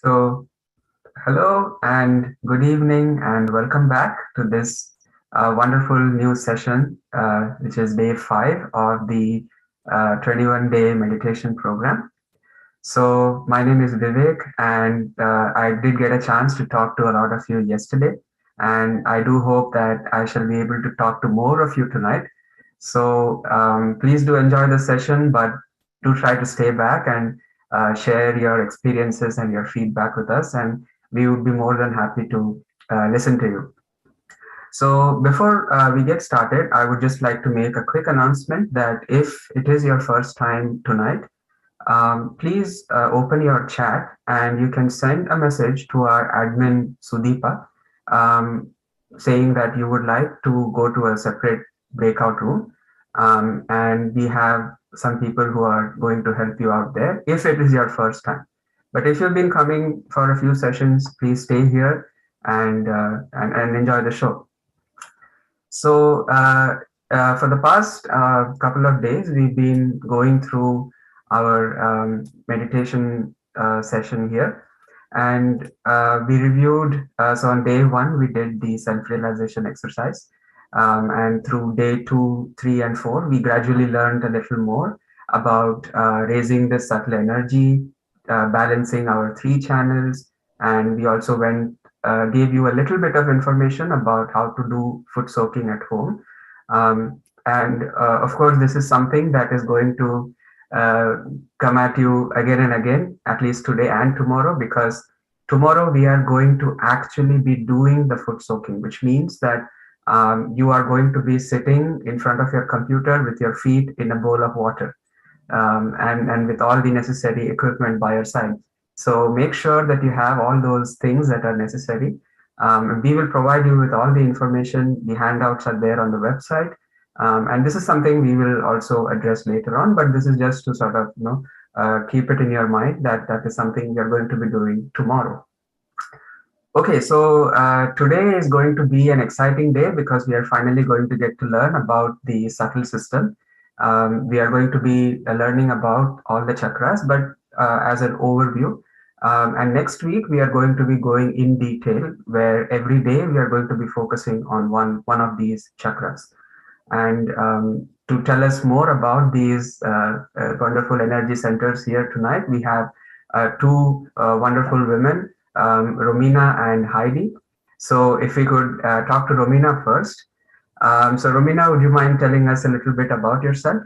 So, hello and good evening, and welcome back to this wonderful new session, which is day 5 of the 21-day meditation program. So, my name is Vivek, and I did get a chance to talk to a lot of you yesterday, and I do hope that I shall be able to talk to more of you tonight. So, please do enjoy the session, but do try to stay back and share your experiences and your feedback with us, and we would be more than happy to listen to you. So, before we get started, I would just like to make a quick announcement that if it is your first time tonight, please open your chat and you can send a message to our admin Sudeepa, um, saying that you would like to go to a separate breakout room. And we have some people who are going to help you out there if it is your first time. But if you've been coming for a few sessions, please stay here and enjoy the show. So, for the past couple of days, we've been going through our meditation session here. And we reviewed, so on day 1, we did the self realization exercise. And through day 2, 3, and 4, we gradually learned a little more about raising the subtle energy, balancing our 3 channels. And we also gave you a little bit of information about how to do foot soaking at home. And of course, this is something that is going to uh, come at you again and again, at least today and tomorrow, because tomorrow we are going to actually be doing the foot soaking, which means that you are going to be sitting in front of your computer with your feet in a bowl of water, and with all the necessary equipment by your side. So make sure that you have all those things that are necessary. And we will provide you with all the information. The handouts are there on the website. And this is something we will also address later on, but this is just to sort of, keep it in your mind that that is something we are going to be doing tomorrow. Okay, so today is going to be an exciting day because we are finally going to get to learn about the subtle system. We are going to be learning about all the chakras, but as an overview. And next week we are going to be going in detail, where every day we are going to be focusing on one of these chakras. And to tell us more about these wonderful energy centers here tonight, we have two wonderful women, Romina and Heidi. So if we could talk to Romina first. So Romina, would you mind telling us a little bit about yourself?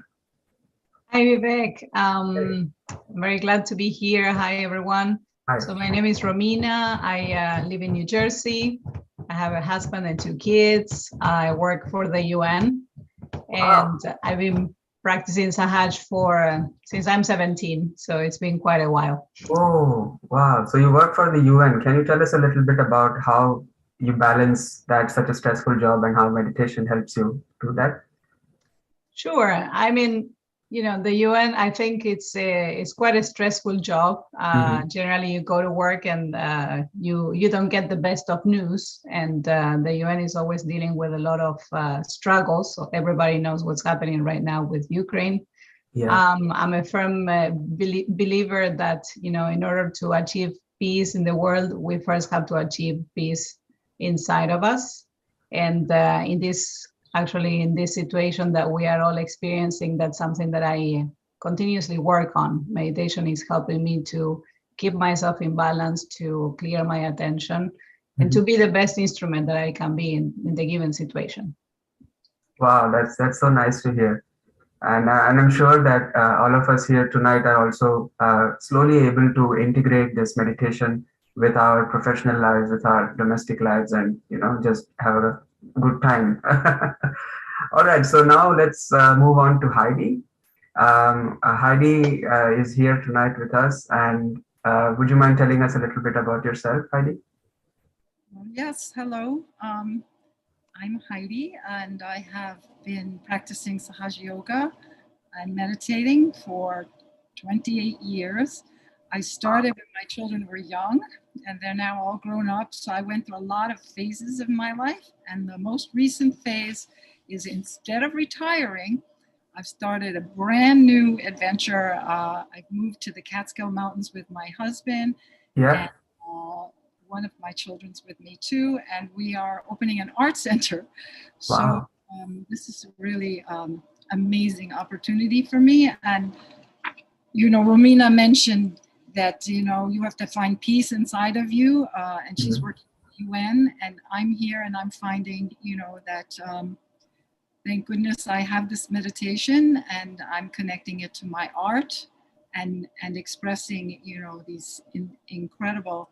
Hi, Vivek. I'm very glad to be here. Hi, everyone. Hi. So my name is Romina. I live in New Jersey. I have a husband and 2 kids. I work for the UN, and I've been practicing Sahaj since I'm 17. So it's been quite a while. Oh, wow. So you work for the UN. Can you tell us a little bit about how you balance that such a stressful job and how meditation helps you do that? Sure. I mean, the UN, I think it's quite a stressful job. Generally, you go to work and you don't get the best of news, and the UN is always dealing with a lot of struggles. So everybody knows what's happening right now with Ukraine. Yeah. I'm a firm believer that in order to achieve peace in the world, we first have to achieve peace inside of us, and in this situation that we are all experiencing, that's something that I continuously work on. Meditation is helping me to keep myself in balance, to clear my attention, and to be the best instrument that I can be in the given situation. Wow, that's so nice to hear. And I'm sure that all of us here tonight are also slowly able to integrate this meditation with our professional lives, with our domestic lives, and just have a good time. All right, so now let's move on to Heidi. Heidi is here tonight with us, and would you mind telling us a little bit about yourself, Heidi? Yes, hello. I'm Heidi, and I have been practicing Sahaja Yoga and meditating for 28 years. I started when my children were young, and they're now all grown up. So I went through a lot of phases of my life. And the most recent phase is, instead of retiring, I've started a brand new adventure. I've moved to the Catskill Mountains with my husband. Yeah. one of my children's with me too, and we are opening an art center. So Wow. this is really amazing opportunity for me. And Romina mentioned that you have to find peace inside of you, and she's working with UN, and I'm here, and I'm finding that thank goodness I have this meditation, and I'm connecting it to my art, and expressing these incredible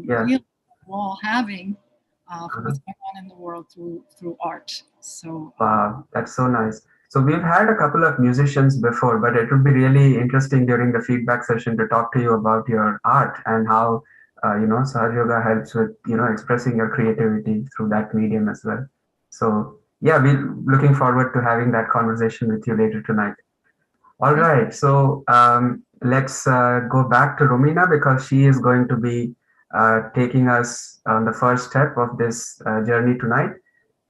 feelings we're all having for what's going on in the world through art. So Wow, that's so nice. So we've had a couple of musicians before, but it would be really interesting during the feedback session to talk to you about your art and how Sahaja Yoga helps with expressing your creativity through that medium as well. So yeah, we're looking forward to having that conversation with you later tonight. All right, so let's go back to Romina because she is going to be taking us on the first step of this journey tonight.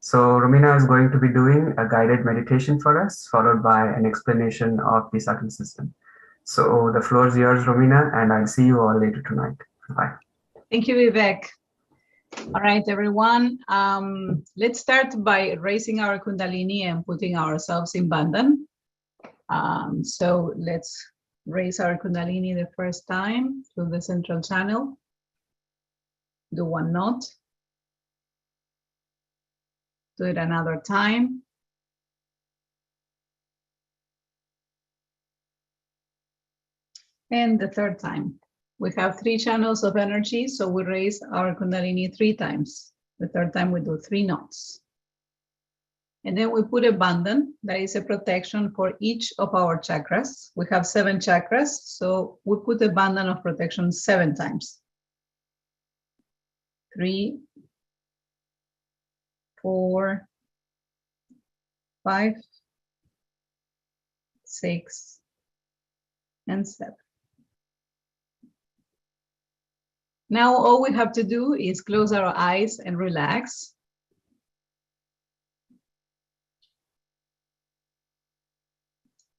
So Romina is going to be doing a guided meditation for us, followed by an explanation of the subtle system. So the floor is yours, Romina, and I'll see you all later tonight. Bye. Thank you, Vivek. All right, everyone. Let's start by raising our Kundalini and putting ourselves in Bandhan. So let's raise our Kundalini the first time through the central channel. Do one knot. Do it another time. And the third time. We have 3 channels of energy, so we raise our Kundalini 3 times. The third time we do 3 knots. And then we put a bandhan, that is a protection for each of our chakras. We have 7 chakras, so we put a bandhan of protection 7 times. 3, 4, 5, 6, and 7. Now all we have to do is close our eyes and relax.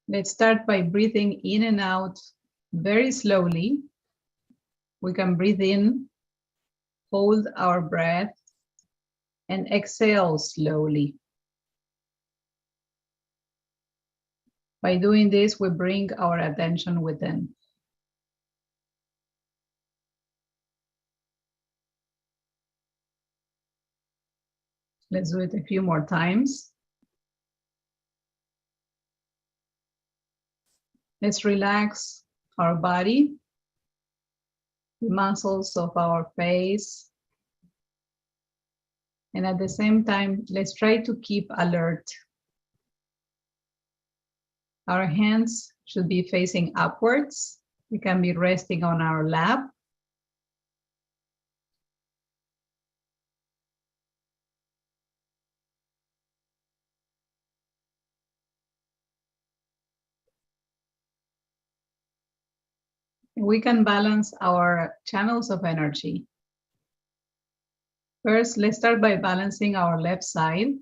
Let's start by breathing in and out very slowly. We can breathe in, hold our breath, and exhale slowly. By doing this, we bring our attention within. Let's do it a few more times. Let's relax our body, the muscles of our face. And at the same time, let's try to keep alert. Our hands should be facing upwards. We can be resting on our lap. We can balance our channels of energy. First, let's start by balancing our left side.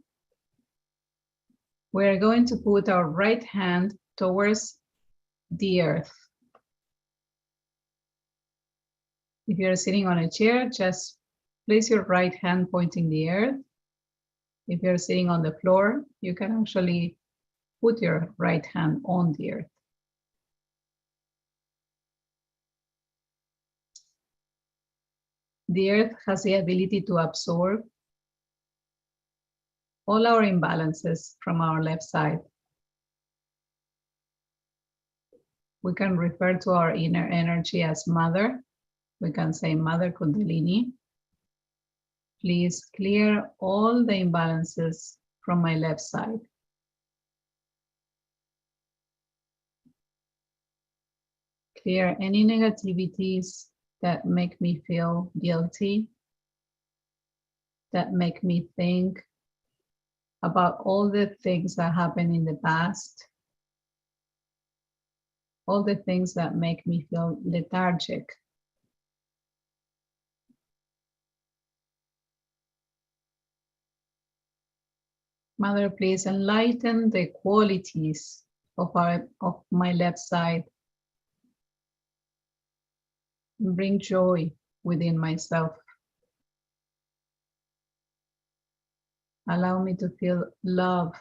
We're going to put our right hand towards the earth. If you're sitting on a chair, just place your right hand pointing the earth. If you're sitting on the floor, you can actually put your right hand on the earth. The earth has the ability to absorb all our imbalances from our left side. We can refer to our inner energy as Mother. We can say Mother Kundalini. Please clear all the imbalances from my left side. Clear any negativities that make me feel guilty, that make me think about all the things that happened in the past, all the things that make me feel lethargic. Mother, please enlighten the qualities of my left side. Bring joy within myself. Allow me to feel love.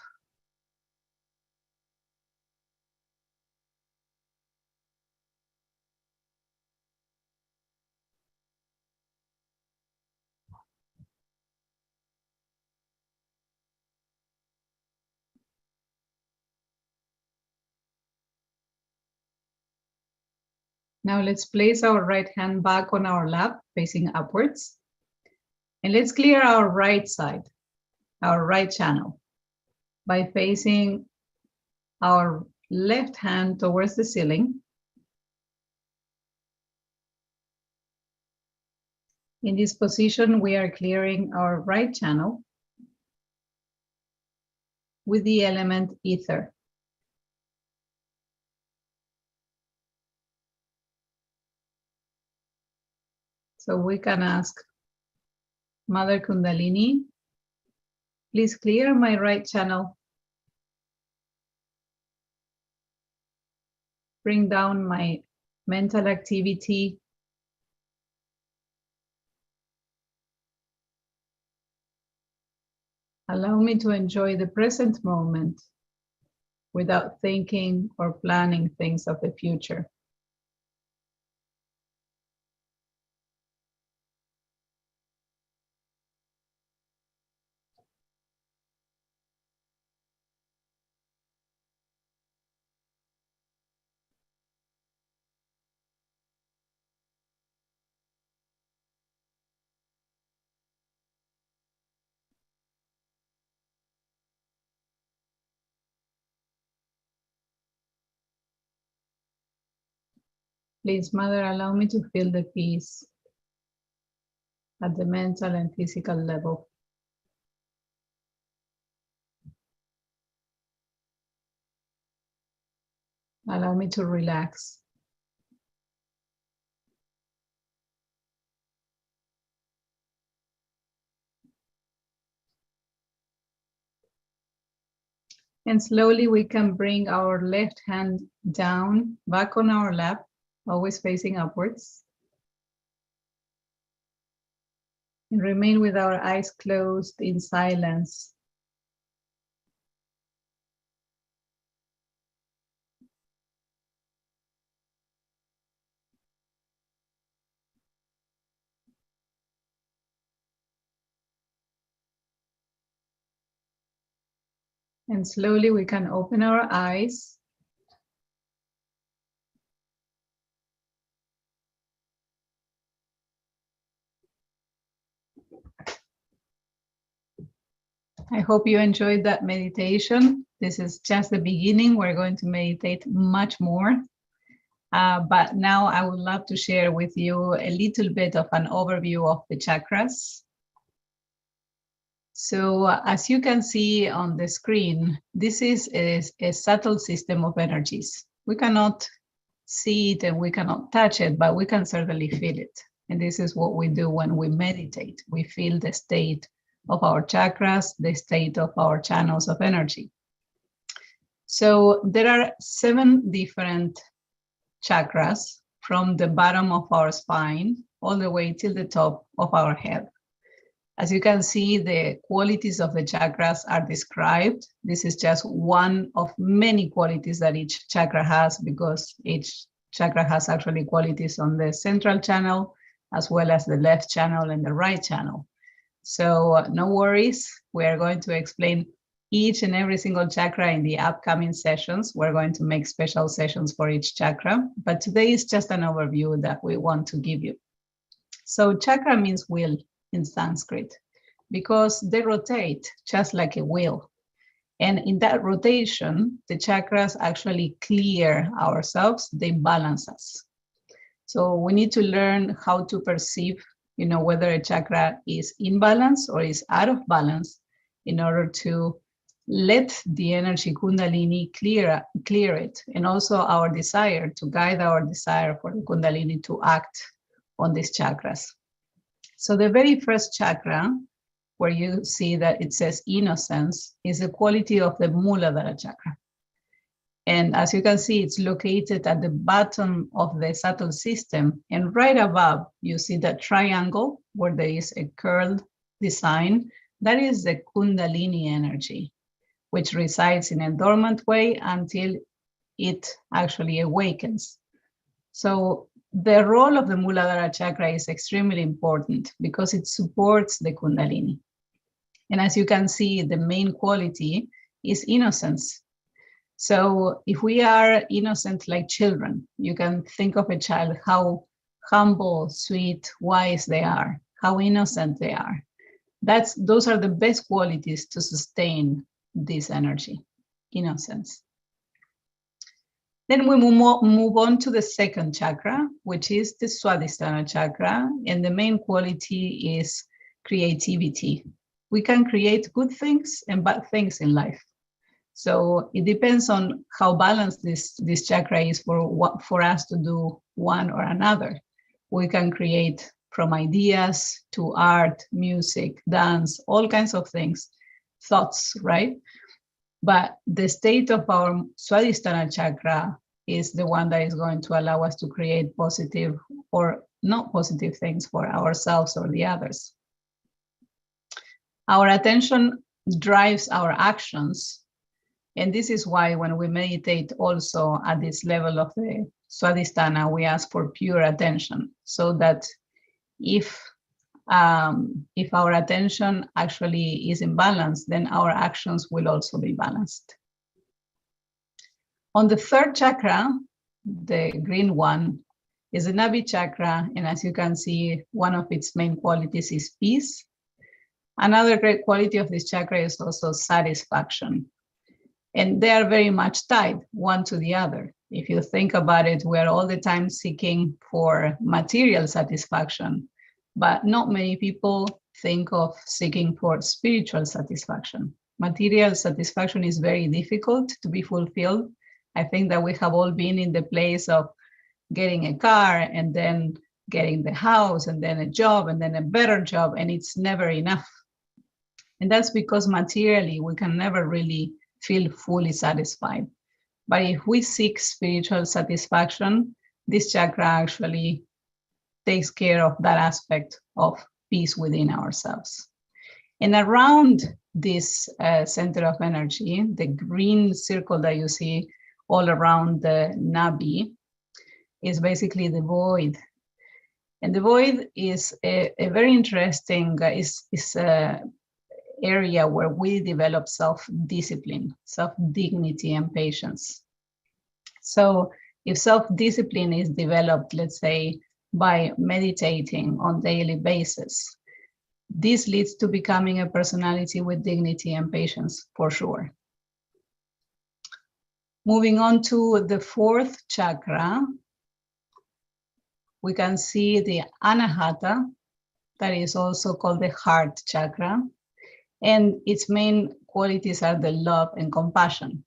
Now let's place our right hand back on our lap, facing upwards. And let's clear our right side, our right channel, by facing our left hand towards the ceiling. In this position, we are clearing our right channel with the element ether. So we can ask Mother Kundalini, please clear my right channel. Bring down my mental activity. Allow me to enjoy the present moment without thinking or planning things of the future. Please, Mother, allow me to feel the peace at the mental and physical level. Allow me to relax. And slowly we can bring our left hand down, back on our lap, always facing upwards. And remain with our eyes closed in silence. And slowly we can open our eyes. I hope you enjoyed that meditation. This is just the beginning. We're going to meditate much more. But now I would love to share with you a little bit of an overview of the chakras. So as you can see on the screen, this is a subtle system of energies. We cannot see it and we cannot touch it, but we can certainly feel it. And this is what we do when we meditate. We feel the state of our chakras, the state of our channels of energy. So there are 7 different chakras from the bottom of our spine all the way till the top of our head. As you can see, the qualities of the chakras are described. This is just one of many qualities that each chakra has, because each chakra has actually qualities on the central channel, as well as the left channel and the right channel. So no worries, we are going to explain each and every single chakra in the upcoming sessions. We're going to make special sessions for each chakra, but today is just an overview that we want to give you. So chakra means wheel in Sanskrit, because they rotate just like a wheel. And in that rotation, the chakras actually clear ourselves, they balance us. So we need to learn how to perceive, whether a chakra is in balance or is out of balance, in order to let the energy Kundalini clear it, and also our desire, to guide our desire for the Kundalini to act on these chakras. So the very first chakra, where you see that it says innocence, is the quality of the Muladhara chakra. And as you can see, it's located at the bottom of the subtle system. And right above, you see that triangle where there is a curled design. That is the Kundalini energy, which resides in a dormant way until it actually awakens. So the role of the Muladhara chakra is extremely important because it supports the Kundalini. And as you can see, the main quality is innocence. So if we are innocent like children, you can think of a child, how humble, sweet, wise they are, how innocent they are. Those are the best qualities to sustain this energy, innocence. Then we move on to the second chakra, which is the Swadhisthana chakra. And the main quality is creativity. We can create good things and bad things in life. So it depends on how balanced this chakra is for us to do one or another. We can create from ideas to art, music, dance, all kinds of things, thoughts, right? But the state of our Swadhisthana chakra is the one that is going to allow us to create positive or not positive things for ourselves or the others. Our attention drives our actions. And this is why when we meditate also at this level of the Swadhisthana, we ask for pure attention, so that if our attention actually is in balance, then our actions will also be balanced. On the third chakra, the green one, is the Nabi chakra. And as you can see, one of its main qualities is peace. Another great quality of this chakra is also satisfaction. And they are very much tied one to the other. If you think about it, we're all the time seeking for material satisfaction, but not many people think of seeking for spiritual satisfaction. Material satisfaction is very difficult to be fulfilled. I think that we have all been in the place of getting a car and then getting the house and then a job and then a better job, and it's never enough. And that's because materially we can never really feel fully satisfied. But if we seek spiritual satisfaction, this chakra actually takes care of that aspect of peace within ourselves. And around this center of energy, the green circle that you see all around the Nabi is basically the void. And the void is a very interesting, area where we develop self-discipline, self-dignity, and patience. So if self-discipline is developed, let's say, by meditating on a daily basis, this leads to becoming a personality with dignity and patience, for sure. Moving on to the fourth chakra, we can see the Anahata, that is also called the heart chakra. And its main qualities are the love and compassion.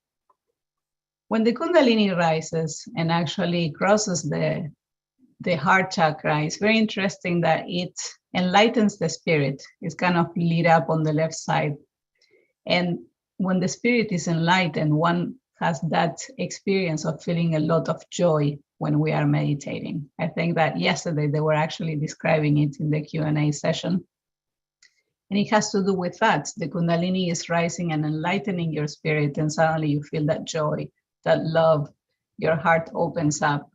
When the Kundalini rises and actually crosses the heart chakra, it's very interesting that it enlightens the spirit. It's kind of lit up on the left side. And when the spirit is enlightened, one has that experience of feeling a lot of joy when we are meditating. I think that yesterday they were actually describing it in the Q&A session. And it has to do with that. The Kundalini is rising and enlightening your spirit, and suddenly you feel that joy, that love, your heart opens up.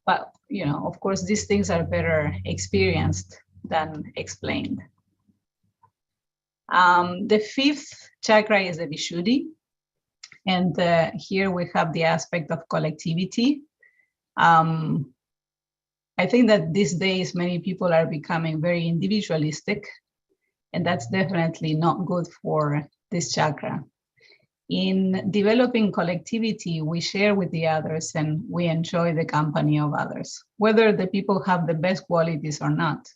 But, you know, of course, these things are better experienced than explained. The fifth chakra is the Vishuddhi. And here we have the aspect of collectivity. I think that these days, many people are becoming very individualistic. And that's definitely not good for this chakra. In developing collectivity, we share with the others and we enjoy the company of others, whether the people have the best qualities or not.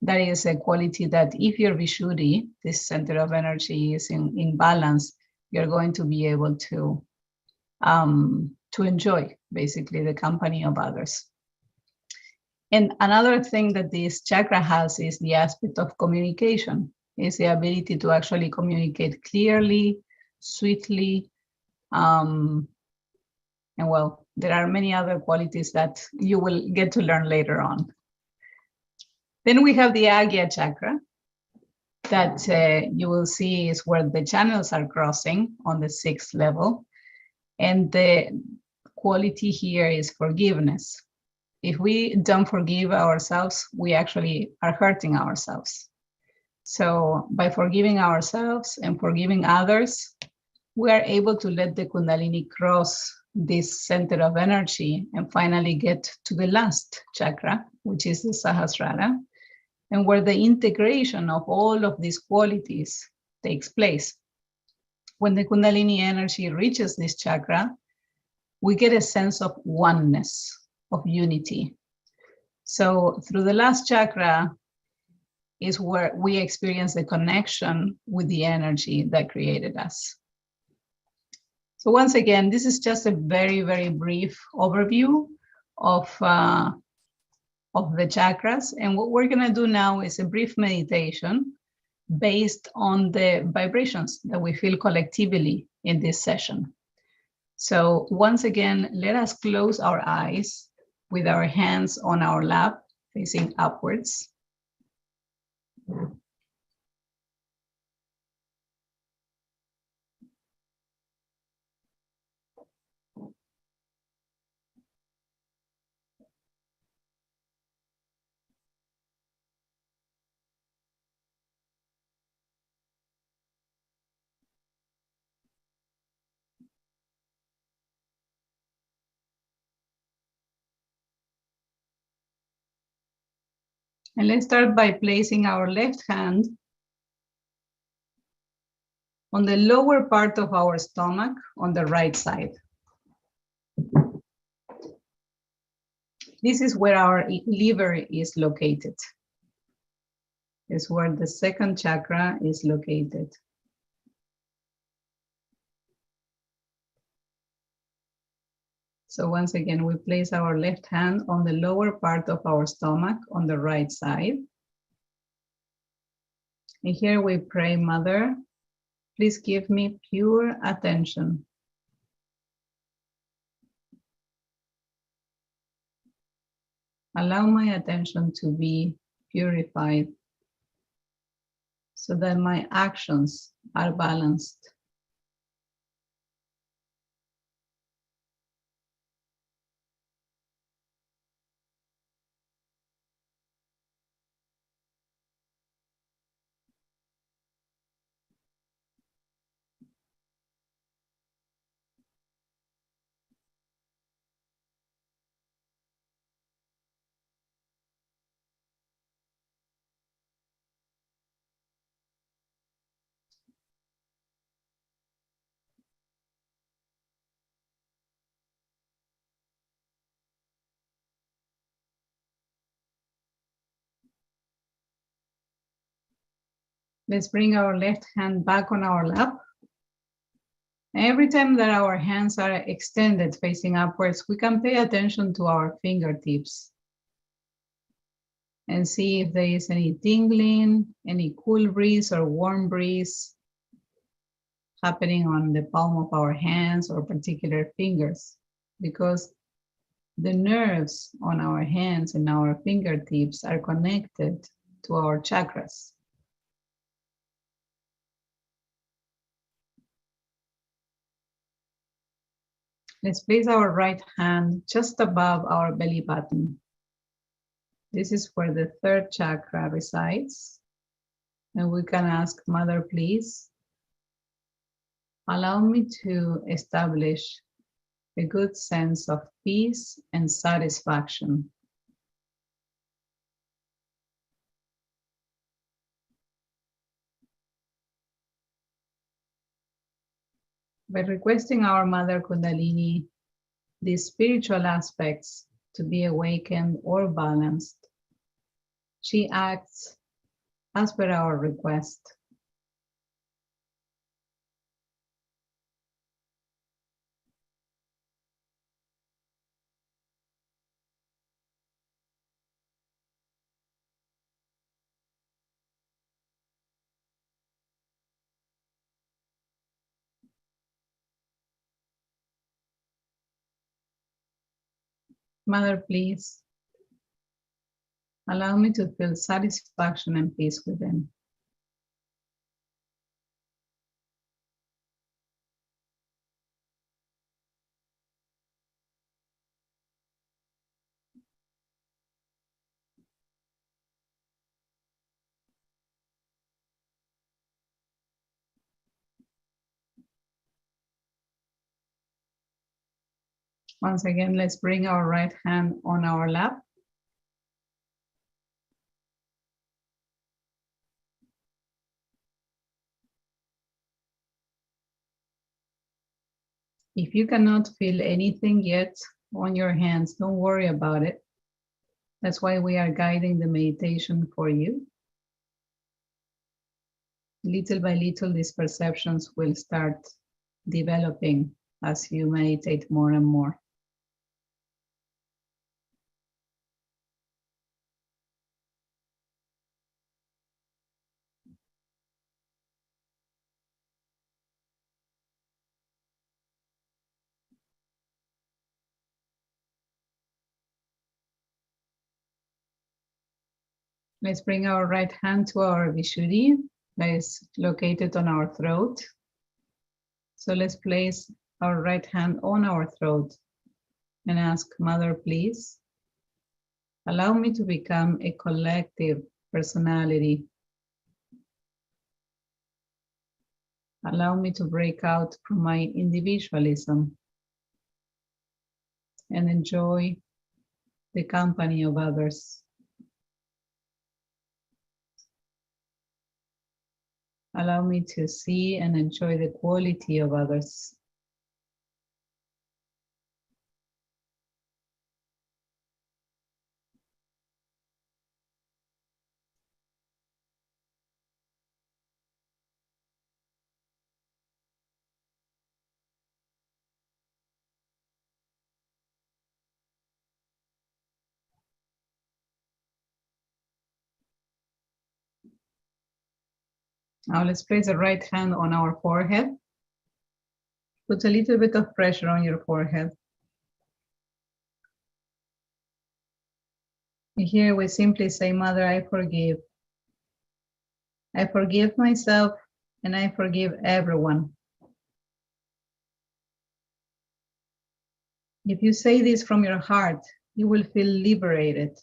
That is a quality that if your Vishuddhi, this center of energy, is in balance, you're going to be able to enjoy basically the company of others. And another thing that this chakra has is the aspect of communication, is the ability to actually communicate clearly, sweetly, And well, there are many other qualities that you will get to learn later on. Then we have the Agya chakra that you will see is where the channels are crossing on the 6th level. And the quality here is forgiveness. If we don't forgive ourselves, we actually are hurting ourselves. So by forgiving ourselves and forgiving others, we are able to let the Kundalini cross this center of energy and finally get to the last chakra, which is the Sahasrara, and where the integration of all of these qualities takes place. When the Kundalini energy reaches this chakra, we get a sense of oneness, of unity. So through the last chakra is where we experience the connection with the energy that created us. So once again, this is just a very, very brief overview of the chakras. And what we're gonna do now is a brief meditation based on the vibrations that we feel collectively in this session. So once again, let us close our eyes with our hands on our lap, facing upwards. And let's start by placing our left hand on the lower part of our stomach on the right side. This is where our liver is located. It's where the 2nd chakra is located. So once again, we place our left hand on the lower part of our stomach on the right side. And here we pray, Mother, please give me pure attention. Allow my attention to be purified so that my actions are balanced. Let's bring our left hand back on our lap. Every time that our hands are extended facing upwards, we can pay attention to our fingertips and see if there is any tingling, any cool breeze or warm breeze happening on the palm of our hands or particular fingers, because the nerves on our hands and our fingertips are connected to our chakras. Let's place our right hand just above our belly button. This is where the 3rd chakra resides. And we can ask, Mother, please, allow me to establish a good sense of peace and satisfaction. By requesting our Mother Kundalini these spiritual aspects to be awakened or balanced, she acts as per our request. Mother, please allow me to feel satisfaction and peace within. Once again, let's bring our right hand on our lap. If you cannot feel anything yet on your hands, don't worry about it. That's why we are guiding the meditation for you. Little by little, these perceptions will start developing as you meditate more and more. Let's bring our right hand to our Vishuddhi that is located on our throat. So let's place our right hand on our throat and ask, Mother, please allow me to become a collective personality. Allow me to break out from my individualism and enjoy the company of others. Allow me to see and enjoy the quality of others. Now let's place the right hand on our forehead. Put a little bit of pressure on your forehead. Here we simply say, Mother, I forgive. I forgive myself and I forgive everyone. If you say this from your heart, you will feel liberated.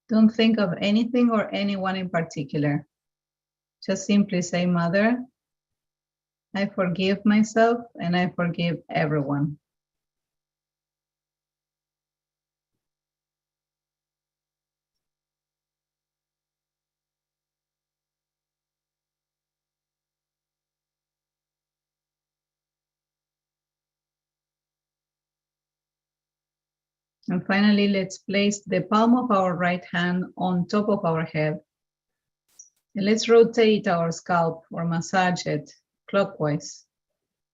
Don't think of anything or anyone in particular. Just simply say, Mother, I forgive myself and I forgive everyone. And finally, let's place the palm of our right hand on top of our head. And let's rotate our scalp or massage it clockwise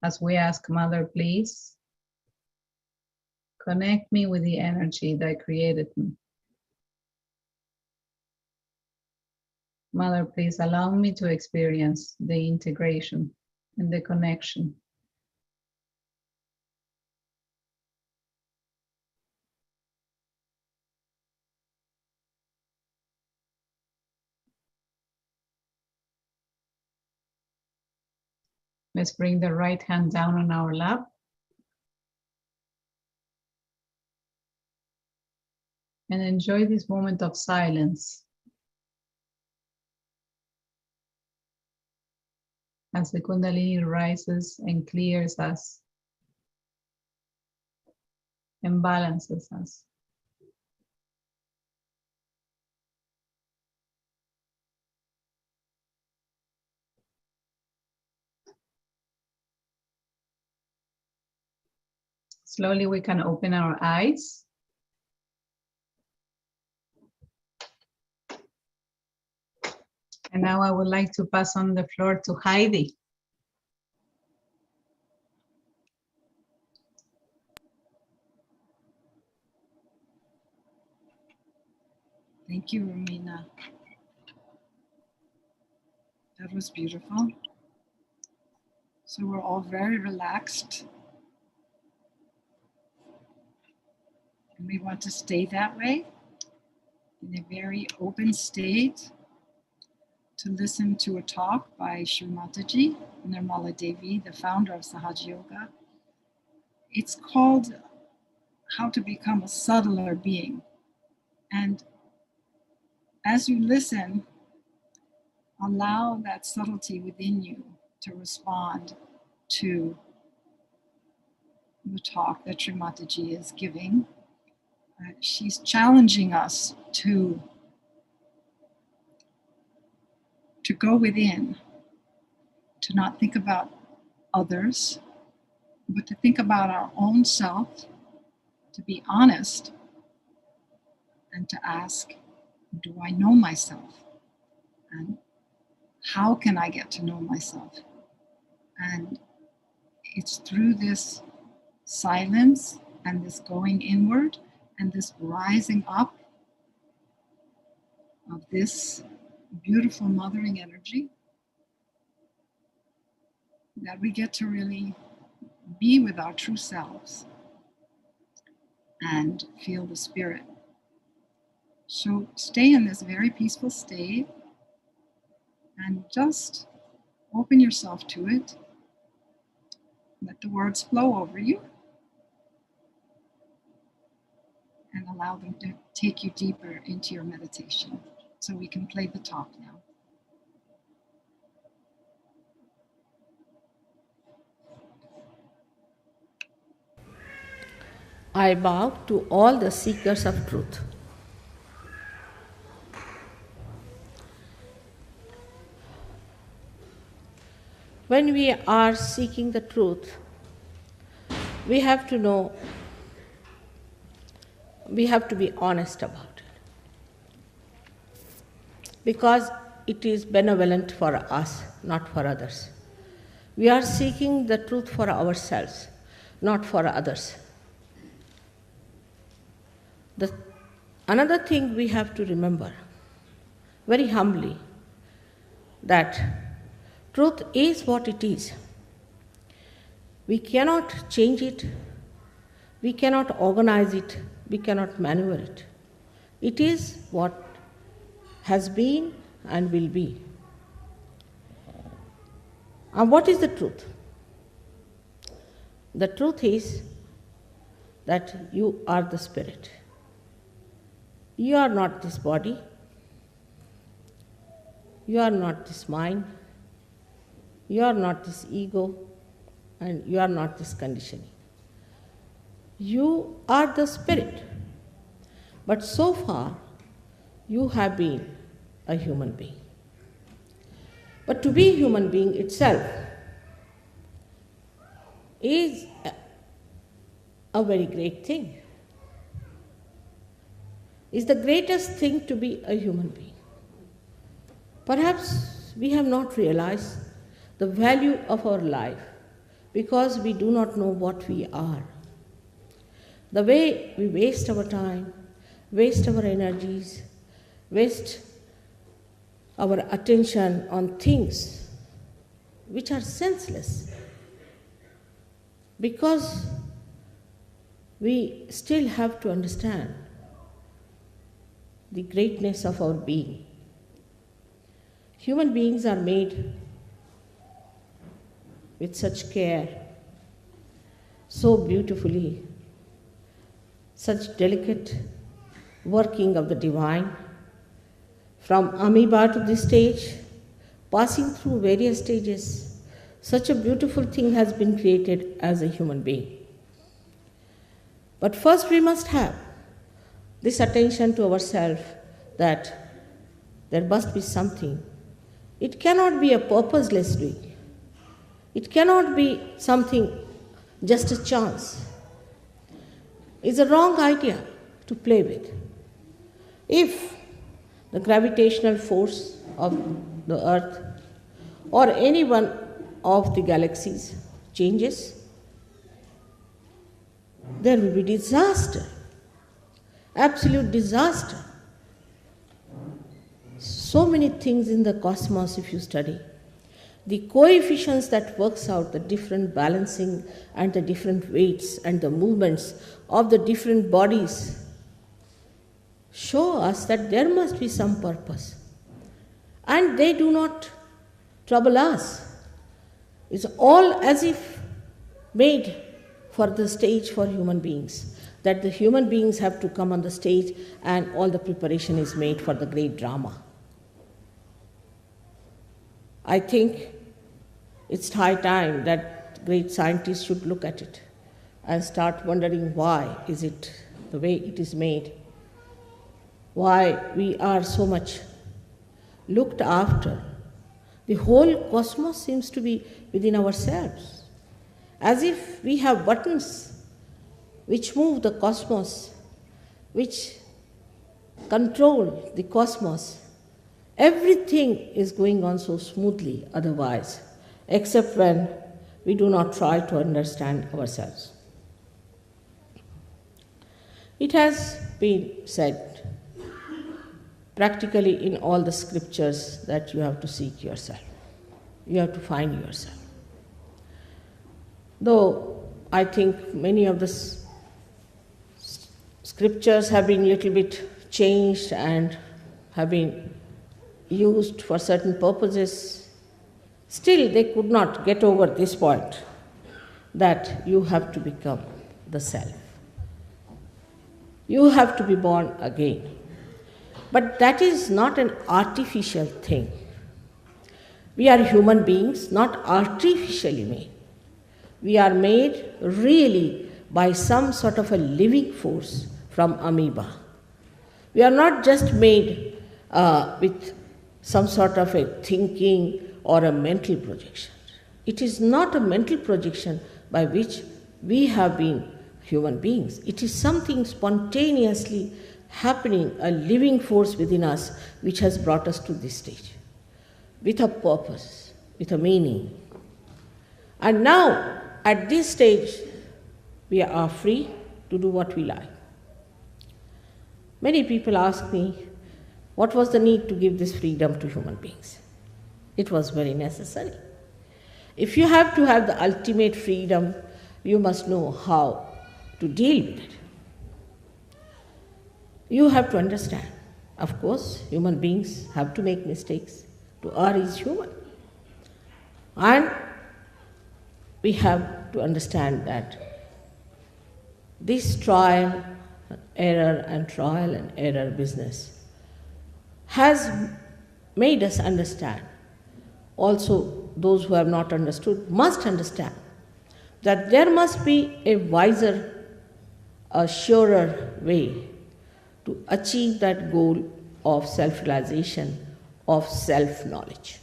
as we ask, Mother, please connect me with the energy that created me. Mother, please allow me to experience the integration and the connection. Let's bring the right hand down on our lap. And enjoy this moment of silence as the Kundalini rises and clears us and balances us. Slowly we can open our eyes. And now I would like to pass on the floor to Heidi. Thank you, Romina. That was beautiful. So we're all very relaxed. And we want to stay that way in a very open state, to listen to a talk by Shri Mataji, Nirmala Devi, the founder of Sahaja Yoga. It's called How to Become a Subtler Being. And as you listen, allow that subtlety within you to respond to the talk that Shri Mataji is giving. She's challenging us to go within, to not think about others, but to think about our own self, to be honest, and to ask, do I know myself? And how can I get to know myself? And it's through this silence and this going inward and this rising up of this beautiful mothering energy that we get to really be with our true selves and feel the spirit. So stay in this very peaceful state and just open yourself to it. Let the words flow over you and allow them to take you deeper into your meditation. So we can play the talk now. I bow to all the seekers of truth. When we are seeking the truth, we have to know, we have to be honest about it. Because it is benevolent for us, not for others. We are seeking the truth for ourselves, not for others. Another thing we have to remember, very humbly, that truth is what it is. We cannot change it, we cannot organize it, we cannot maneuver it. It is what has been and will be. And what is the truth? The truth is that you are the spirit. You are not this body. You are not this mind. You are not this ego. And you are not this conditioning. You are the spirit. But so far, you have been a human being. But to be a human being itself is a very great thing. It's the greatest thing to be a human being. Perhaps we have not realized the value of our life because we do not know what we are. The way we waste our time, waste our energies, waste our attention on things which are senseless, because we still have to understand the greatness of our being. Human beings are made with such care, so beautifully, such delicate working of the divine, from amoeba to this stage, passing through various stages. Such a beautiful thing has been created as a human being. But first we must have this attention to ourselves that there must be something. It cannot be a purposeless doing. It cannot be something just a chance. It's a wrong idea to play with. If the gravitational force of the earth or any one of the galaxies changes, there will be disaster, absolute disaster. So many things in the cosmos if you study. the coefficients that works out the different balancing and the different weights and the movements of the different bodies show us that there must be some purpose. And they do not trouble us. It's all as if made for the stage for human beings, that the human beings have to come on the stage and all the preparation is made for the great drama. I think it's high time that great scientists should look at it and start wondering why is it the way it is made, why we are so much looked after. The whole cosmos seems to be within ourselves, as if we have buttons which move the cosmos, which control the cosmos. Everything is going on so smoothly otherwise, except when we do not try to understand ourselves. It has been said practically in all the scriptures that you have to seek yourself. You have to find yourself. Though I think many of the scriptures have been a little bit changed and have been used for certain purposes, still they could not get over this point that you have to become the self. You have to be born again. But that is not an artificial thing. We are human beings, not artificially made. We are made really by some sort of a living force from amoeba. We are not just made with some sort of a thinking or a mental projection. It is not a mental projection by which we have been human beings. It is something spontaneously happening, a living force within us which has brought us to this stage, with a purpose, with a meaning. And now, at this stage, we are free to do what we like. Many people ask me, what was the need to give this freedom to human beings? It was very necessary. If you have to have the ultimate freedom, you must know how to deal with it. You have to understand. Of course, human beings have to make mistakes. To err is human. And we have to understand that this trial and error business has made us understand. Also, those who have not understood must understand that there must be a wiser, a surer way to achieve that goal of self-realization, of self-knowledge.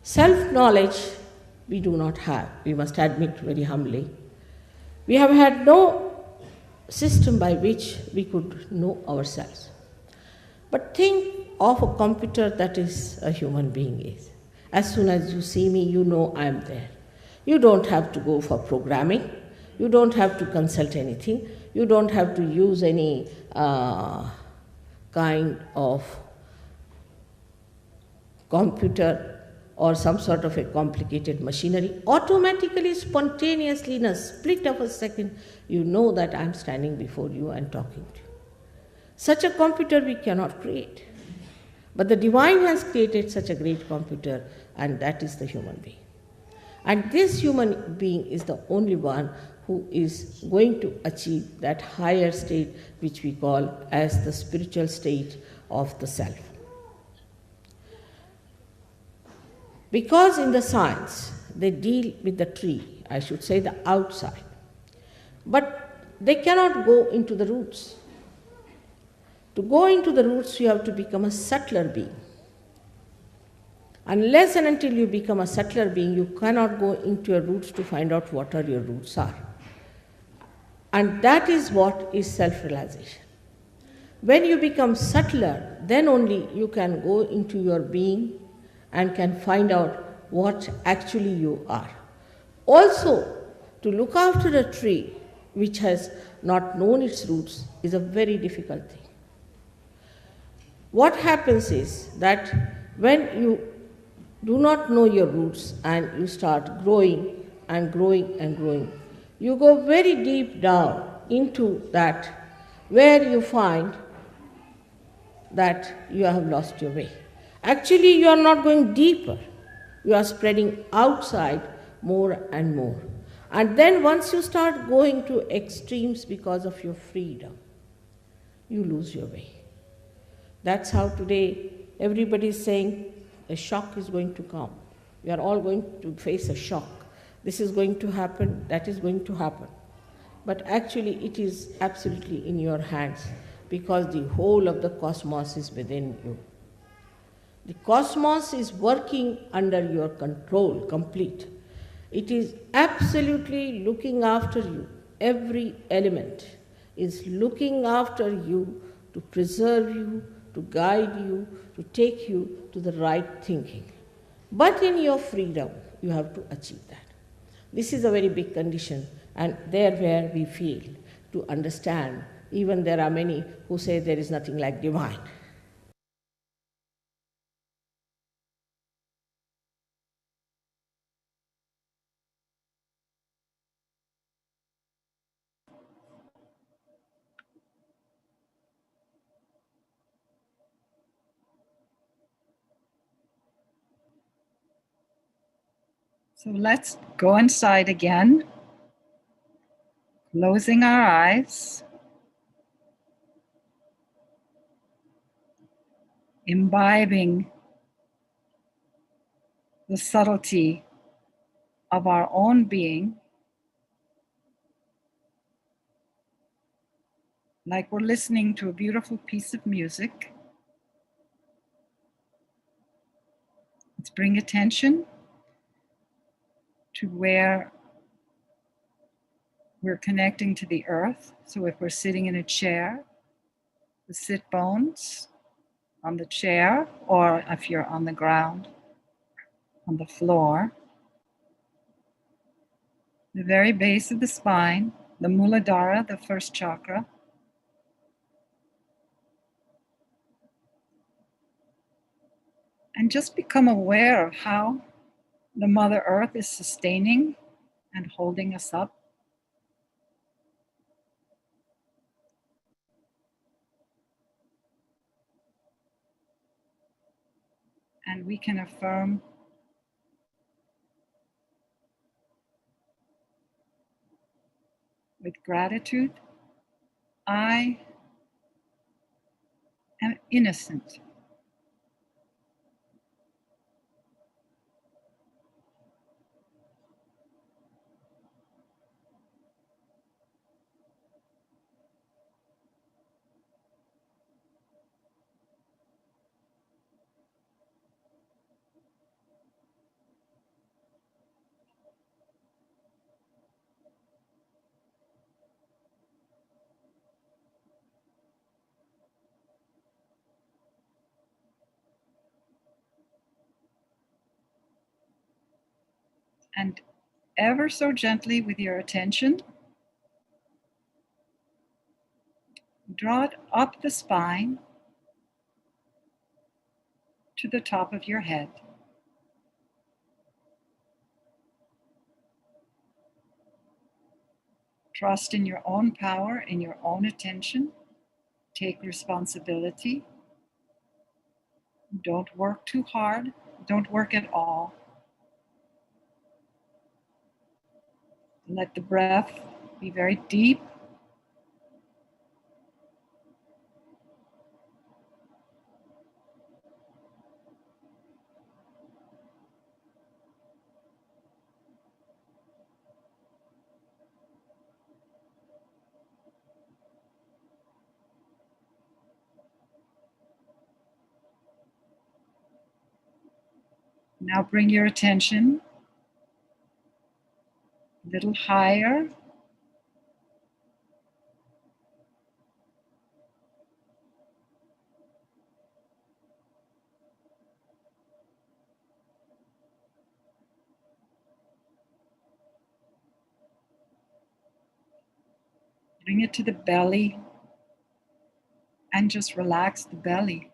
Self-knowledge we do not have, we must admit very humbly. We have had no system by which we could know ourselves. But think of a computer that is a human being is. As soon as you see me, you know I am there. You don't have to go for programming. You don't have to consult anything. You don't have to use any kind of computer or some sort of a complicated machinery. Automatically, spontaneously, in a split of a second, you know that I am standing before you and talking to you. Such a computer we cannot create. But the divine has created such a great computer, and that is the human being. And this human being is the only one who is going to achieve that higher state which we call as the spiritual state of the self. Because in the science, they deal with the tree, I should say the outside, but they cannot go into the roots. To go into the roots, you have to become a subtler being. Unless and until you become a subtler being, you cannot go into your roots to find out what are your roots are. And that is what is self-realization. When you become subtler, then only you can go into your being and can find out what actually you are. Also, to look after a tree which has not known its roots is a very difficult thing. What happens is that when you do not know your roots and you start growing and growing and growing. You go very deep down into that where you find that you have lost your way. Actually, you are not going deeper. You are spreading outside more and more. And then once you start going to extremes because of your freedom, you lose your way. That's how today everybody is saying a shock is going to come. We are all going to face a shock. This is going to happen, that is going to happen. But actually it is absolutely in your hands because the whole of the cosmos is within you. The cosmos is working under your control, complete. It is absolutely looking after you. Every element is looking after you to preserve you, to guide you, to take you to the right thinking. But in your freedom, you have to achieve that. This is a very big condition, and there where we feel to understand. Even there are many who say there is nothing like divine. So let's go inside again, closing our eyes, imbibing the subtlety of our own being, like we're listening to a beautiful piece of music. Let's bring attention to where we're connecting to the earth. So if we're sitting in a chair, the sit bones on the chair, or if you're on the ground, on the floor, the very base of the spine, the Muladhara, the first chakra, and just become aware of how the Mother Earth is sustaining and holding us up. And we can affirm with gratitude, I am innocent. And ever so gently with your attention, draw it up the spine to the top of your head. Trust in your own power, in your own attention. Take responsibility. Don't work too hard. Don't work at all. Let the breath be very deep. Now bring your attention a little higher. Bring it to the belly and just relax the belly.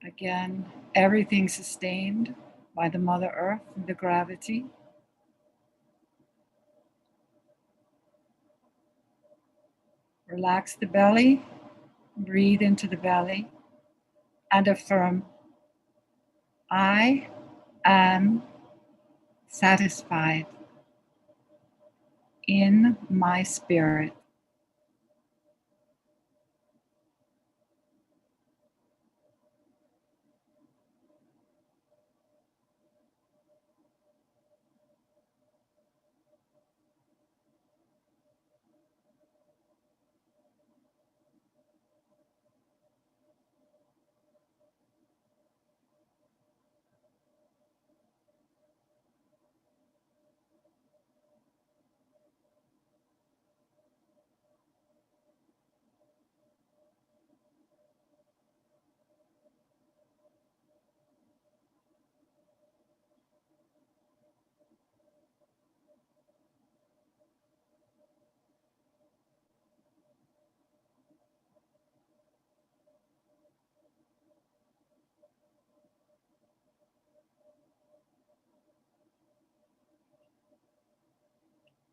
Again, everything sustained by the Mother Earth and the gravity. Relax the belly, breathe into the belly, and affirm, I am satisfied in my spirit.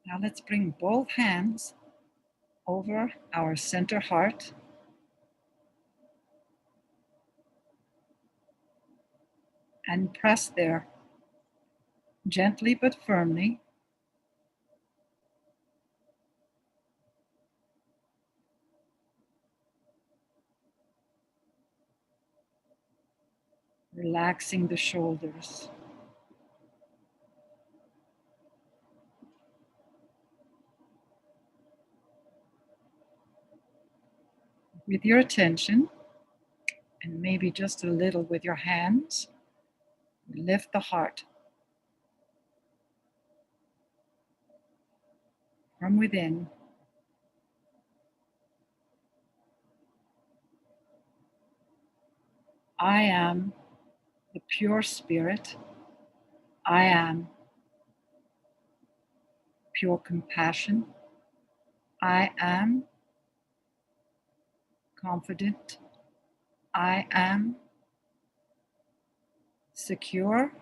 Now let's bring both hands over our center heart. And press there, gently but firmly. Relaxing the shoulders. With your attention, and maybe just a little with your hands, lift the heart from within. I am the pure spirit. I am pure compassion. I am confident. I am secure.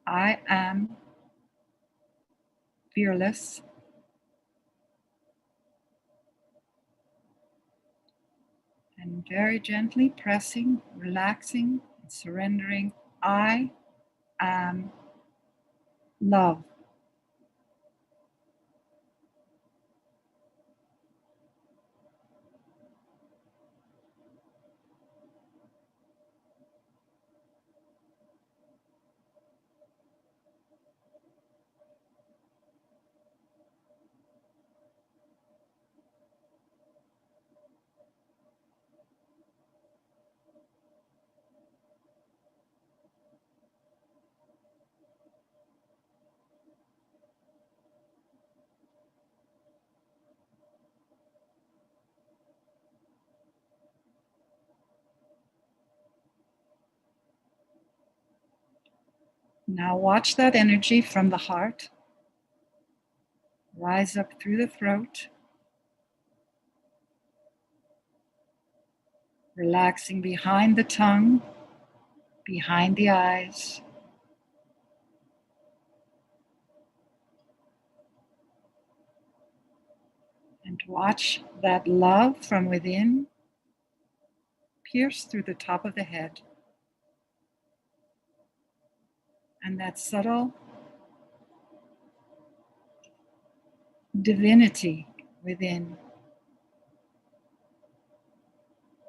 I am fearless. And very gently pressing, relaxing, and surrendering. I am love. Now watch that energy from the heart rise up through the throat, relaxing behind the tongue, behind the eyes. And watch that love from within pierce through the top of the head. And that subtle divinity within,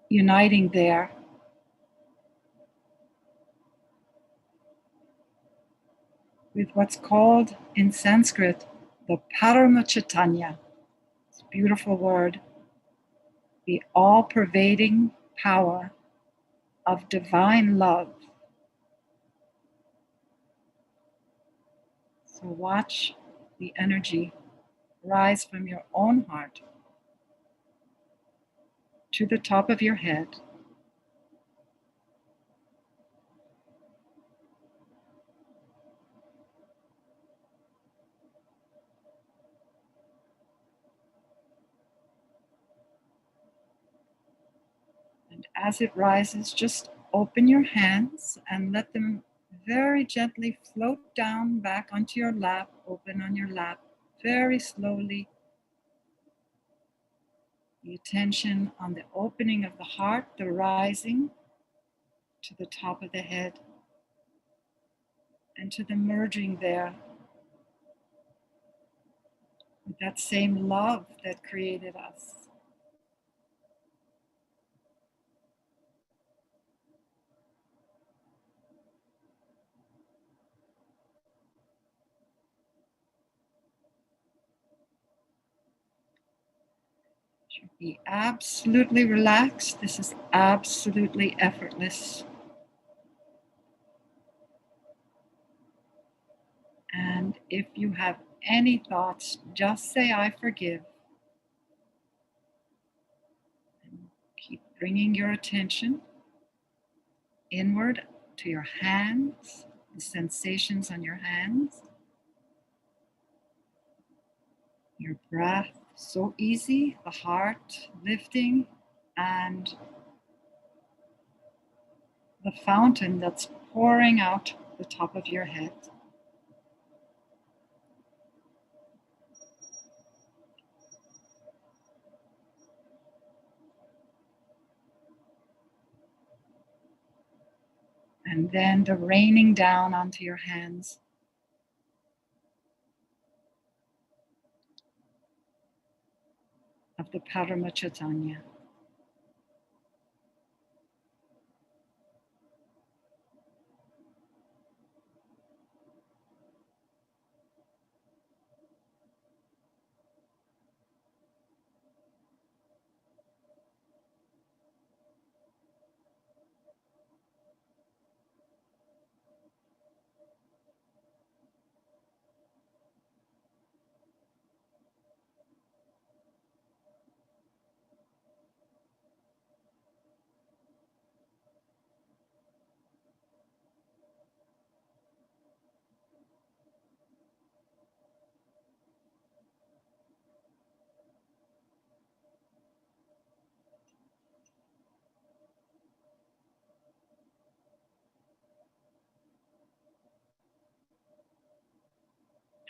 uniting there with what's called in Sanskrit the Parama Chaitanya. It's a beautiful word. The all-pervading power of divine love. So watch the energy rise from your own heart to the top of your head. And as it rises, just open your hands and let them very gently float down back onto your lap, open on your lap, very slowly. The attention on the opening of the heart, the rising to the top of the head, and to the merging there with that same love that created us. Should be absolutely relaxed. This is absolutely effortless. And if you have any thoughts, just say, I forgive. And keep bringing your attention inward to your hands, the sensations on your hands, your breath, so easy, the heart lifting, and the fountain that's pouring out the top of your head. And then the raining down onto your hands. Of the Paramachatanya.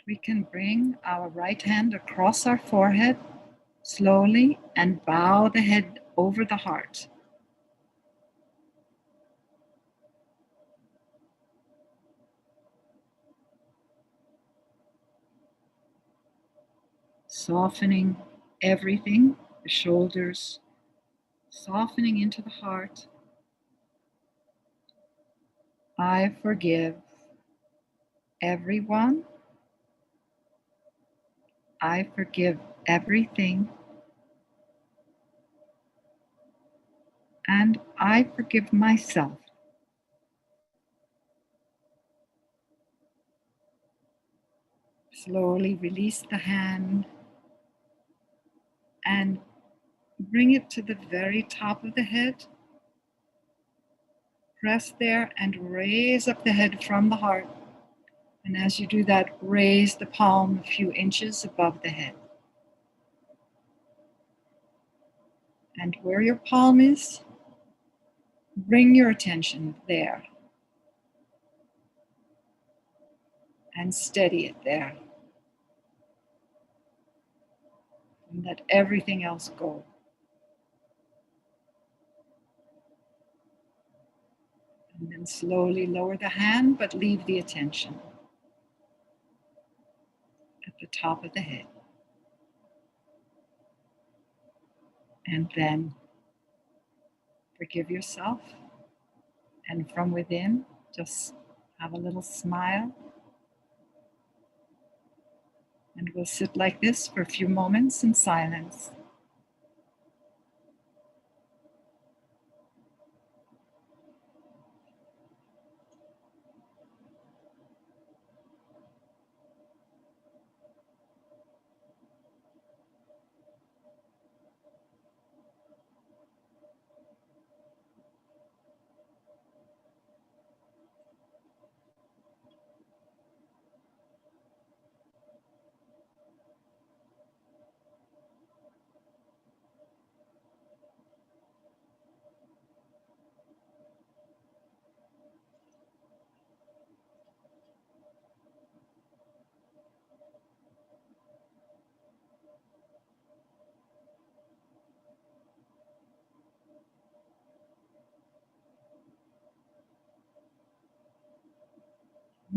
We can bring our right hand across our forehead slowly and bow the head over the heart. Softening everything, the shoulders, softening into the heart. I forgive everyone. I forgive everything. And I forgive myself. Slowly release the hand and bring it to the very top of the head. Press there and raise up the head from the heart. And as you do that, raise the palm a few inches above the head. And where your palm is, bring your attention there. And steady it there. And let everything else go. And then slowly lower the hand, but leave the attention at the top of the head. And then forgive yourself. And from within, just have a little smile. And we'll sit like this for a few moments in silence.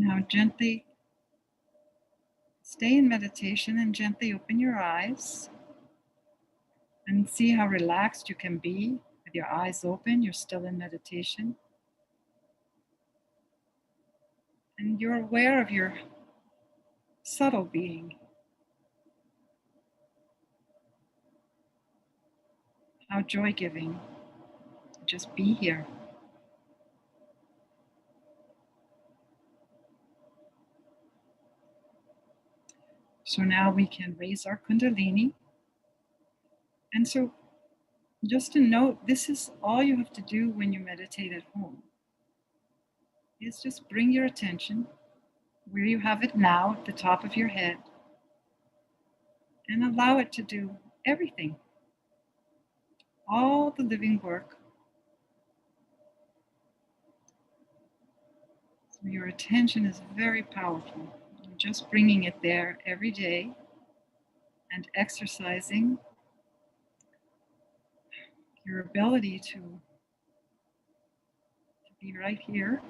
Now gently stay in meditation and gently open your eyes and see how relaxed you can be with your eyes open. You're still in meditation. And you're aware of your subtle being. How joy-giving to just be here. So now we can raise our Kundalini. And so just to note, this is all you have to do when you meditate at home. Is just bring your attention where you have it now at the top of your head and allow it to do everything. All the living work. So your attention is very powerful. You're just bringing it there every day and exercising your ability to be right here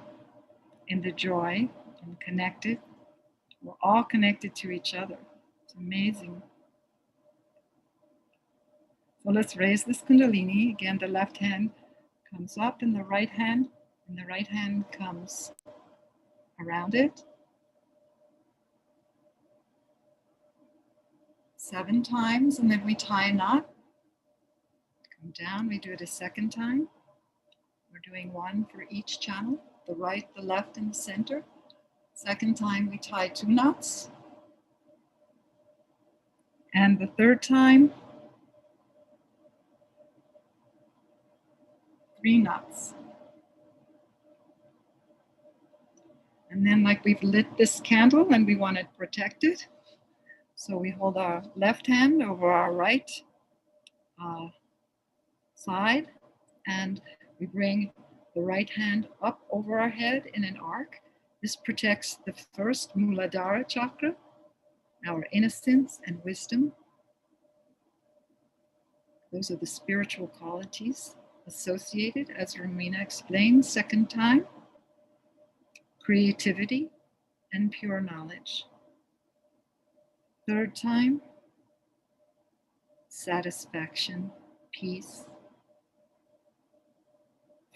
in the joy and connected. We're all connected to each other. It's amazing. So let's raise this Kundalini. Again, the left hand comes up and the right hand comes around it. 7 times, and then we tie a knot. Come down, we do it a second time. We're doing 1 for each channel, the right, the left, and the center. Second time, we tie 2 knots. And the third time, 3 knots. And then like we've lit this candle and we want to protect it. So we hold our left hand over our right side and we bring the right hand up over our head in an arc. This protects the first Muladhara chakra, our innocence and wisdom. Those are the spiritual qualities associated, as Romina explained, second time, creativity and pure knowledge. Third time, satisfaction, peace.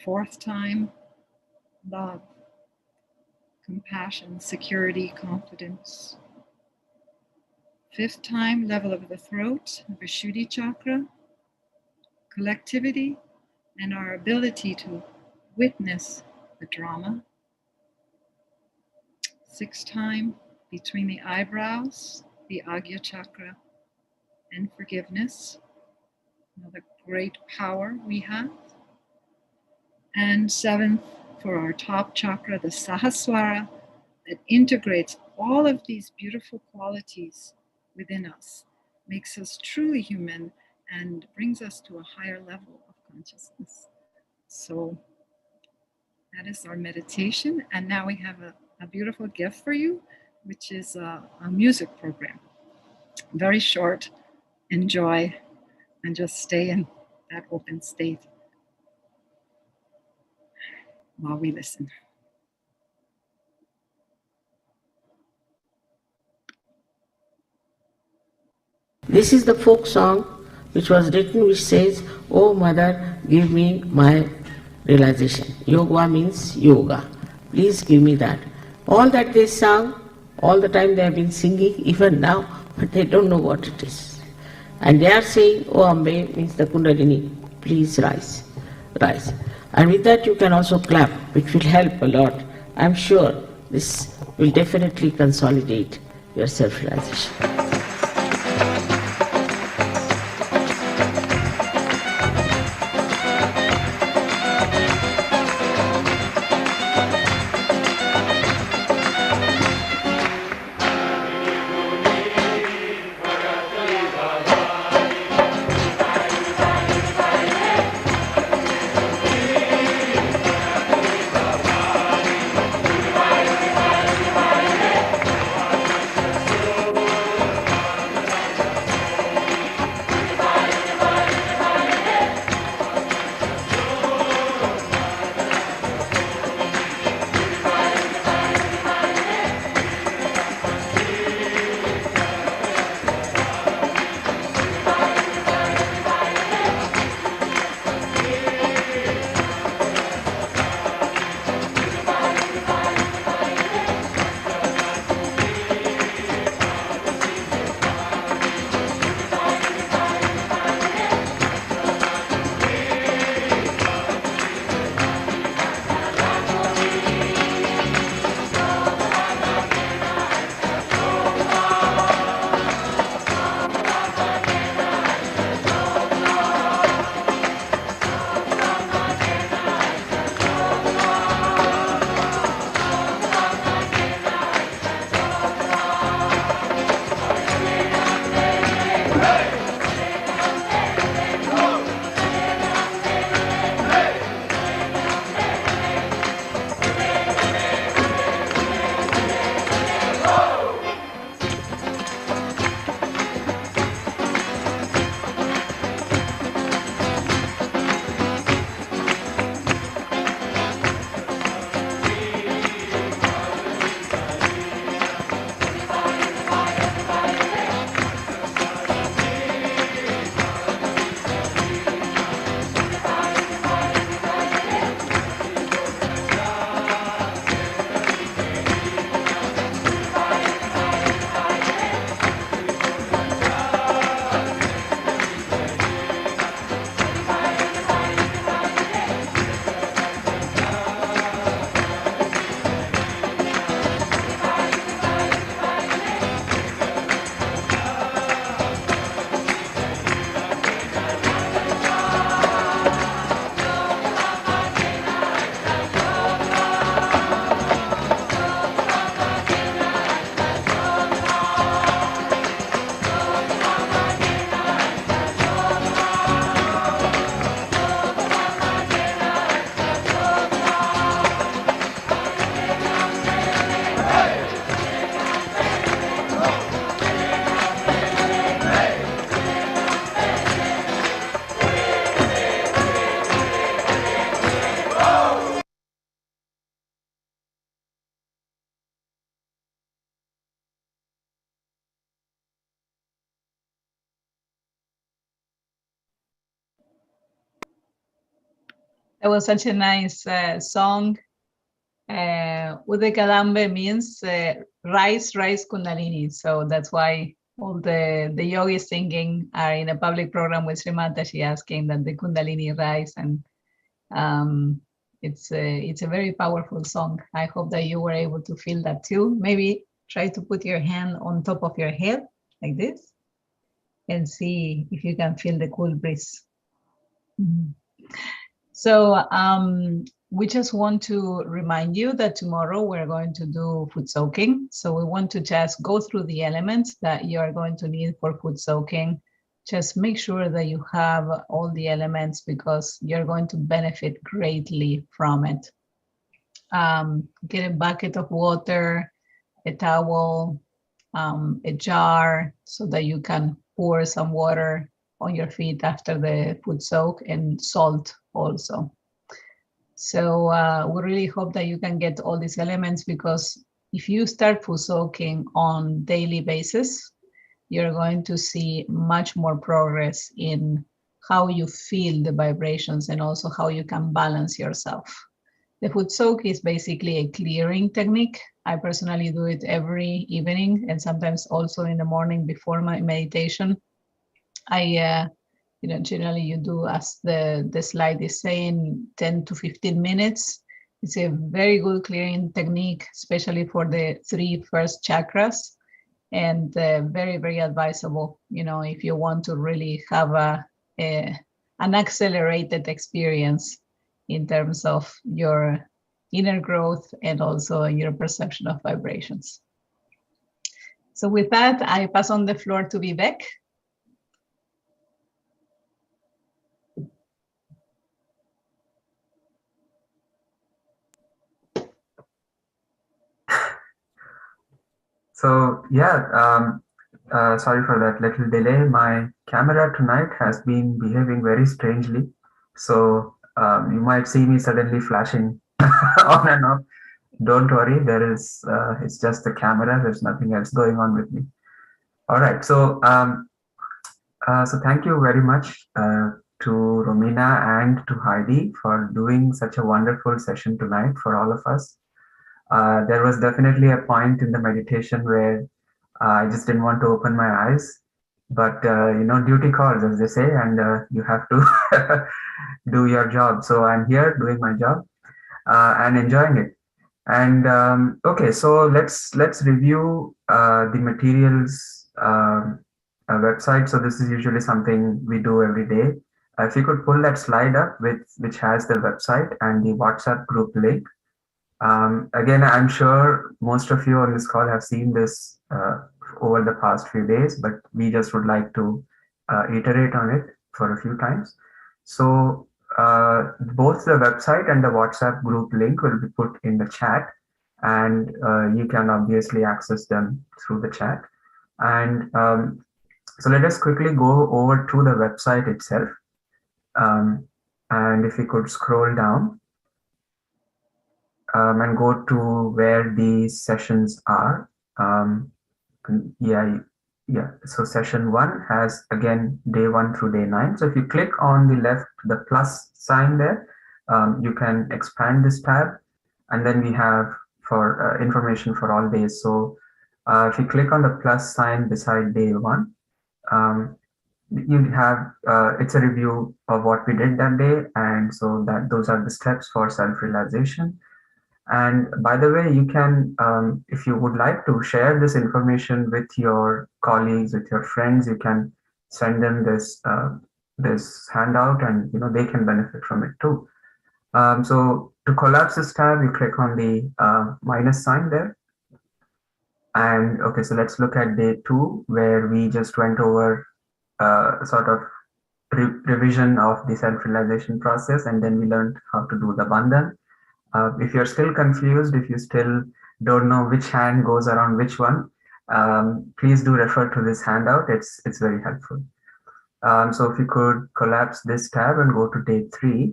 Fourth time, love, compassion, security, confidence. Fifth time, level of the throat, Vishuddhi chakra, collectivity, and our ability to witness the drama. Sixth time, between the eyebrows, the Agya chakra, and forgiveness, another great power we have. And 7th, for our top chakra, the Sahasrara, that integrates all of these beautiful qualities within us, makes us truly human, and brings us to a higher level of consciousness. So that is our meditation. And now we have a beautiful gift for you, which is a music program. Very short, enjoy, and just stay in that open state while we listen. This is the folk song which was written, which says, "Oh mother, give me my realization." Yoga means yoga. Please give me that. All that they sang, all the time they have been singing, even now, but they don't know what it is. And they are saying, "Oh Ambe," means the Kundalini, please rise, rise. And with that you can also clap, which will help a lot. I'm sure this will definitely consolidate your self-realization. That was such a nice song. Udekalambe means rise Kundalini. So that's why all the yogis singing are in a public program with Shri Mataji asking that the Kundalini rise. And it's a very powerful song. I hope that you were able to feel that too. Maybe try to put your hand on top of your head like this and see if you can feel the cool breeze. Mm-hmm. So we just want to remind you that tomorrow we're going to do foot soaking. So we want to just go through the elements that you are going to need for foot soaking. Just make sure that you have all the elements because you're going to benefit greatly from it. Get a bucket of water, a towel, a jar so that you can pour some water on your feet after the foot soak, and salt also. So we really hope that you can get all these elements, because if you start foot soaking on daily basis, you're going to see much more progress in how you feel the vibrations and also how you can balance yourself. The foot soak is basically a clearing technique. I personally do it every evening and sometimes also in the morning before my meditation. I generally you do, as the slide is saying, 10 to 15 minutes. It's a very good clearing technique, especially for the 3 first chakras, and very, very advisable, if you want to really have an accelerated experience in terms of your inner growth and also your perception of vibrations. So with that, I pass on the floor to Vivek. So yeah, sorry for that little delay. My camera tonight has been behaving very strangely. So you might see me suddenly flashing on and off. Don't worry, it's just the camera. There's nothing else going on with me. All right. So thank you very much to Romina and to Heidi for doing such a wonderful session tonight for all of us. There was definitely a point in the meditation where I just didn't want to open my eyes, but duty calls, as they say, and you have to do your job. So I'm here doing my job and enjoying it. And okay, so let's review the materials website. So this is usually something we do every day. If you could pull that slide up with which has the website and the WhatsApp group link. Again, I'm sure most of you on this call have seen this over the past few days, but we just would like to iterate on it for a few times. So both the website and the WhatsApp group link will be put in the chat, and you can obviously access them through the chat. And so let us quickly go over to the website itself. And if we could scroll down and go to where the sessions are. Yeah. So session 1 has, again, day 1 through day 9. So if you click on the left, the plus sign there, you can expand this tab, and then we have for information for all days. So if you click on the plus sign beside day 1, you have it's a review of what we did that day, and so those are the steps for self-realization. And by the way, you can, if you would like to share this information with your colleagues, with your friends, you can send them this handout, and they can benefit from it too. So to collapse this tab, you click on the minus sign there. And okay, so let's look at day 2, where we just went over sort of revision of the self-realization process, and then we learned how to do the bandhan. If you're still confused, if you still don't know which hand goes around which one, please do refer to this handout. It's very helpful. So if you could collapse this tab and go to day 3,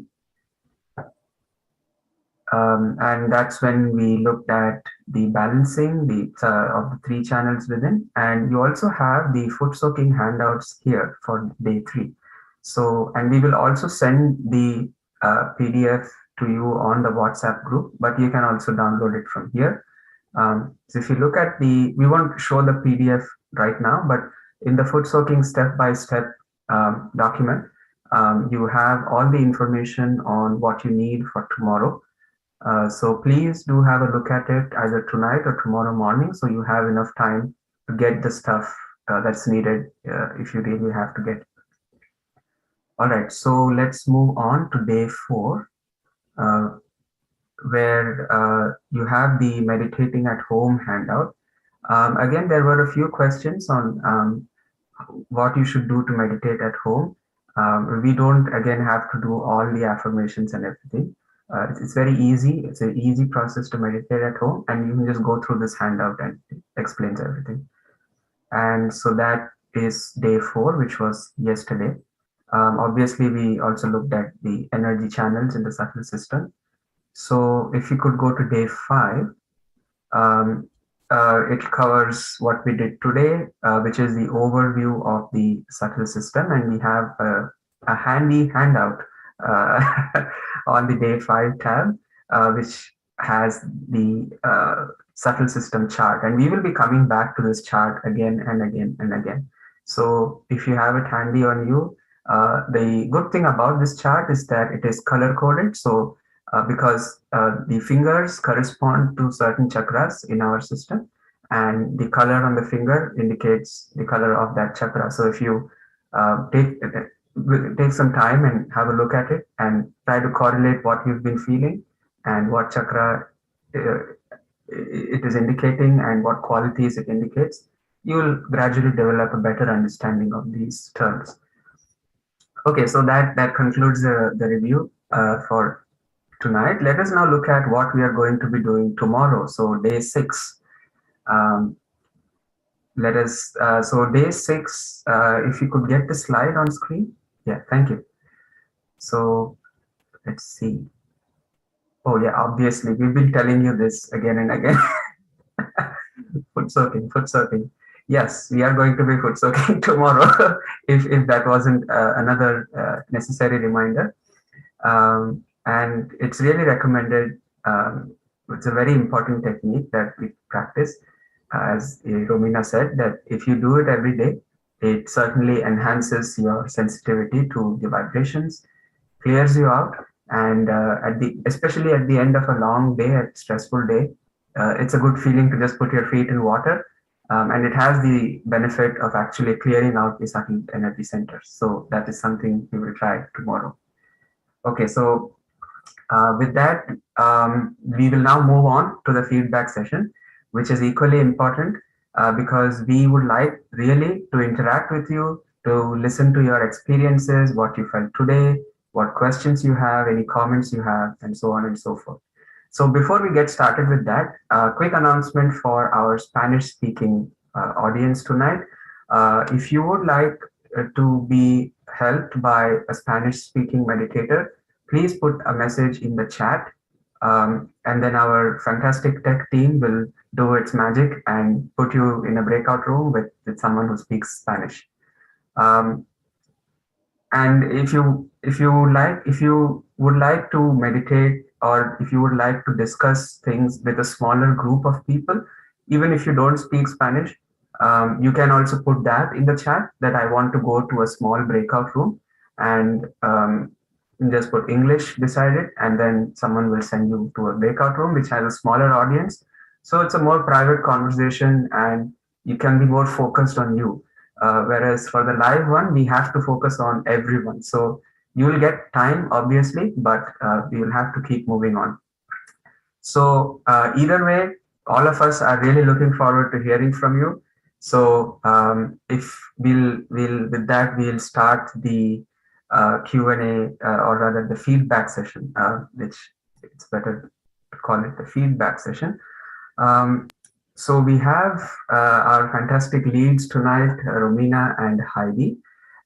and that's when we looked at the balancing of the 3 channels within, and you also have the foot soaking handouts here for day 3. So, and we will also send the PDF to you on the WhatsApp group, but you can also download it from here. So if you look at we won't show the PDF right now, but in the foot soaking step-by-step document, you have all the information on what you need for tomorrow. So please do have a look at it either tonight or tomorrow morning, so you have enough time to get the stuff that's needed if you really have to get it. All right, so let's move on to day 4, where you have the meditating at home handout. Again, there were a few questions on what you should do to meditate at home. We don't again have to do all the affirmations and everything. It's very easy. It's an easy process to meditate at home, and you can just go through this handout and it explains everything. And so that is day 4, which was yesterday. Obviously, we also looked at the energy channels in the subtle system. So if you could go to day 5, it covers what we did today, which is the overview of the subtle system, and we have a handy handout on the day 5 tab, which has the subtle system chart, and we will be coming back to this chart again and again and again. So if you have it handy on you, the good thing about this chart is that it is color coded. So because the fingers correspond to certain chakras in our system, and the color on the finger indicates the color of that chakra. So if you take some time and have a look at it and try to correlate what you've been feeling and what chakra it is indicating and what qualities it indicates, you will gradually develop a better understanding of these terms. Okay, so that concludes the review for tonight. Let us now look at what we are going to be doing tomorrow. So day 6. So day 6, if you could get the slide on screen. Yeah, thank you. So let's see. Oh yeah, obviously we've been telling you this again and again. Foot soaking. Yes, we are going to be foot soaking tomorrow. if that wasn't another necessary reminder. And it's really recommended. It's a very important technique that we practice. As Romina said, that if you do it every day, it certainly enhances your sensitivity to the vibrations, clears you out, and especially at the end of a long day, a stressful day, it's a good feeling to just put your feet in water, and it has the benefit of actually clearing out the subtle energy centers. So that is something we will try tomorrow. Okay, so with that, we will now move on to the feedback session, which is equally important because we would like really to interact with you, to listen to your experiences, what you felt today, what questions you have, any comments you have, and so on and so forth. So before we get started with that, quick announcement for our Spanish-speaking audience tonight. If you would like to be helped by a Spanish-speaking meditator, please put a message in the chat, and then our fantastic tech team will do its magic and put you in a breakout room with someone who speaks Spanish. And if you would like to meditate, or if you would like to discuss things with a smaller group of people, even if you don't speak Spanish, you can also put that in the chat, that I want to go to a small breakout room, and just put English beside it, and then someone will send you to a breakout room which has a smaller audience. So it's a more private conversation, and you can be more focused on you. Whereas for the live one, we have to focus on everyone. So you will get time, obviously, but we will have to keep moving on. So either way, all of us are really looking forward to hearing from you. So if with that, we'll start the Q&A, or rather the feedback session, which it's better to call it the feedback session. So we have our fantastic leads tonight, Romina and Heidi,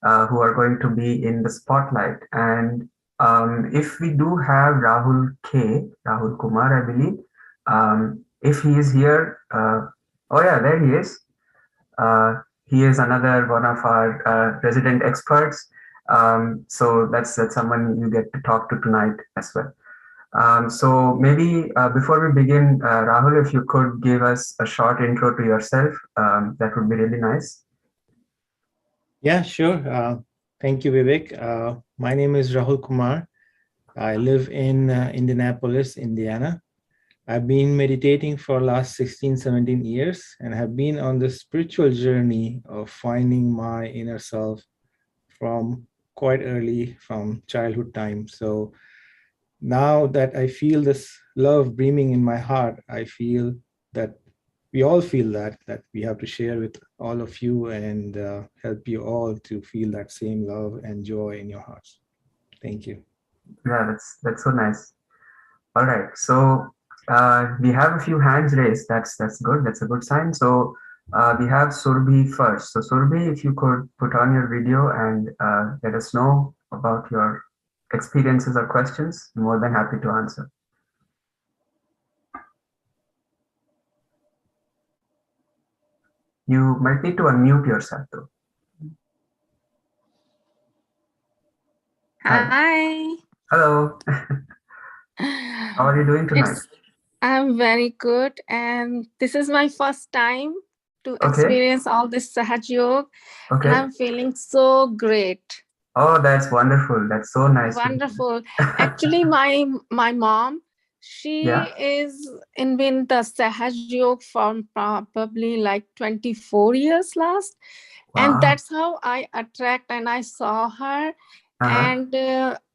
who are going to be in the spotlight. And if we do have Rahul Kumar, I believe, if he is here, oh yeah, there he is. He is another one of our resident experts. So that's someone you get to talk to tonight as well. So maybe before we begin, Rahul, if you could give us a short intro to yourself, that would be really nice. Yeah, sure. Thank you, Vivek. My name is Rahul Kumar. I live in Indianapolis, Indiana. I've been meditating for last 16, 17 years and have been on the spiritual journey of finding my inner self from quite early, from childhood time. So now that I feel this love brimming in my heart, I feel that we all feel that we have to share with all of you and help you all to feel that same love and joy in your hearts. Thank you. Yeah, that's so nice. All right, so we have a few hands raised. That's good. That's a good sign. So we have Surbhi first. So Surbhi, if you could put on your video and let us know about your experiences or questions, I'm more than happy to answer. You might need to unmute yourself though. Hi. Hello. How are you doing tonight? I'm very good, and this is my first time to Okay. experience all this Sahaja Yoga, and Okay. I'm feeling so great. Oh, that's wonderful. That's so nice. Wonderful. Actually, my mom, she Yeah. is in the Sahaja Yoga from probably like 24 years last. Wow. And that's how I attract, and I saw her. And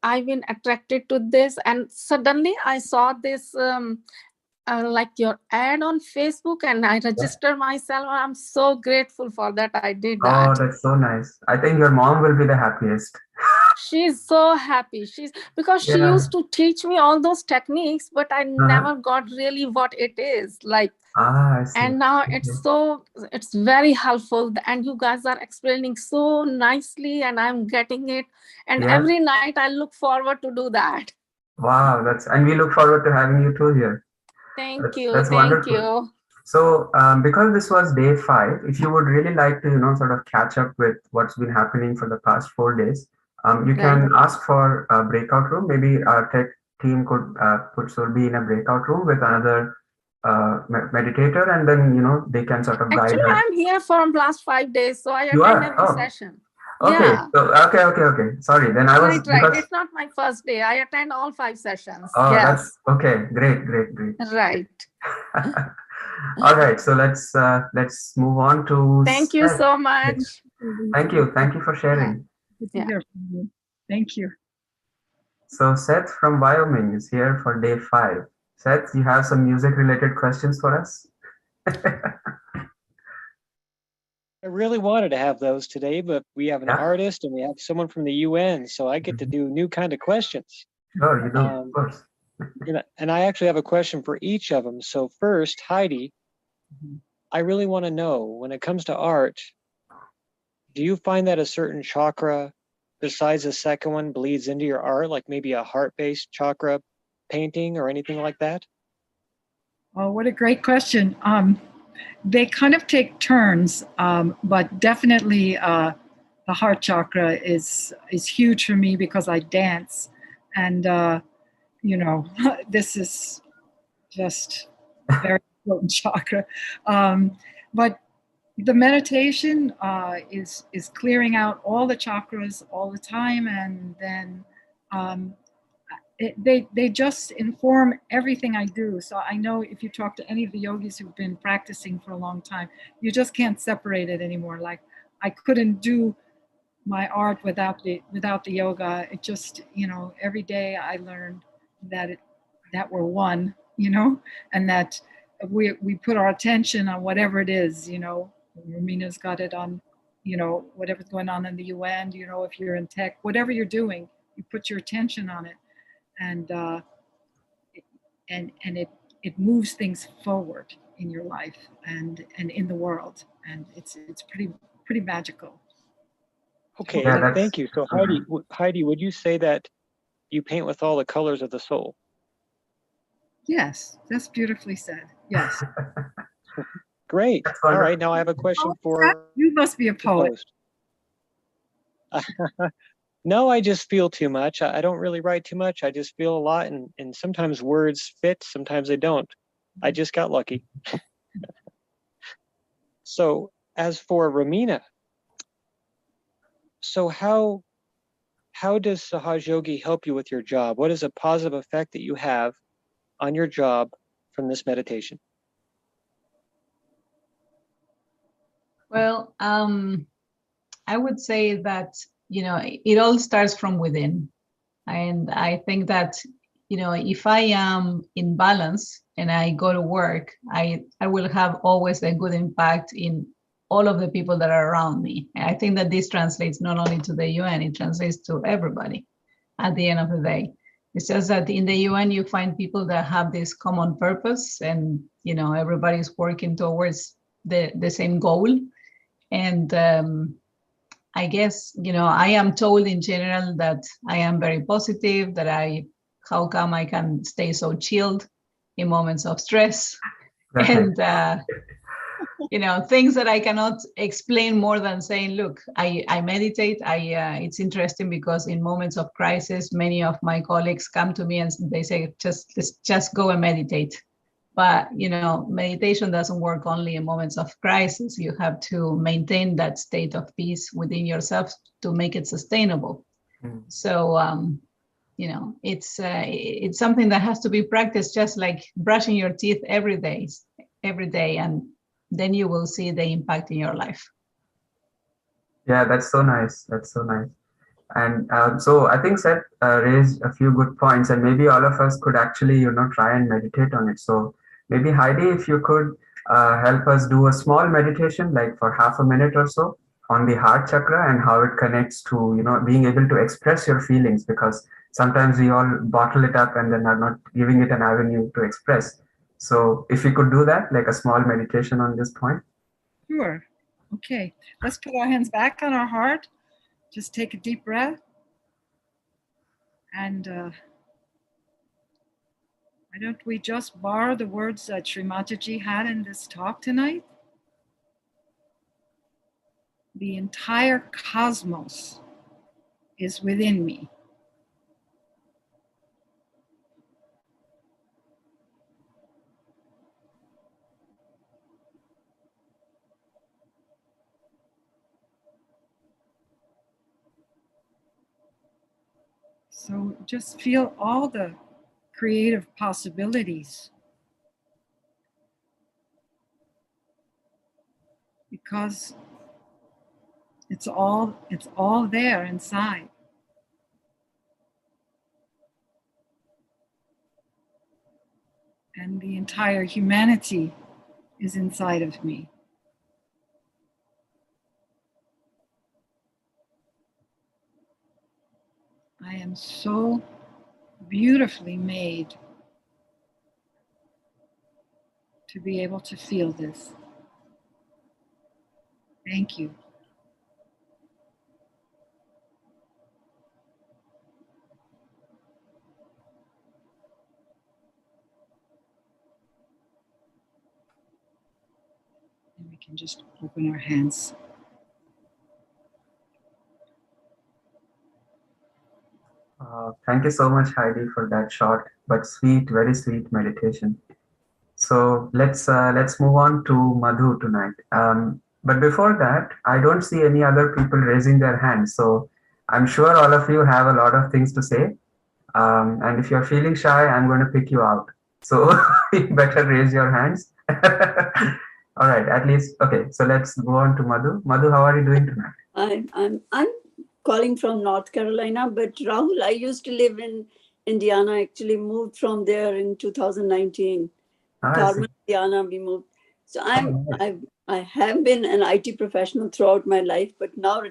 I've been attracted to this, and suddenly I saw this like your ad on Facebook, and I registered myself. I'm so grateful for that. I did that. Oh, that's so nice. I think your mom will be the happiest. She's so happy. Because she used to teach me all those techniques, but I never got really what it is like. I see. And now it's very helpful, and you guys are explaining so nicely, and I'm getting it. And every night I look forward to do that. Wow, and we look forward to having you too here. Thank you. That's Thank wonderful. you. So, because this was day 5, if you would really like to, sort of catch up with what's been happening for the past 4 days, you can ask for a breakout room. Maybe our tech team could put Surbi in a breakout room with another meditator, and then, they can sort of guide her. Actually, I'm here for the last 5 days, so I You attend are? every session. Okay. Yeah. So, okay. Sorry. Then I was right. It's not my first day. I attend all 5 sessions. Oh, yes. That's okay. Great. Right. All right. So let's move on to. Thank you so much. Thank you for sharing. Yeah. Thank you. So Seth from Wyoming is here for day 5. Seth, you have some music related questions for us? I really wanted to have those today, but we have an artist and we have someone from the UN, so I get to do new kind of questions. Oh, you do, of course. And I actually have a question for each of them. So first, Heidi, I really want to know, when it comes to art, do you find that a certain chakra besides the second one bleeds into your art, like maybe a heart-based chakra painting or anything like that? Oh, what a great question. They kind of take turns, but definitely the heart chakra is huge for me because I dance, and this is just a very important chakra. But the meditation is clearing out all the chakras all the time, and then they just inform everything I do. So I know if you talk to any of the yogis who've been practicing for a long time, you just can't separate it anymore. Like I couldn't do my art without the yoga. It just, every day I learned that we're one, and that we put our attention on whatever it is, Romina's got it on, whatever's going on in the UN, if you're in tech, whatever you're doing, you put your attention on it. And it moves things forward in your life and in the world, and it's pretty magical. Okay, thank you. So Heidi, would you say that you paint with all the colors of the soul? Yes, that's beautifully said. Yes. Great. All right, now I have a question for you. Must be a poet. No, I just feel too much. I don't really write too much. I just feel a lot, and sometimes words fit, sometimes they don't. I just got lucky. So as for Romina, so how does Sahaja Yogi help you with your job? What is a positive effect that you have on your job from this meditation? Well, I would say that, it all starts from within. And I think that, if I am in balance and I go to work, I will have always a good impact in all of the people that are around me. And I think that this translates not only to the UN, it translates to everybody at the end of the day. It's just that in the UN, you find people that have this common purpose and, everybody's working towards the same goal. And I guess, I am told in general that I am very positive, how come I can stay so chilled in moments of stress and, things that I cannot explain more than saying, look, I meditate. It's interesting because in moments of crisis, many of my colleagues come to me and they say, just go and meditate. But, meditation doesn't work only in moments of crisis. You have to maintain that state of peace within yourself to make it sustainable. So, it's something that has to be practiced, just like brushing your teeth every day. And then you will see the impact in your life. Yeah, that's so nice. That's so nice. And so I think Seth raised a few good points, and maybe all of us could actually, try and meditate on it. So maybe Heidi, if you could help us do a small meditation, like for half a minute or so, on the heart chakra and how it connects to, being able to express your feelings, because sometimes we all bottle it up and then are not giving it an avenue to express. So if we could do that, like a small meditation on this point. Sure. Okay. Let's put our hands back on our heart. Just take a deep breath. And why don't we just borrow the words that Shri Mataji had in this talk tonight? The entire cosmos is within me. So just feel all the creative possibilities, because it's all there inside. And the entire humanity is inside of me. I am so beautifully made to be able to feel this. Thank you. And we can just open our hands. Thank you so much, Heidi, for that short but sweet, very sweet meditation. So let's move on to Madhu tonight. But before that, I don't see any other people raising their hands. So I'm sure all of you have a lot of things to say. And if you're feeling shy, I'm going to pick you out. So you better raise your hands. All right, at least, okay. So let's go on to Madhu. Madhu, how are you doing tonight? I'm calling from North Carolina, but Rahul, I used to live in Indiana, actually moved from there in 2019. Carmen, Indiana, we moved. So I have been an IT professional throughout my life, but now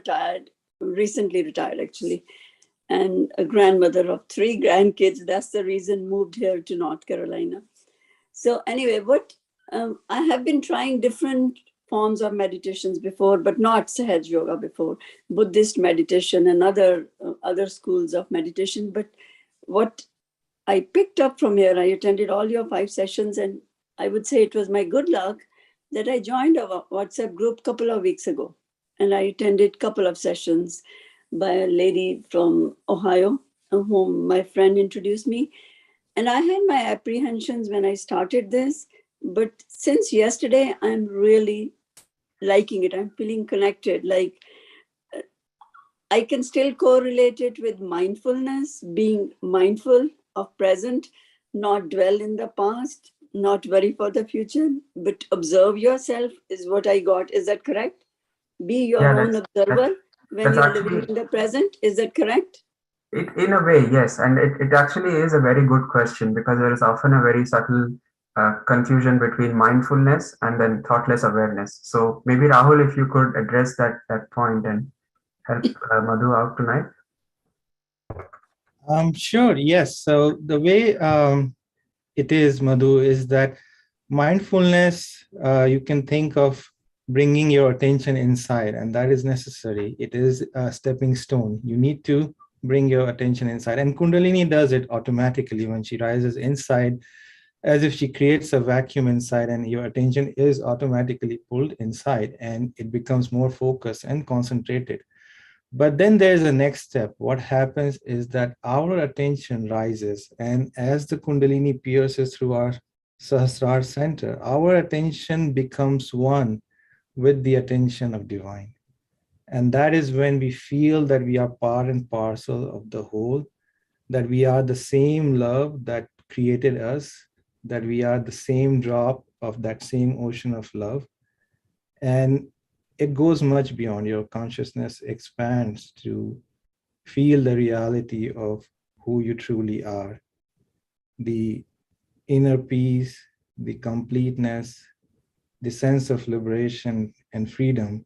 recently retired actually, and a grandmother of 3 grandkids. That's the reason moved here to North Carolina. So anyway, I have been trying different forms of meditations before, but not Sahaja Yoga before, Buddhist meditation and other schools of meditation. But what I picked up from here, I attended all your 5 sessions, and I would say it was my good luck that I joined a WhatsApp group a couple of weeks ago, and I attended a couple of sessions. by a lady from Ohio, whom my friend introduced me. And I had my apprehensions when I started this, but since yesterday, I'm really liking it. I'm feeling connected. Like I can still correlate it with mindfulness, being mindful of present, not dwell in the past, not worry for the future, but observe yourself is what I got. Is that correct? Be your Yeah, own observer when that's you're living actually in the present. Is that correct? it in a way, yes. And it actually is a very good question because there is often a very subtle confusion between mindfulness and then thoughtless awareness. So maybe Rahul, if you could address that point and help Madhu out tonight. Sure, yes. So the way it is, Madhu, is that mindfulness, you can think of bringing your attention inside, and that is necessary. It is a stepping stone. You need to bring your attention inside. And Kundalini does it automatically when she rises inside, as if she creates a vacuum inside, and your attention is automatically pulled inside, and it becomes more focused and concentrated. But then there's a next step. What happens is that our attention rises, and as the Kundalini pierces through our Sahasrara center, our attention becomes one with the attention of divine. And that is when we feel that we are part and parcel of the whole, that we are the same love that created us, that we are the same drop of that same ocean of love. And it goes much beyond. Your consciousness expands to feel the reality of who you truly are, the inner peace, the completeness, the sense of liberation and freedom.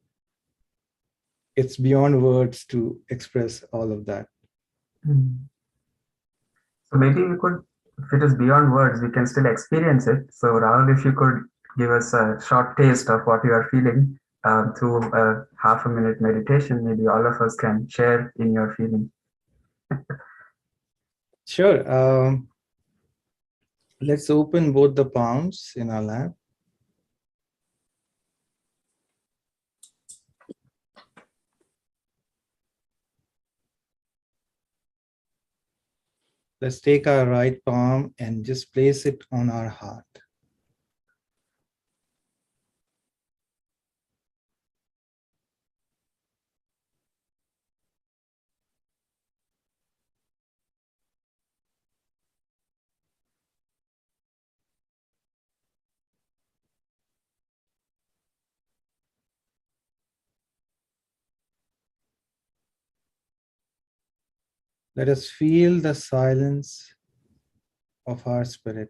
It's beyond words to express all of that. Hmm. So maybe we could, if it is beyond words, we can still experience it. So Rahul, if you could give us a short taste of what you are feeling through a half a minute meditation, maybe all of us can share in your feeling. Sure. Let's open both the palms in our lap. Let's take our right palm and just place it on our heart. Let us feel the silence of our spirit.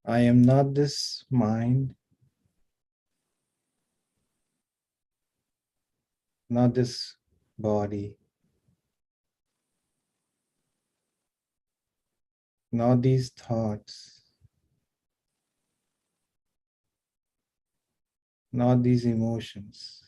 I am not this mind, not this body, not these thoughts, not these emotions.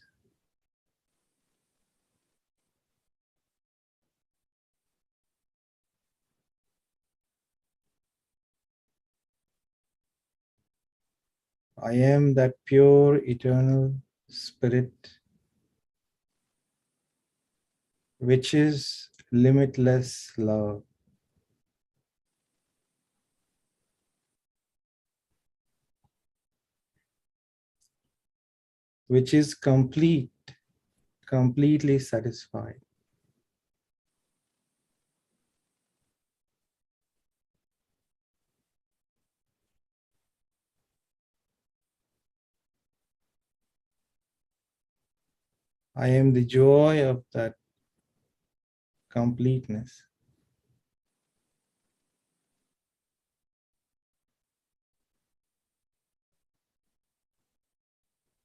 I am that pure, eternal spirit, which is limitless love. Which is complete, completely satisfied. I am the joy of that completeness.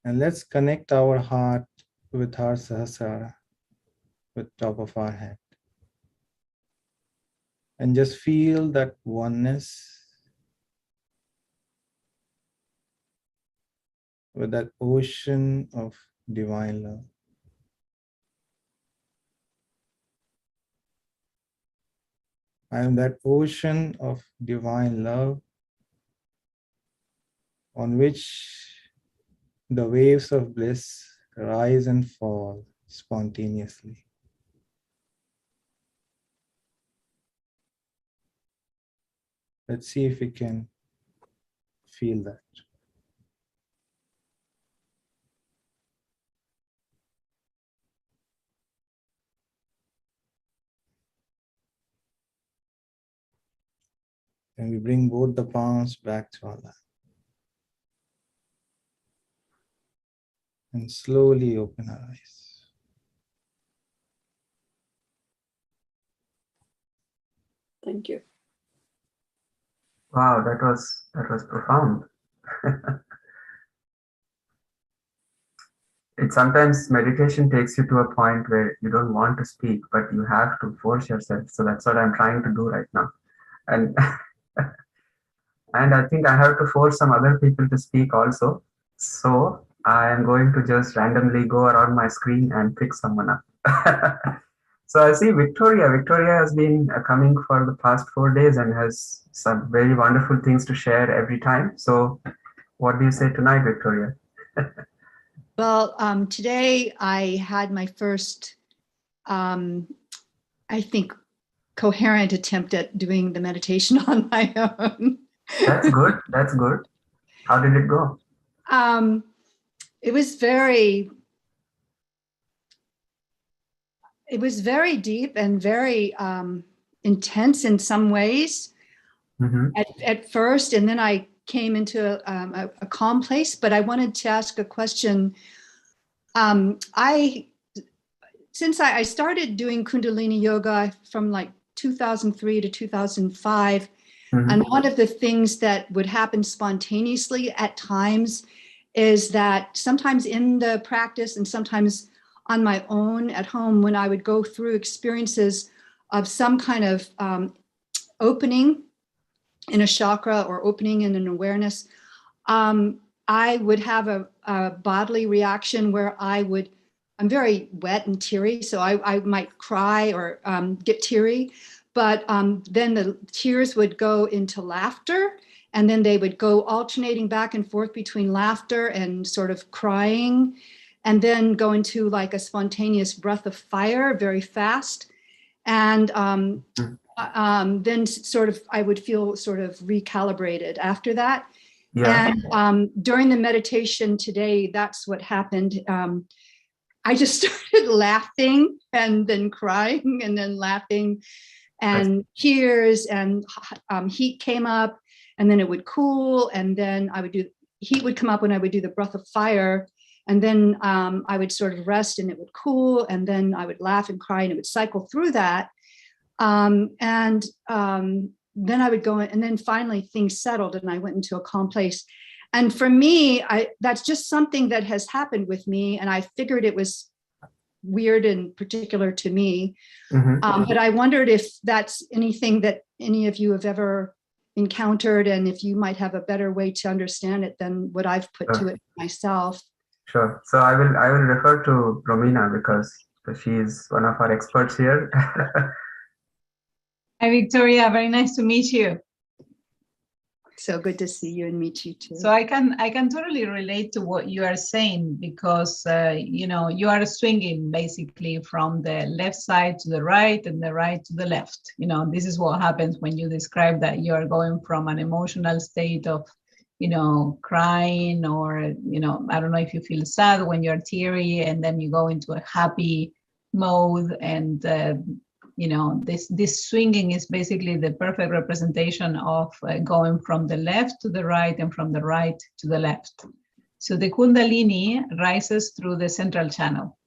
And let's connect our heart with our Sahasrara, with top of our head. and just feel that oneness with that ocean of divine love. I am that ocean of divine love on which the waves of bliss rise and fall spontaneously. Let's see if we can feel that. And we bring both the palms back to our lap. And slowly open our eyes. Thank you. Wow, that was profound. It sometimes meditation takes you to a point where you don't want to speak, but you have to force yourself. So that's what I'm trying to do right now. And and I think I have to force some other people to speak also. So I am going to just randomly go around my screen and pick someone up. So I see Victoria. Victoria has been coming for the past 4 days and has some very wonderful things to share every time. So what do you say tonight, Victoria? Well, today I had my first, I think, coherent attempt at doing the meditation on my own. That's good. That's good. How did it go? It was very deep and very intense in some ways at first, and then I came into a calm place. But I wanted to ask a question. Since I started doing Kundalini yoga from like 2003 to 2005, and one of the things that would happen spontaneously at times is that sometimes in the practice and sometimes on my own at home, when I would go through experiences of some kind of opening in a chakra or opening in an awareness, I would have a bodily reaction where I'm very wet and teary, so I might cry or get teary, but then the tears would go into laughter, and then they would go alternating back and forth between laughter and sort of crying, and then go into like a spontaneous breath of fire very fast. And then sort of I would feel sort of recalibrated after that. Yeah. And during the meditation today, that's what happened. I just started laughing and then crying and then laughing, and tears and heat came up, and then it would cool, and then heat would come up when I would do the breath of fire, and then I would sort of rest and it would cool, and then I would laugh and cry, and it would cycle through that. Then I would go in, and then finally things settled and I went into a calm place. And for me, that's just something that has happened with me, and I figured it was weird and particular to me. But I wondered if that's anything that any of you have ever encountered, and if you might have a better way to understand it than what I've put to it myself. Sure. So I will refer to Romina because she's one of our experts here. Hi, Victoria. Very nice to meet you. So good to see you and meet you too. So I can totally relate to what you are saying, because you are swinging basically from the left side to the right and the right to the left. This is what happens when you describe that you are going from an emotional state of crying, or I don't know if you feel sad when you're teary, and then you go into a happy mode, and this swinging is basically the perfect representation of going from the left to the right and from the right to the left. So the Kundalini rises through the central channel,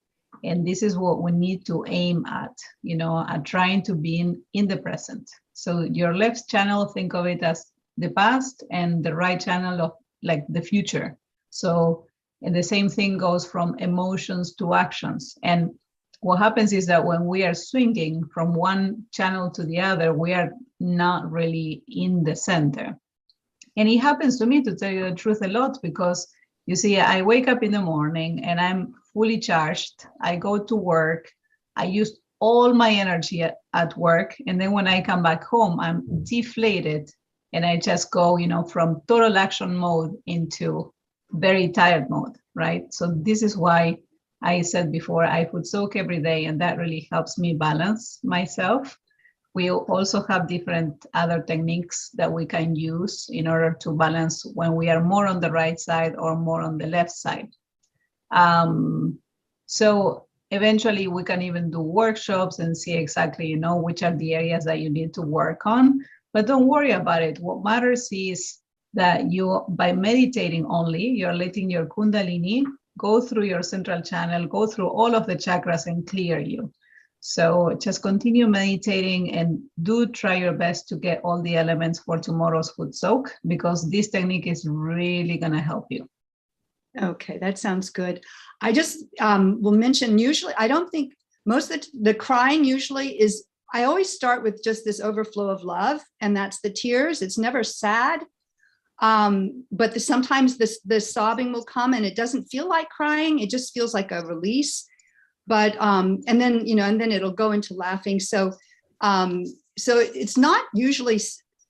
and this is what we need to aim at, at trying to be in the present. So your left channel, think of it as the past, and the right channel of like the future. So, and the same thing goes from emotions to actions. And what happens is that when we are swinging from one channel to the other, we are not really in the center. And it happens to me, to tell you the truth, a lot, because you see, I wake up in the morning and I'm fully charged. I go to work. I use all my energy at work. And then when I come back home, I'm deflated. And I just go, from total action mode into very tired mode, right? So this is why I said before, I Footsoak every day, and that really helps me balance myself. We also have different other techniques that we can use in order to balance when we are more on the right side or more on the left side. So eventually we can even do workshops and see exactly, which are the areas that you need to work on. But don't worry about it. What matters is that you, by meditating only, you're letting your Kundalini go through your central channel, go through all of the chakras and clear you. So just continue meditating and do try your best to get all the elements for tomorrow's Footsoak, because this technique is really going to help you. Okay, that sounds good. I just will mention, usually, I don't think most of the crying usually is, I always start with just this overflow of love, and that's the tears. It's never sad. But sometimes the sobbing will come and it doesn't feel like crying. It just feels like a release. But and then it'll go into laughing. So it's not usually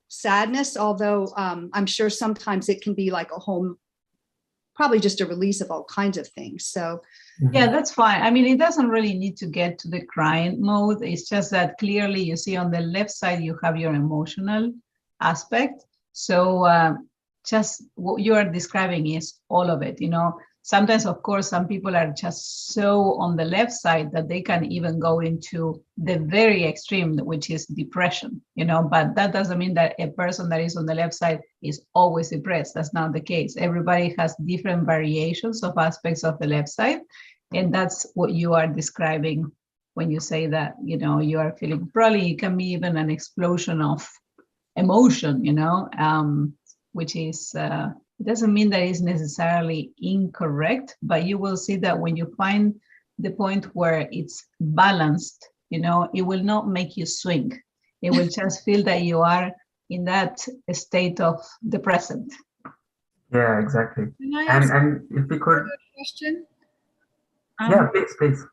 sadness, although I'm sure sometimes it can be like a whole, probably just a release of all kinds of things. So yeah, that's fine. I mean, it doesn't really need to get to the crying mode. It's just that clearly you see on the left side you have your emotional aspect. So just what you are describing is all of it. Sometimes, of course, some people are just so on the left side that they can even go into the very extreme, which is depression, but that doesn't mean that a person that is on the left side is always depressed. That's not the case. Everybody has different variations of aspects of the left side. And that's what you are describing when you say that, you are feeling, probably it can be even an explosion of emotion, which is, it doesn't mean that it's necessarily incorrect, but you will see that when you find the point where it's balanced, it will not make you swing. It will just feel that you are in that state of the present. Yeah, exactly. Can I ask And if we could, a question? yeah, please.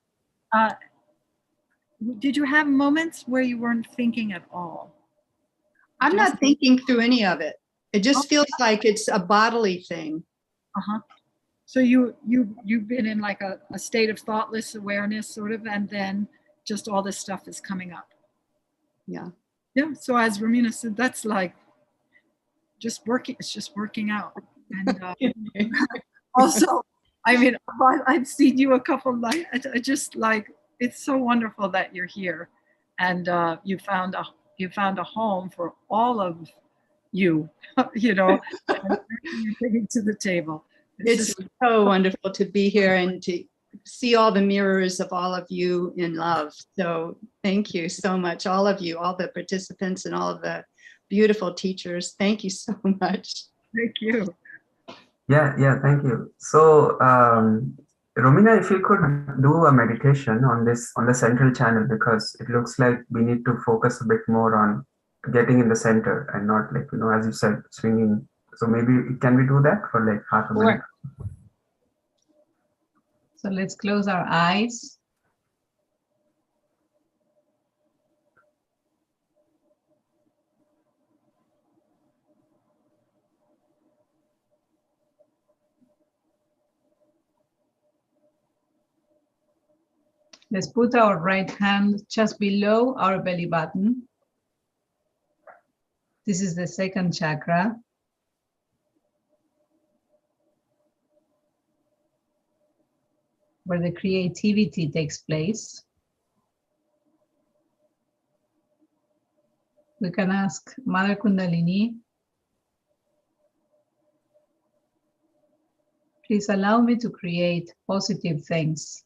Did you have moments where you weren't thinking at all? I'm not thinking through any of it. It just feels like it's a bodily thing. Uh-huh. So you've been in like a state of thoughtless awareness, sort of, and then just all this stuff is coming up. Yeah. Yeah. So as Romina said, that's like just working. It's just working out. And also, I mean, I've seen you a couple nights. I just like, it's so wonderful that you're here, and you found a home for all of you, you're bringing to the table. It's so wonderful to be here and to see all the mirrors of all of you in love. So thank you so much, all of you, all the participants and all of the beautiful teachers. Thank you so much. Thank you. Yeah, thank you. So, Romina, if you could do a meditation on the central channel, because it looks like we need to focus a bit more on getting in the center and not, like, as you said, swinging. So maybe can we do that for like half a minute? So let's close our eyes. Let's put our right hand just below our belly button. This is the second chakra. Where the creativity takes place. We can ask Mother Kundalini, please allow me to create positive things.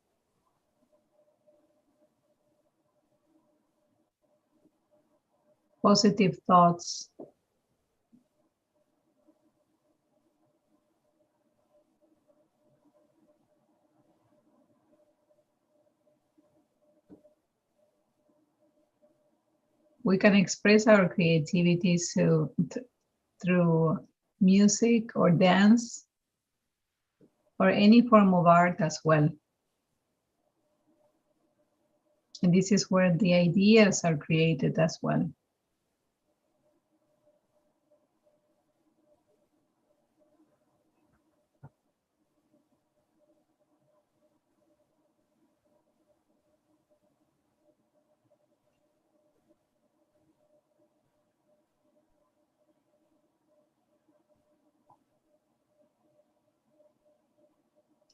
Positive thoughts. we can express our creativity through music or dance or any form of art as well. And this is where the ideas are created as well.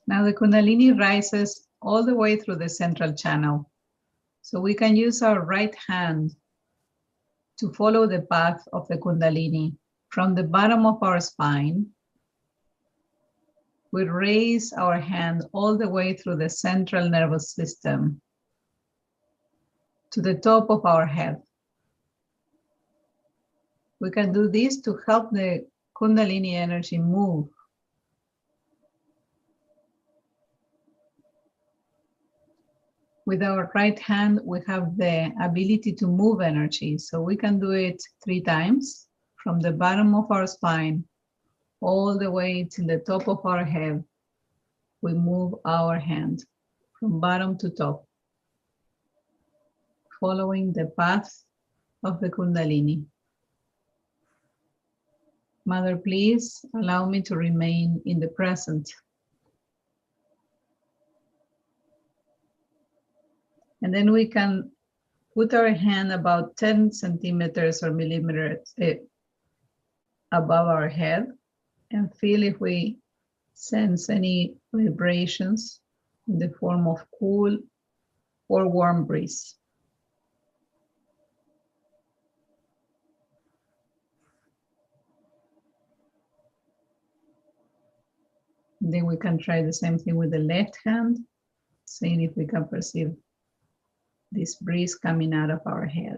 Now the Kundalini rises all the way through the central channel. So we can use our right hand to follow the path of the Kundalini. From the bottom of our spine, we raise our hand all the way through the central nervous system to the top of our head. We can do this to help the Kundalini energy move. With our right hand, we have the ability to move energy. So we can do it 3 times from the bottom of our spine all the way to the top of our head. We move our hand from bottom to top, following the path of the Kundalini. Mother, please allow me to remain in the present. And then we can put our hand about 10 centimeters or millimeters above our head and feel if we sense any vibrations in the form of cool or warm breeze. Then we can try the same thing with the left hand, seeing if we can perceive this breeze coming out of our head.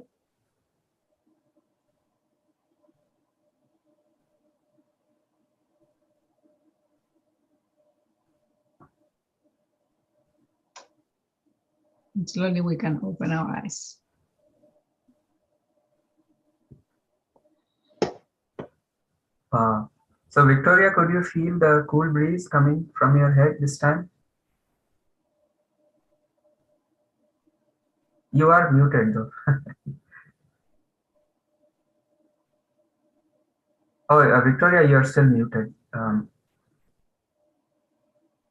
And slowly we can open our eyes. So Victoria, could you feel the cool breeze coming from your head this time? You are muted though. Oh, Victoria, you're still muted.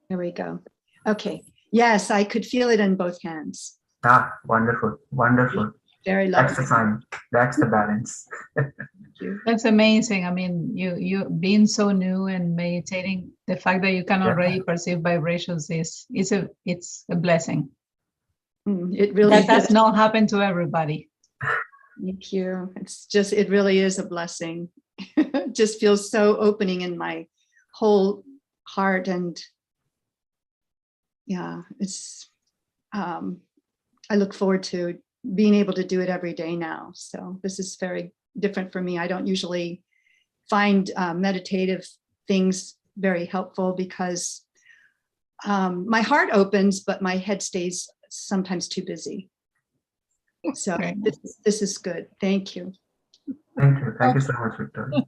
There we go. Okay. Yes, I could feel it in both hands. Wonderful, wonderful. Very lovely. That's the sign. That's the balance. That's amazing. I mean, you being so new and meditating, the fact that you can already perceive vibrations it's a blessing. It really that does not happen to everybody. Thank you. It really is a blessing. It just feels so opening in my whole heart, and yeah, it's I look forward to being able to do it every day now. So this is very different for me. I don't usually find meditative things very helpful because my heart opens, but my head stays sometimes too busy. So this is good. Thank you. Thank you. Thank you so much, Victoria.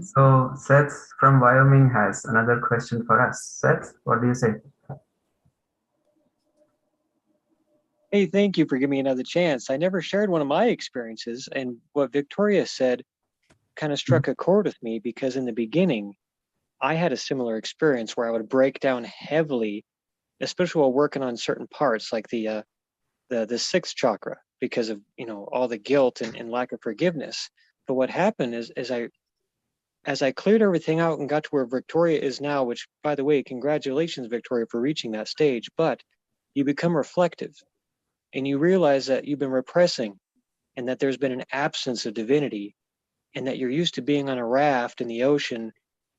So Seth from Wyoming has another question for us. Seth, what do you say? Hey, thank you for giving me another chance. I never shared one of my experiences, and what Victoria said kind of struck a chord with me because in the beginning, I had a similar experience where I would break down heavily, especially while working on certain parts like the 6th chakra, because of all the guilt and lack of forgiveness. But what happened is as I cleared everything out and got to where Victoria is now, which, by the way, congratulations, Victoria, for reaching that stage, but you become reflective and you realize that you've been repressing and that there's been an absence of divinity and that you're used to being on a raft in the ocean,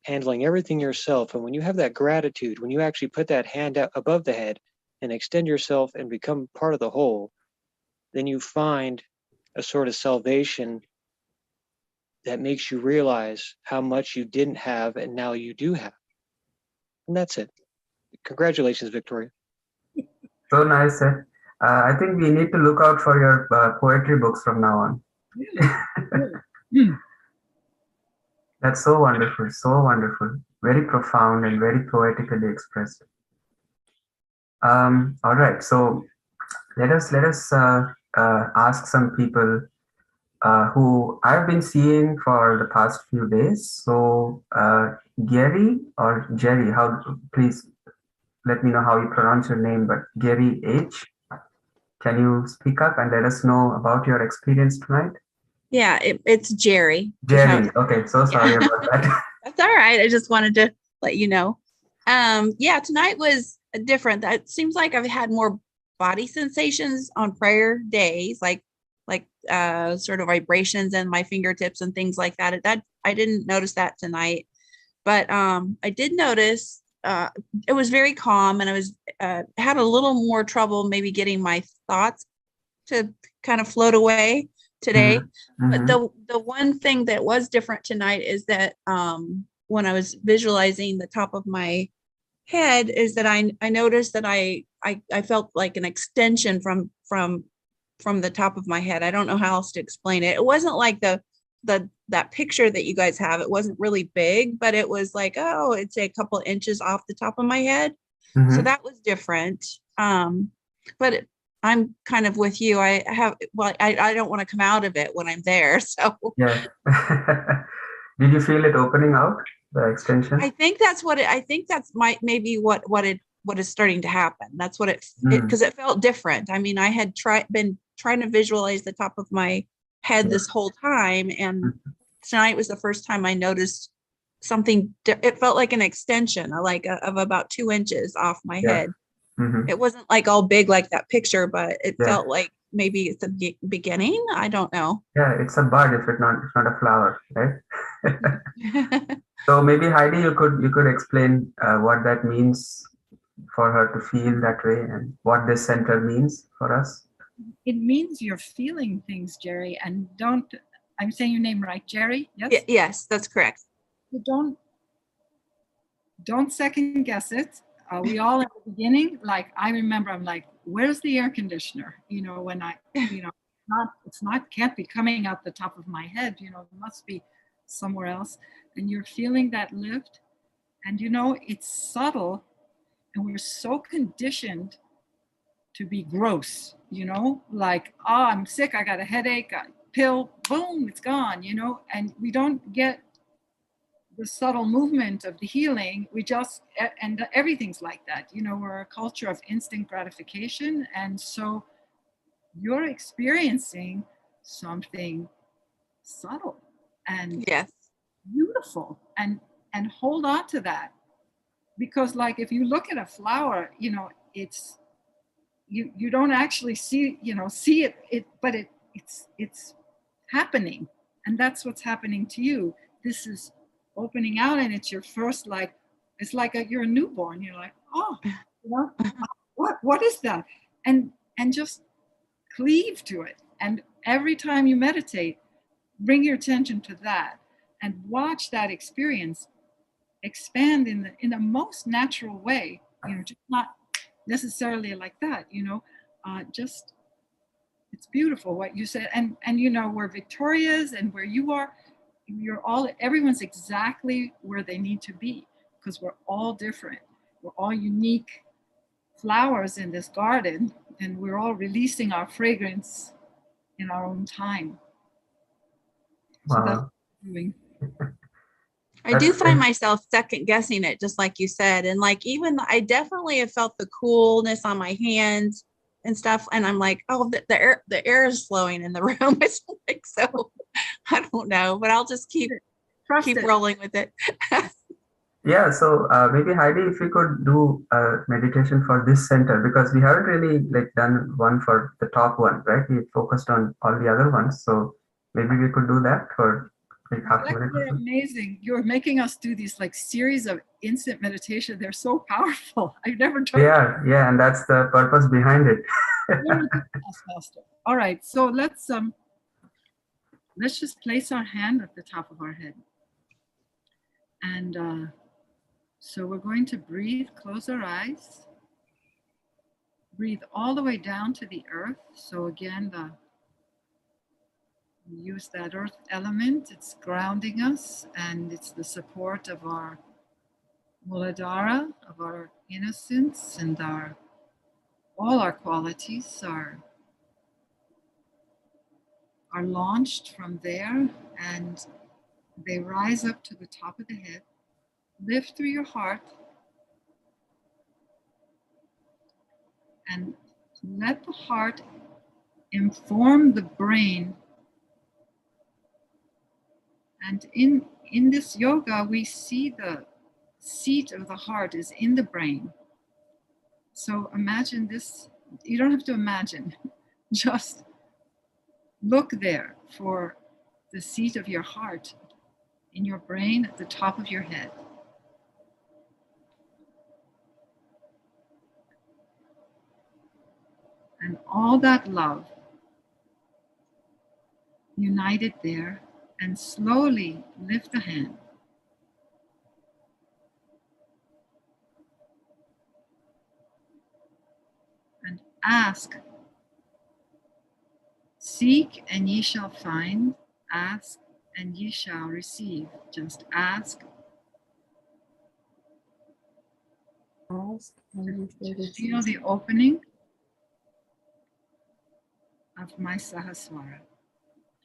handling everything yourself. And when you have that gratitude, when you actually put that hand out above the head and extend yourself and become part of the whole, then you find a sort of salvation that makes you realize how much you didn't have and now you do have. And that's it. Congratulations, Victoria. So nice, Seth. I think we need to look out for your poetry books from now on. Really? That's so wonderful, so wonderful. Very profound and very poetically expressed. All right, so let us ask some people who I've been seeing for the past few days. So Gary or Jerry, please let me know how you pronounce your name, but Gary H. Can you speak up and let us know about your experience tonight? Yeah, it's Jerry. Jerry, okay, so sorry about that. That's all right. I just wanted to let you know. Yeah, tonight was different. It seems like I've had more body sensations on prior days, like sort of vibrations in my fingertips and things like that. That I didn't notice that tonight, but I did notice it was very calm, and I was had a little more trouble maybe getting my thoughts to kind of float away today. But the one thing that was different tonight is that when I was visualizing the top of my head, is that I noticed that I felt like an extension from the top of my head. I don't know how else to explain it. It wasn't like that picture that you guys have. It wasn't really big, but it was like, oh, it's a couple inches off the top of my head. So that was different. But I'm kind of with you. I don't want to come out of it when I'm there. So yeah. Did you feel it opening out, the extension? I think that's maybe what is starting to happen. That's what it because it felt different. I mean, I had been trying to visualize the top of my head this whole time, and tonight was the first time I noticed something. It felt like an extension, of about 2 inches off my head. It wasn't like all big like that picture, but it felt like maybe it's the beginning. I don't know. Yeah, it's a bud if it's not a flower, right? So maybe Heidi, you could explain what that means for her to feel that way, and what this center means for us. It means you're feeling things, Jerry, and I'm saying your name right, Jerry? Yes? Yes, that's correct. So don't second guess it. We all at the beginning, like I remember, I'm like, where's the air conditioner? When can't be coming out the top of my head, it must be somewhere else. And you're feeling that lift, and it's subtle, and we're so conditioned to be gross, like, oh, I'm sick, I got a headache, pill, boom, it's gone, and we don't get the subtle movement of the healing. And everything's like that. We're a culture of instant gratification. And so you're experiencing something subtle and beautiful, and hold on to that. Because like, if you look at a flower, it's, you don't actually see it, but it's happening. And that's what's happening to you. This is opening out, and it's your first, it's like you're a newborn. You're like, oh, what is that? And just cleave to it. And every time you meditate, bring your attention to that and watch that experience expand in the most natural way. Just not necessarily like that. Just, it's beautiful what you said. And where Victoria is and where you are, everyone's exactly where they need to be, because we're all different. We're all unique flowers in this garden, and we're all releasing our fragrance in our own time. Wow. So that's what we're doing. I do find myself second guessing it, just like you said. And like, even I definitely have felt the coolness on my hands and stuff. And I'm like, oh, the air is flowing in the room. It's like, so I don't know, but I'll just keep rolling with it. Yeah, so maybe Heidi, if you could do a meditation for this center, because we haven't really done one for the top one, right? We focused on all the other ones, so maybe we could do that for half a minute. They're amazing. You're making us do these series of instant meditation. They're so powerful. I've never done. Yeah, and that's the purpose behind it. All right, so let's just place our hand at the top of our head, and so we're going to breathe. Close our eyes. Breathe all the way down to the earth. So again, we use that earth element. It's grounding us, and it's the support of our Muladhara, of our innocence, and all our qualities are launched from there, and they rise up to the top of the head. Lift through your heart and let the heart inform the brain. And in this yoga, we see the seat of the heart is in the brain. So imagine this, you don't have to imagine, just look there for the seat of your heart in your brain at the top of your head. And all that love united there, and slowly lift the hand. And ask, seek and ye shall find, ask and ye shall receive. Just ask. Ask and you shall Just receive. feel the opening of my Sahaswara.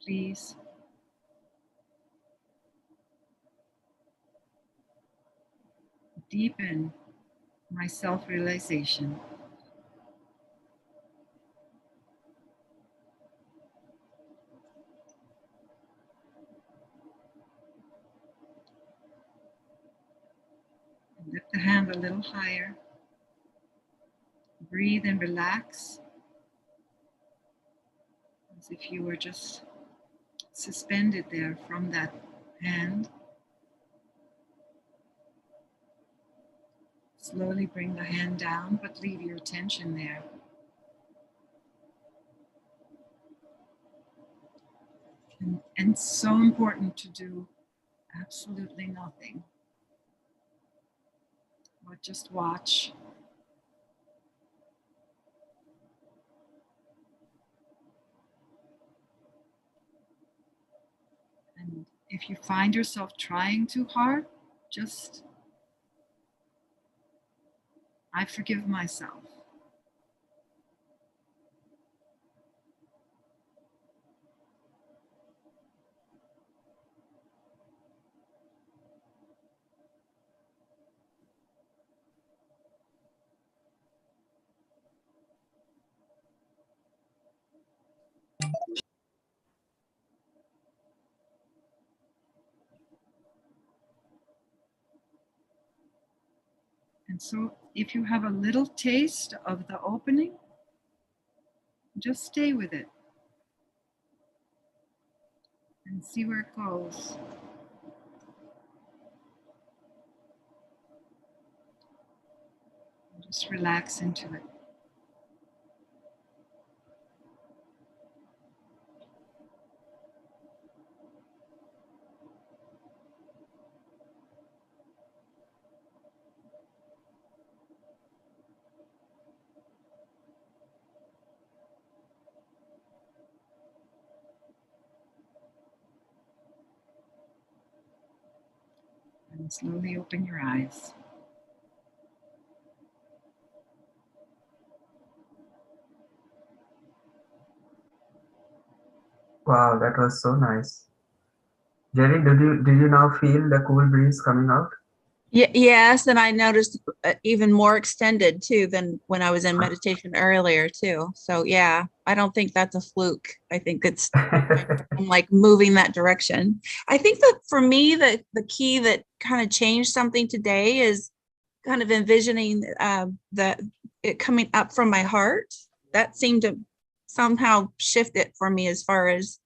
Please. Deepen my self-realization. Lift the hand a little higher. Breathe and relax, as if you were just suspended there from that hand. Slowly bring the hand down, but leave your attention there. And so important to do absolutely nothing, but just watch. And if you find yourself trying too hard, just, I forgive myself. And so if you have a little taste of the opening, just stay with it and see where it goes. And just relax into it. And slowly open your eyes. Wow, that was so nice. Jerry, did you now feel the cool breeze coming out? Yes, and I noticed even more extended too than when I was in meditation earlier too. So yeah, I don't think that's a fluke. I think it's I'm like moving that direction. I think that for me, the key that kind of changed something today is kind of envisioning it coming up from my heart. That seemed to somehow shift it for me as far as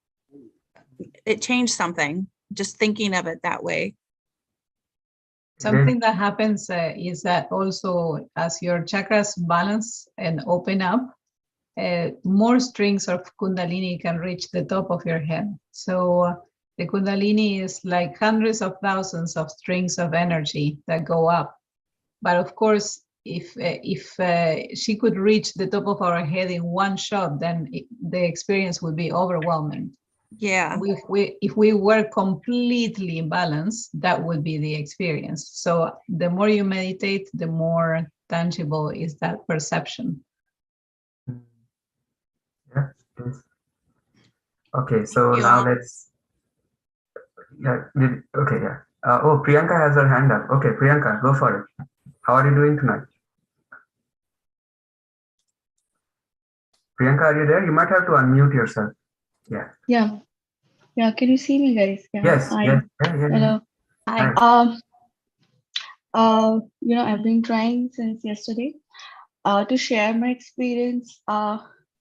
it changed something, just thinking of it that way. Something that happens is that also as your chakras balance and open up, more strings of Kundalini can reach the top of your head. So the Kundalini is like hundreds of thousands of strings of energy that go up. But of course, if she could reach the top of our head in one shot, then the experience would be overwhelming. Yeah. If we were completely imbalanced, that would be the experience. So the more you meditate, the more tangible is that perception. Yeah. Yes. Okay, so now let's. Yeah. Okay. Yeah. Oh, Priyanka has her hand up. Okay, Priyanka, go for it. How are you doing tonight? Priyanka, are you there? You might have to unmute yourself. Yeah. Yeah. Yeah. Can you see me, guys? Yeah. Yes. Hi. Yes. Yeah. Hello. Hi. I've been trying since yesterday to share my experience.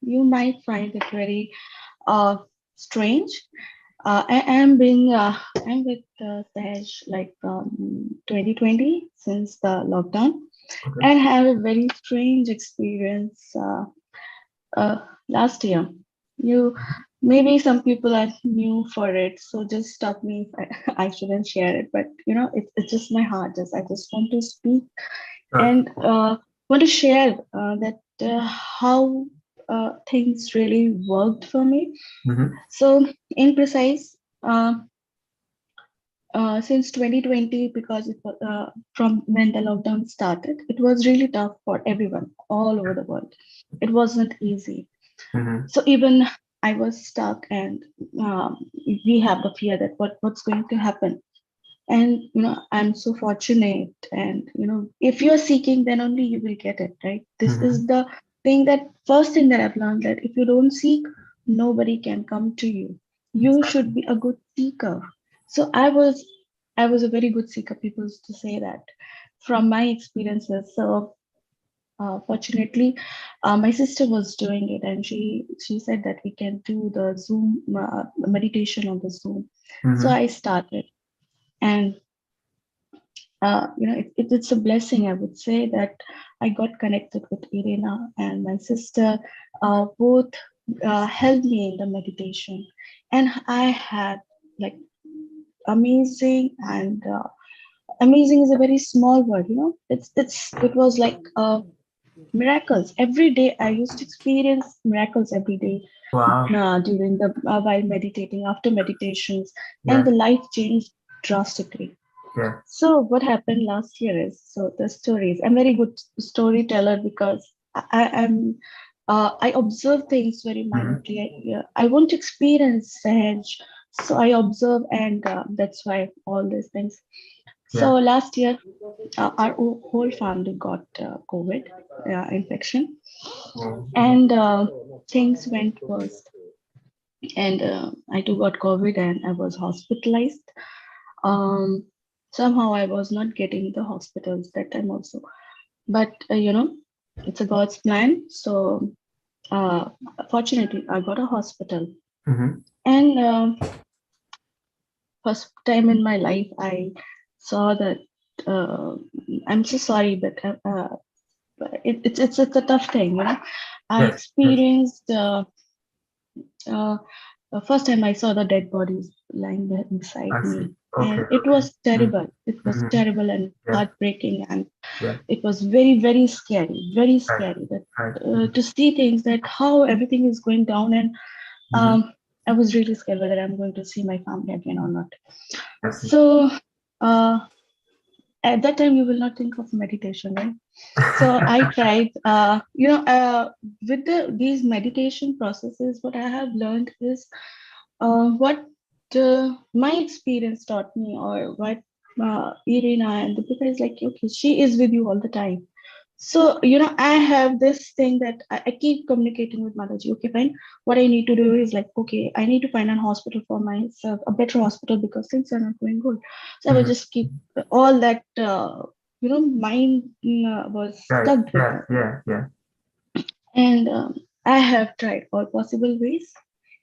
You might find it very strange. I'm with Sahaj like 2020 since the lockdown, and have a very strange experience last year. Maybe some people are new for it, so just stop me if I shouldn't share it. But it's just my heart. I just want to speak and want to share that how things really worked for me. So in precise, since 2020, because it was, from when the lockdown started, it was really tough for everyone all over the world. It wasn't easy. So even I was stuck, and we have the fear that what's going to happen. And I'm so fortunate, and if you're seeking, then only you will get it, right? This is the first thing that I've learned, that if you don't seek, nobody can come to you. You should be a good seeker. So I was a very good seeker. People used to say that from my experiences. So fortunately, my sister was doing it, and she said that we can do the Zoom meditation on the Zoom. So I started, and it's a blessing. I would say that I got connected with Irina and my sister. Both helped me in the meditation, and I had like amazing, and amazing is a very small word. It was like miracles every day. I used to experience miracles every day. Wow. During the while meditating, after meditations, and the life changed drastically. Yeah. So what happened last year is, so the stories. I'm very good storyteller because I observe things very minutely. I want to experience Sahaj, so I observe, and that's why all these things. So last year, our whole family got COVID infection, and things went worse. And I too got COVID, and I was hospitalized. Somehow I was not getting the hospitals that time also, but it's a God's plan. So fortunately, I got a hospital, and first time in my life I saw that. I'm so sorry, but it's a tough thing. I experienced. The first time I saw the dead bodies lying there beside me, and it was terrible. It was terrible and heartbreaking, and it was very, very scary. Very scary that to see things, that how everything is going down, and I was really scared whether I'm going to see my family again or not. So at that time, you will not think of meditation, right? So I tried, with these meditation processes, what I have learned is what my experience taught me, or what Irina and Deepika is like, okay, she is with you all the time. So, I have this thing that I keep communicating with Mataji. Okay, fine. What I need to do is like, okay, I need to find a hospital for myself, a better hospital, because things are not going good. So I will just keep all that, mind was stuck with that. And I have tried all possible ways.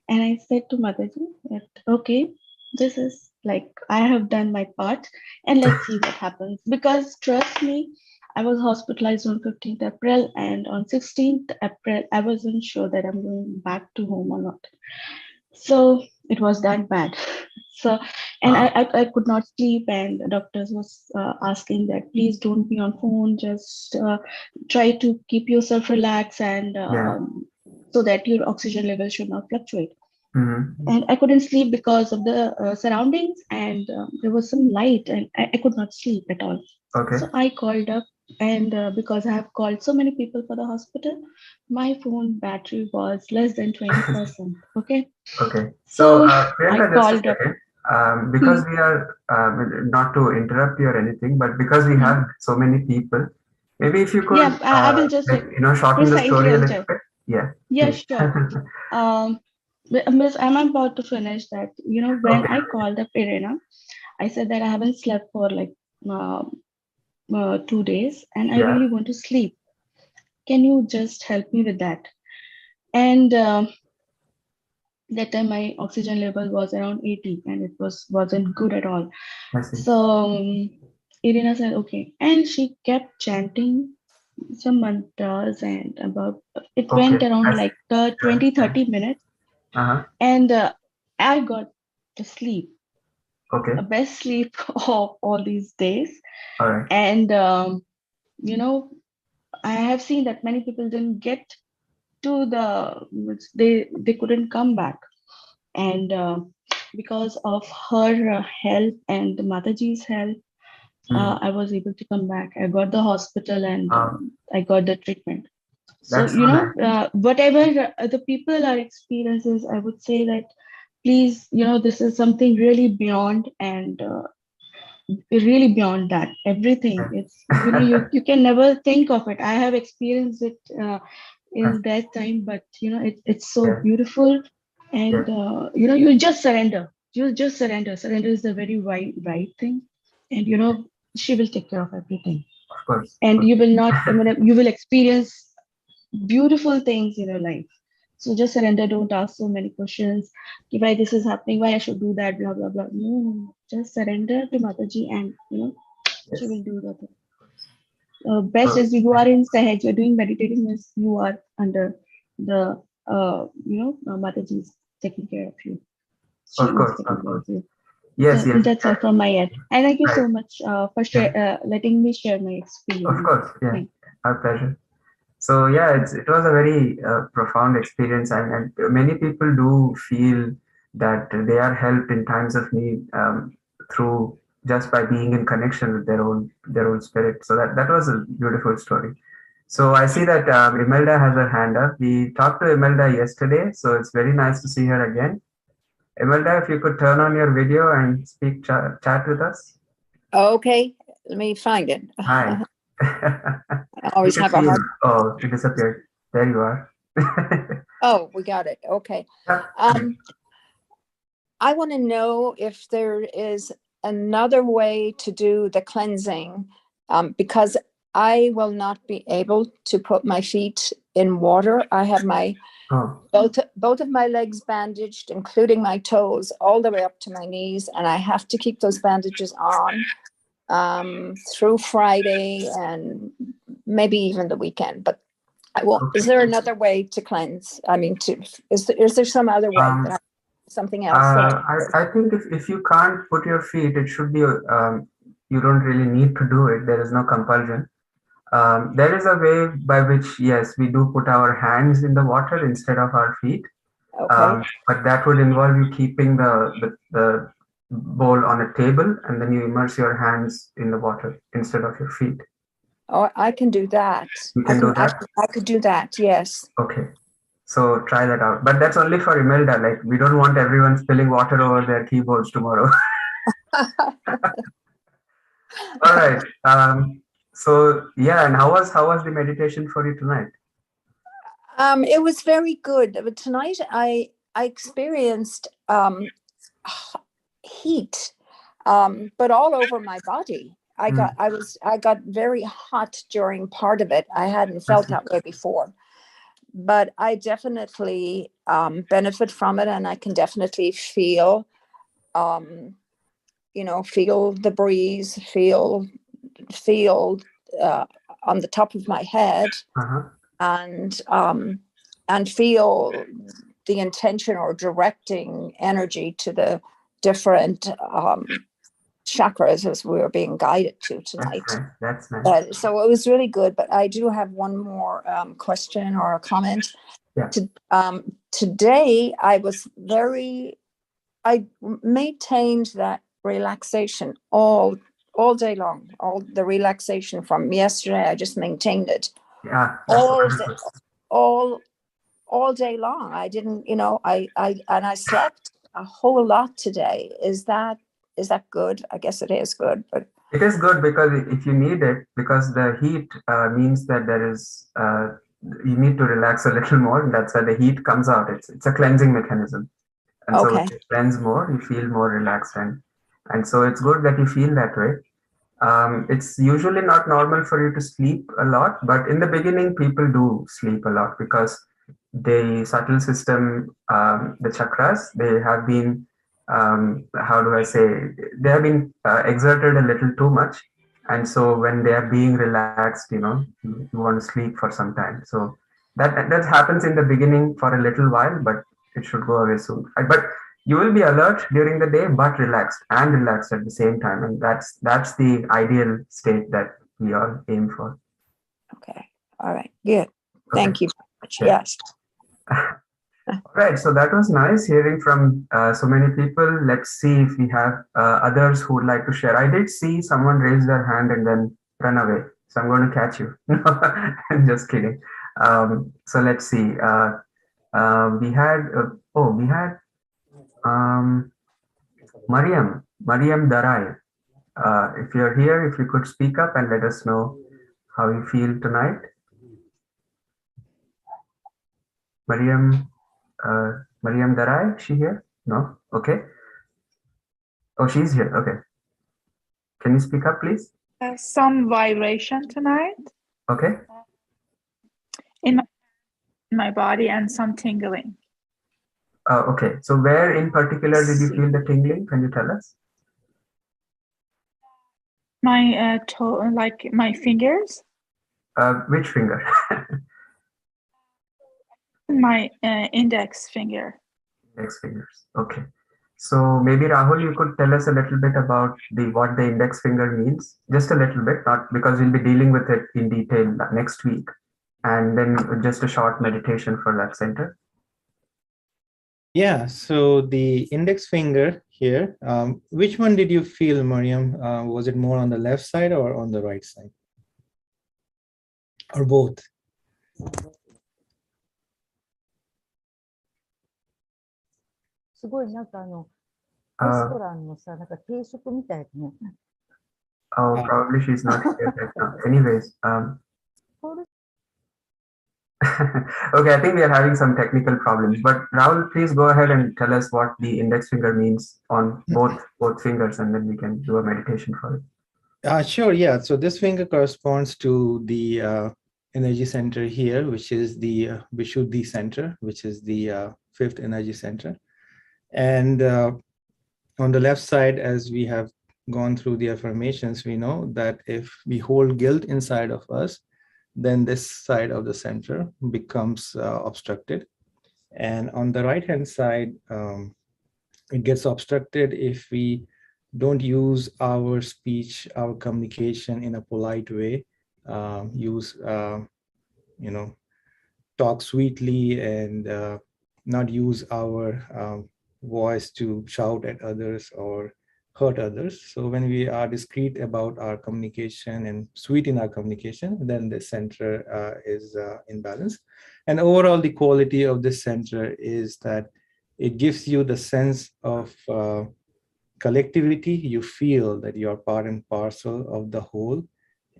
And I said to Mataji that, okay, this is like, I have done my part, and let's see what happens. Because trust me, I was hospitalized on 15th April, and on 16th April, I wasn't sure that I'm going back to home or not. So it was that bad. So, and I could not sleep, and the doctors was asking that please don't be on phone, just try to keep yourself relaxed, and so that your oxygen level should not fluctuate. And I couldn't sleep because of the surroundings, and there was some light, and I could not sleep at all. So I called up, and because I have called so many people for the hospital, my phone battery was less than 20%. Okay. Okay. So, I Priyanka, just a called up. second. Because we are, not to interrupt you or anything, but because we have so many people, maybe if you could, Yeah, I will just like, shorten the precisely story a I'll little tell. bit. Yeah. Yeah, Please. sure. Miss, I'm about to finish that. When I called up Irena, I said that I haven't slept for like 2 days, and I really want to sleep. Can you just help me with that? And that time my oxygen level was around 80, and it wasn't good at all. So Irina said okay, and she kept chanting some mantras, and about it went around like 20-30 minutes, and I got to sleep, the best sleep of all these days. And I have seen that many people didn't get to they couldn't come back, and because of her help and Mataji's help, I was able to come back. I got the hospital, and I got the treatment. So whatever the people are experiences, I would say that please, this is something really beyond, and really beyond that everything. It's you can never think of it. I have experienced it in that time, but it's so beautiful, and you just surrender. Surrender is the very right thing, and she will take care of everything. Of course. And you will not, you will experience beautiful things in your life. So just surrender. Don't ask so many questions. Why this is happening? Why I should do that? Blah blah blah. No, just surrender to Mataji, and she will do that. Best is you are in Sahaj. You're doing meditating. Means you are under the Mataji's taking care of you. She Of was course. taking care of you. Yes, So yes. that's all from my end. And thank you so much for letting me share my experience. Of course, yeah, our pleasure. So yeah, it was a very profound experience, and many people do feel that they are helped in times of need through just by being in connection with their own spirit. So that was a beautiful story. So I see that Imelda has her hand up. We talked to Imelda yesterday, so it's very nice to see her again. Imelda, if you could turn on your video and chat with us. Okay, let me find it. Hi. I always have a hard. Oh, it disappeared. There you are. Oh, we got it. Okay. I want to know if there is another way to do the cleansing, because I will not be able to put my feet in water. I have my both of my legs bandaged, including my toes, all the way up to my knees, and I have to keep those bandages on through Friday and maybe even the weekend. But I won't. Is there another way to cleanse? I mean, is there some other way? Something else? I think if you can't put your feet, it should be. You don't really need to do it. There is no compulsion. There is a way by which, yes, we do put our hands in the water instead of our feet. But that would involve you keeping the bowl on a table, and then you immerse your hands in the water instead of your feet. Oh, I can do that. You can do that? I could do that, yes. Okay. So try that out. But that's only for Imelda. Like, we don't want everyone spilling water over their keyboards tomorrow. All right. So yeah, and how was the meditation for you tonight? It was very good. But tonight I experienced heat, but all over my body. I got very hot during part of it. I hadn't felt that way before, but I definitely benefit from it, and I can definitely feel, feel the breeze, feel on the top of my head, and feel the intention or directing energy to the different chakras as we were being guided to tonight. That's nice. So it was really good. But I do have one more question or a comment. Yeah. Today, I maintained that relaxation all day long. All the relaxation from yesterday, I just maintained it. Yeah. All day long. I didn't, I slept a whole lot today. Is that good? I guess it is good, but it is good because if you need it, because the heat means that there is you need to relax a little more, and that's why the heat comes out. It's a cleansing mechanism, and so if you cleanse more, you feel more relaxed, and so it's good that you feel that way. It's usually not normal for you to sleep a lot, but in the beginning, people do sleep a lot because the subtle system, the chakras, they have been, how do I say, they have been exerted a little too much. And so when they are being relaxed, you want to sleep for some time. So that happens in the beginning for a little while, but it should go away soon. But you will be alert during the day, but relaxed at the same time. And that's the ideal state that we all aim for. Okay. All right. Good. Thank you very much. Yes. Right. So that was nice hearing from so many people. Let's see if we have others who would like to share. I did see someone raise their hand and then run away. So I'm going to catch you. I'm just kidding. So let's see. We had Mariam Darai. If you're here, if you could speak up and let us know how you feel tonight. Mariam Darai, she here? No? Okay. Oh, she's here. Okay. Can you speak up, please? Some vibration tonight. Okay. In my body and some tingling. Okay. So where in particular did you feel the tingling? Can you tell us? My toe, like my fingers. Which finger? My index finger. Index fingers. Okay. So maybe Rahul, you could tell us a little bit about what the index finger means, just a little bit, not because we'll be dealing with it in detail next week, and then just a short meditation for that center. Yeah. So the index finger here, which one did you feel, Mariam? Was it more on the left side or on the right side, or both? Oh, probably she's not here right now. Anyways, okay, I think we are having some technical problems, but Rahul, please go ahead and tell us what the index finger means on both fingers, and then we can do a meditation for it. Sure, yeah. So this finger corresponds to the energy center here, which is the Vishuddhi center, which is the fifth energy center. And on the left side, as we have gone through the affirmations, we know that if we hold guilt inside of us, then this side of the center becomes obstructed. And on the right-hand side, it gets obstructed if we don't use our speech, our communication in a polite way, talk sweetly and not use our voice to shout at others or hurt others. So when we are discreet about our communication and sweet in our communication, then the center is in balance. And overall, the quality of this center is that it gives you the sense of collectivity. You feel that you are part and parcel of the whole.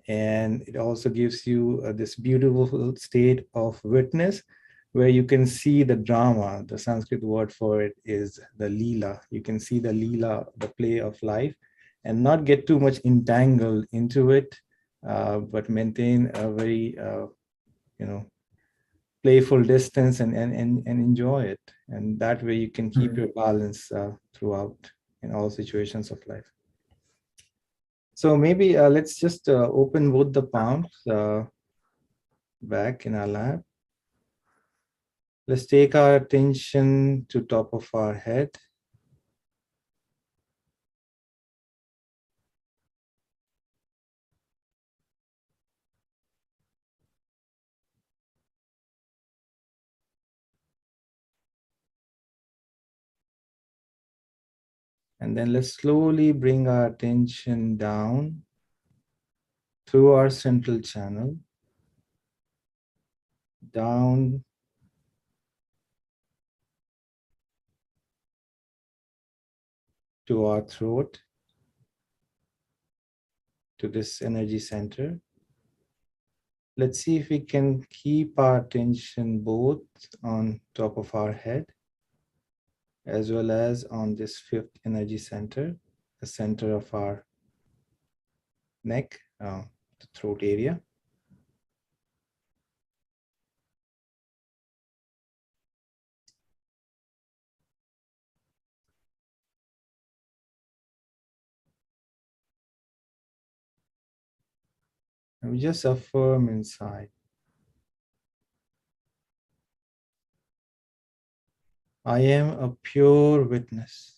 And it also gives you this beautiful state of witness, where you can see the drama. The Sanskrit word for it is the Leela. You can see the Leela, the play of life, and not get too much entangled into it, but maintain a very, playful distance and enjoy it. And that way you can keep your balance throughout in all situations of life. So maybe let's just open both the palms back in our lap. Let's take our attention to top of our head. And then let's slowly bring our attention down through our central channel, down to our throat, to this energy center. Let's see if we can keep our attention both on top of our head as well as on this fifth energy center, the center of our neck, the throat area. And we just affirm inside. I am a pure witness.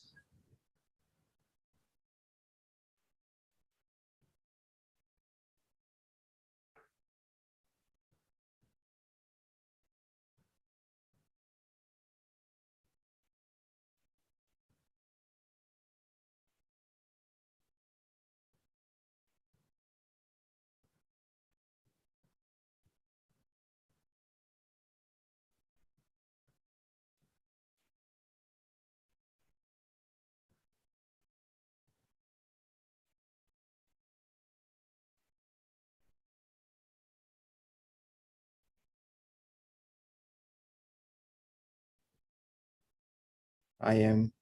I am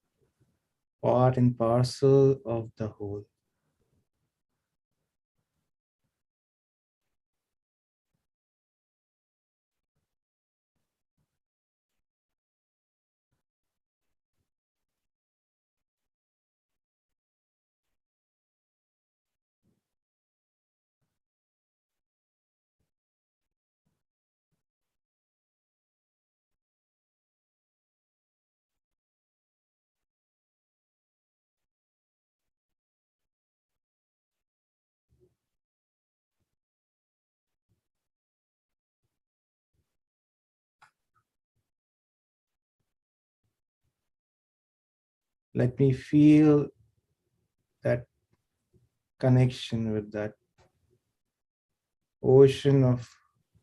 part and parcel of the whole. Let me feel that connection with that ocean of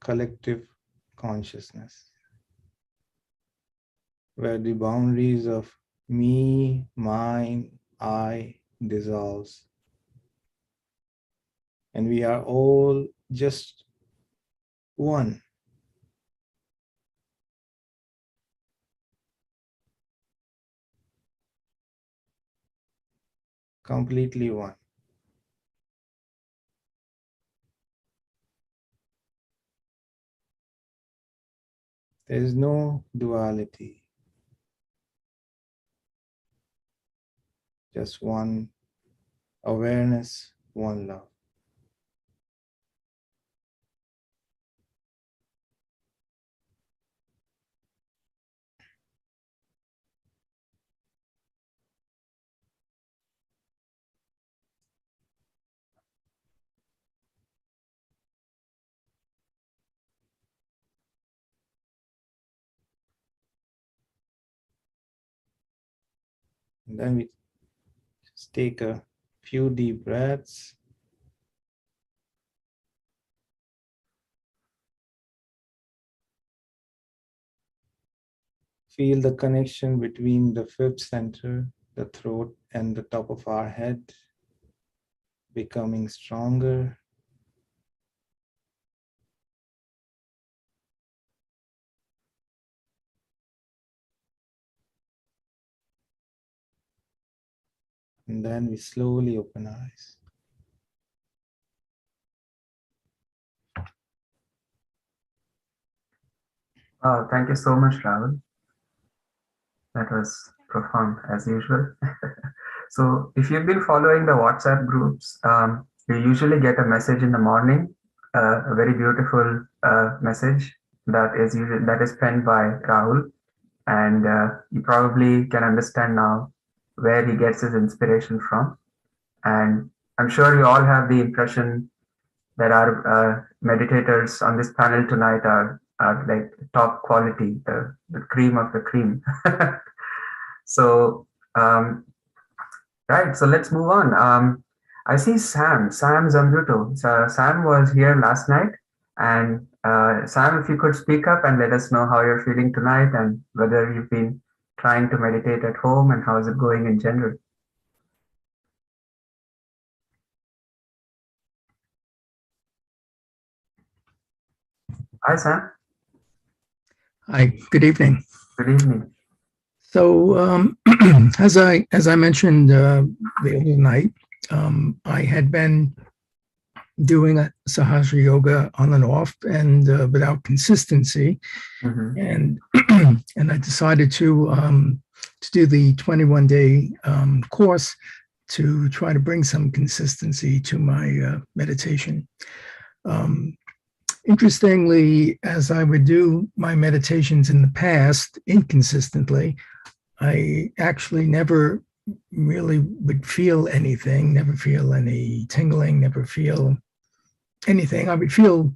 collective consciousness, where the boundaries of me, mine, I dissolves. And we are all just one. Completely one. There is no duality. Just one awareness, one love. And then we just take a few deep breaths. Feel the connection between the fifth center, the throat, and the top of our head becoming stronger. And then we slowly open eyes. Oh, thank you so much, Rahul. That was profound as usual. So if you've been following the WhatsApp groups, you usually get a message in the morning, a very beautiful message that is penned by Rahul, and you probably can understand now where he gets his inspiration from. And I'm sure you all have the impression that our meditators on this panel tonight are like top quality, the cream of the cream. So, right, so let's move on. I see Sam Zambuto. So Sam was here last night. And Sam, if you could speak up and let us know how you're feeling tonight and whether you've been trying to meditate at home and how is it going in general. Hi, Sam. Hi, good evening. Good evening. So as I mentioned the other night, I had been doing a Sahaja Yoga on and off and without consistency, and I decided to do the 21-day course to try to bring some consistency to my meditation. Interestingly, as I would do my meditations in the past inconsistently, I actually never really would feel anything, never feel any tingling, never feel anything. I would feel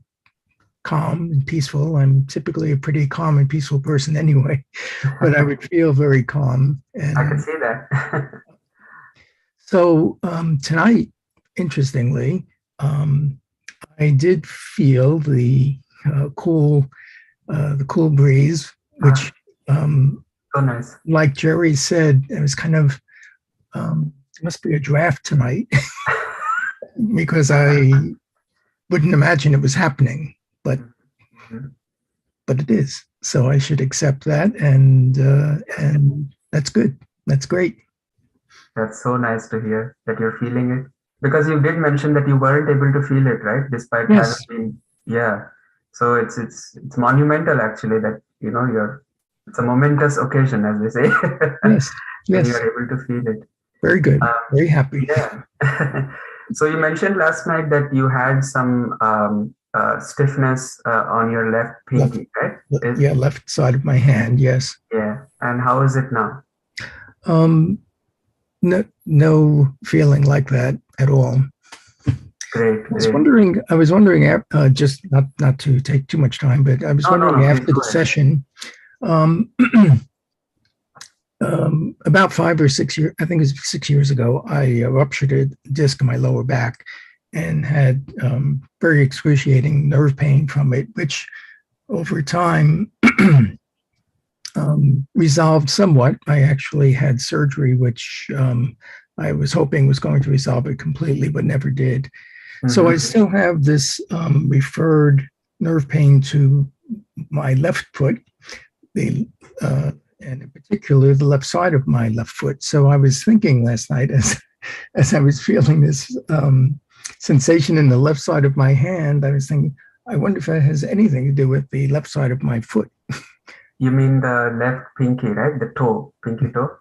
calm and peaceful. I'm typically a pretty calm and peaceful person anyway, but I would feel very calm. And I can see that. so tonight, interestingly, I did feel the cool breeze, which, so nice. Like Jerry said, it was kind of must be a draft tonight because I wouldn't imagine it was happening, but it is. So I should accept that, and that's good. That's great. That's so nice to hear that you're feeling it. Because you did mention that you weren't able to feel it, right? Despite having been, yeah. So it's monumental actually that it's a momentous occasion, as they say. Yes. When you're able to feel it. Very good. Very happy. Yeah. So you mentioned last night that you had some stiffness on your left pinky, right? Yeah, left side of my hand. Yes. Yeah. And how is it now? No feeling like that at all. Great. I was wondering, just not to take too much time, but I was wondering after the session, about 5 or 6 years, I think it was 6 years ago, I ruptured a disc in my lower back and had very excruciating nerve pain from it, which over time resolved somewhat. I actually had surgery, which I was hoping was going to resolve it completely, but never did. So I still have this referred nerve pain to my left foot, and in particular the left side of my left foot. So I was thinking last night as I was feeling this sensation in the left side of my hand, I was thinking, I wonder if it has anything to do with the left side of my foot. You mean the left pinky, right? The toe, pinky toe?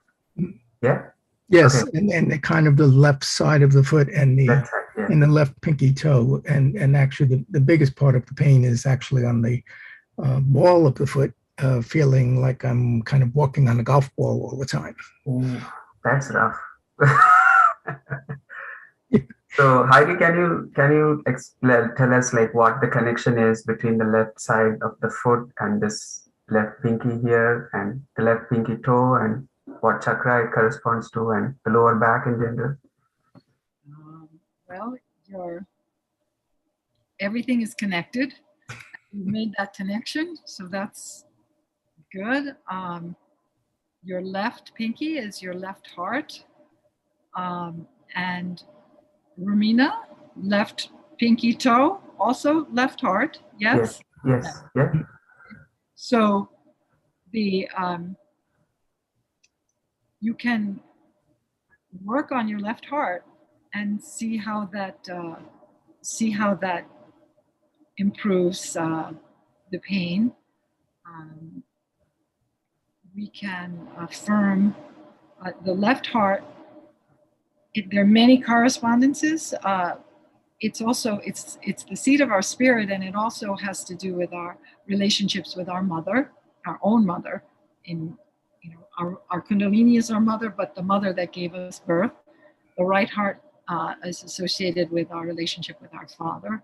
Yeah? Yes, okay. and the kind of the left side of the foot and the and the left pinky toe. And actually the biggest part of the pain is actually on the ball of the foot, feeling like I'm kind of walking on a golf ball all the time. Ooh, that's rough. So Heidi, can you tell us like what the connection is between the left side of the foot and this left pinky here and the left pinky toe and what chakra it corresponds to and the lower back in general? Well, everything is connected. You made that connection, so that's good. Your left pinky is your left heart, and Romina, left pinky toe, also left heart. Yes. Yes. Yeah. So the you can work on your left heart and see how that improves the pain. We can affirm the left heart. There are many correspondences it's also it's the seat of our spirit, and it also has to do with our relationships with our mother, our own mother. In our Kundalini is our mother, but the mother that gave us birth. The right heart is associated with our relationship with our father,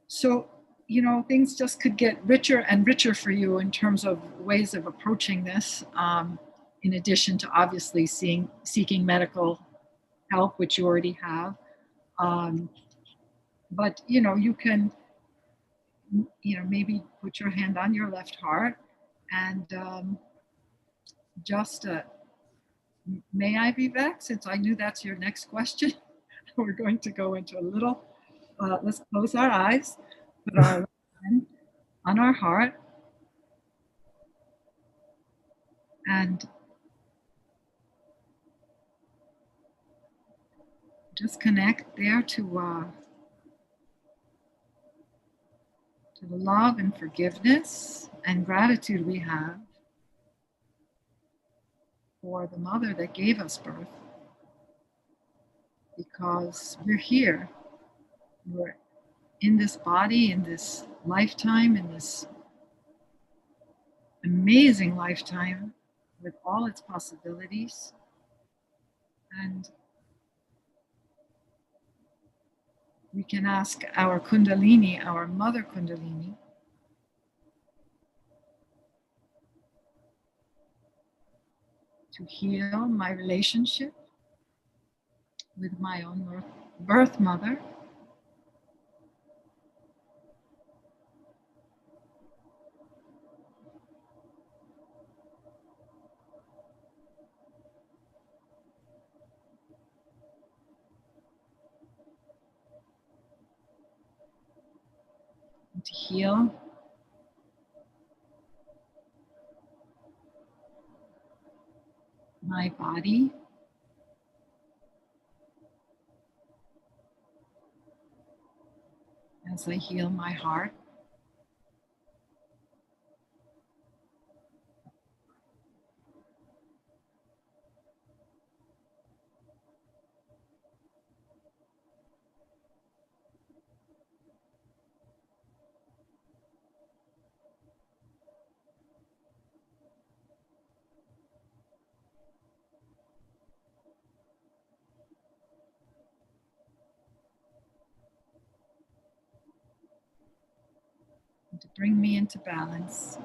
so things just could get richer and richer for you in terms of ways of approaching this. In addition to obviously seeking medical help, which you already have. But you can maybe put your hand on your left heart and just may I, Vivek, since I knew that's your next question, we're going to go into a little, let's close our eyes, put our hand on our heart, and just connect there to the love and forgiveness and gratitude we have for the mother that gave us birth, because we're here, we're in this body, in this lifetime, in this amazing lifetime with all its possibilities, and we can ask our Kundalini, our mother Kundalini, to heal my relationship with my own birth mother, and to heal my body, as I heal my heart. And to bring me into balance.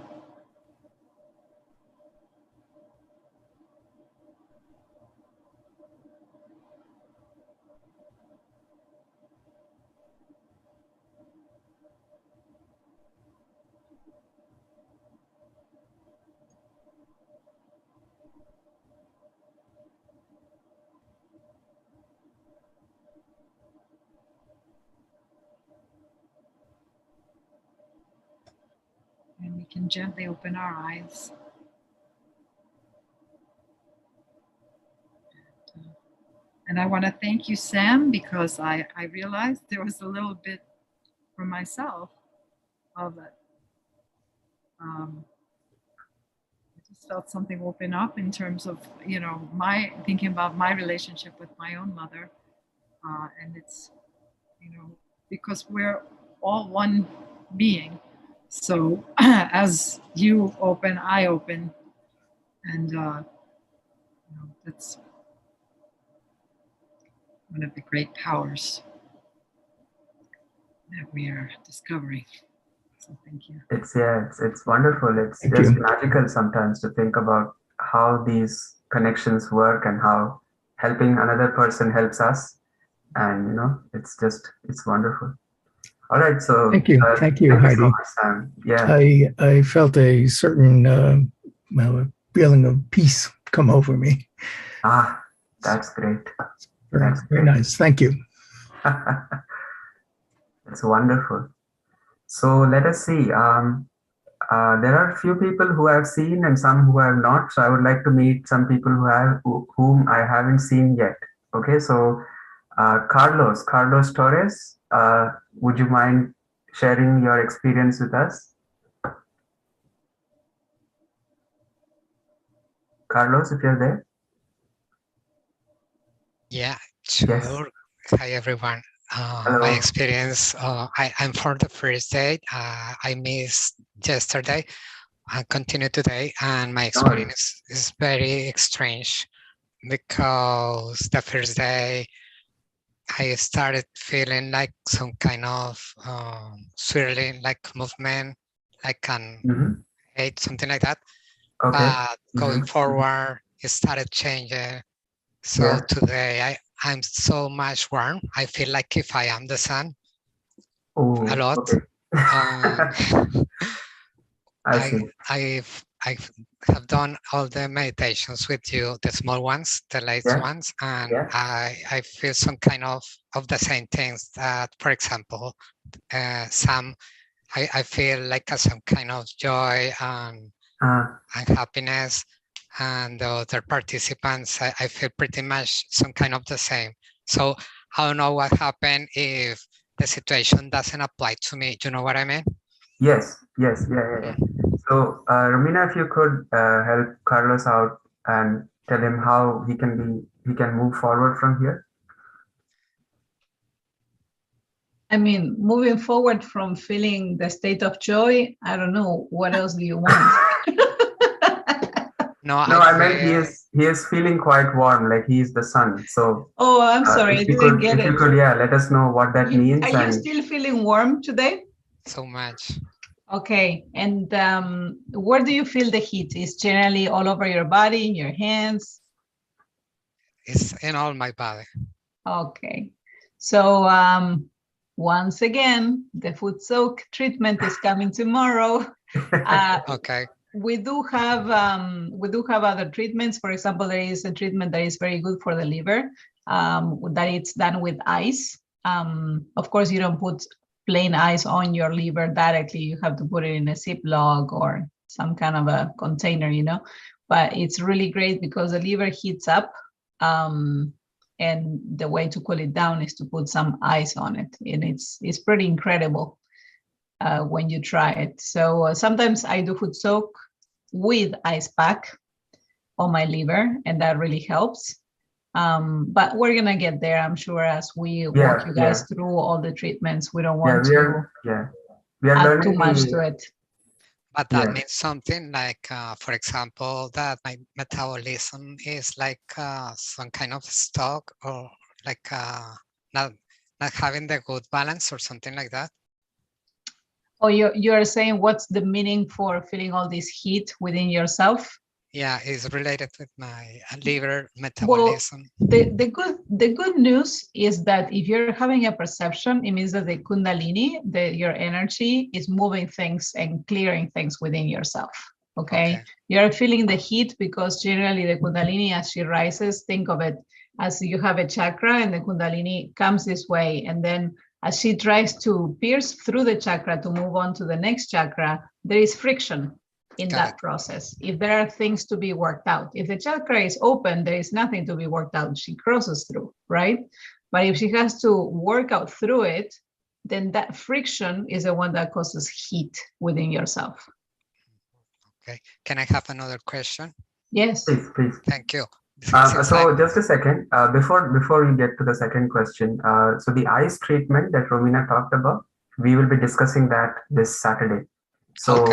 And we can gently open our eyes. And I want to thank you, Sam, because I realized there was a little bit for myself of it. I just felt something open up in terms of, my thinking about my relationship with my own mother. And it's, because we're all one being. So as you open, I open. And that's one of the great powers that we are discovering. So thank you. It's wonderful. It's just magical sometimes to think about how these connections work and how helping another person helps us. And it's wonderful. All right, so thank you, Heidi. So much, Sam. Yeah, I felt a certain feeling of peace come over me. That's great. Very nice. Thank you. It's wonderful. So let us see. There are a few people who I've seen and some who have not. So I would like to meet some people whom I haven't seen yet. Okay, so Carlos Torres, would you mind sharing your experience with us? Carlos, if you're there. Yeah, Sure. Yes. Hi, everyone. My experience, I'm for the first day. I missed yesterday. I continue today, and my experience is very strange because the first day I started feeling like some kind of swirling, like movement, like an head, something like that. Okay. But going forward, it started changing. So today I'm so much warm. I feel like if I am the sun a lot. Okay. I have done all the meditations with you, the small ones, the late ones, and I feel some kind of the same things that, for example, some I feel like some kind of joy and happiness, and the other participants, I feel pretty much some kind of the same. So I don't know what happened if the situation doesn't apply to me. You know what I mean? Yes. Yeah. So, Romina, if you could help Carlos out and tell him how he can move forward from here. I mean, moving forward from feeling the state of joy, I don't know, what else do you want? No, I meant he is feeling quite warm, like he's the sun. So oh, I'm sorry, I didn't get it. If you could, let us know what that means. Are you still feeling warm today? So much. Okay, and where do you feel the heat? Is generally all over your body, in your hands? It's in all my body. Okay, so once again, the Footsoak treatment is coming tomorrow. Okay. We do have other treatments. For example, there is a treatment that is very good for the liver, that it's done with ice. Of course, you don't put plain ice on your liver directly. You have to put it in a Ziploc or some kind of a container, but it's really great because the liver heats up, and the way to cool it down is to put some ice on it, and it's pretty incredible when you try it. So sometimes I do Footsoak with ice pack on my liver, and that really helps. But we're gonna get there, I'm sure, as we walk you guys through all the treatments. We don't want to add too much to it. But that means something like, for example, that my metabolism is like some kind of stuck, or like not having the good balance or something like that. Oh, you're saying what's the meaning for feeling all this heat within yourself? Yeah, it's related with my liver metabolism. Well, the good news is that if you're having a perception, it means that the Kundalini, your energy, is moving things and clearing things within yourself. Okay? You're feeling the heat because generally the Kundalini, as she rises, think of it as you have a chakra and the Kundalini comes this way, and then as she tries to pierce through the chakra to move on to the next chakra, there is friction in that process. If there are things to be worked out, if the chakra is open, there is nothing to be worked out. She crosses through, right? But if she has to work out through it, then that friction is the one that causes heat within yourself. Okay. Can I have another question? Yes. Please. Thank you. So just a second, before we get to the second question, so the ice treatment that Romina talked about, we will be discussing that this Saturday. So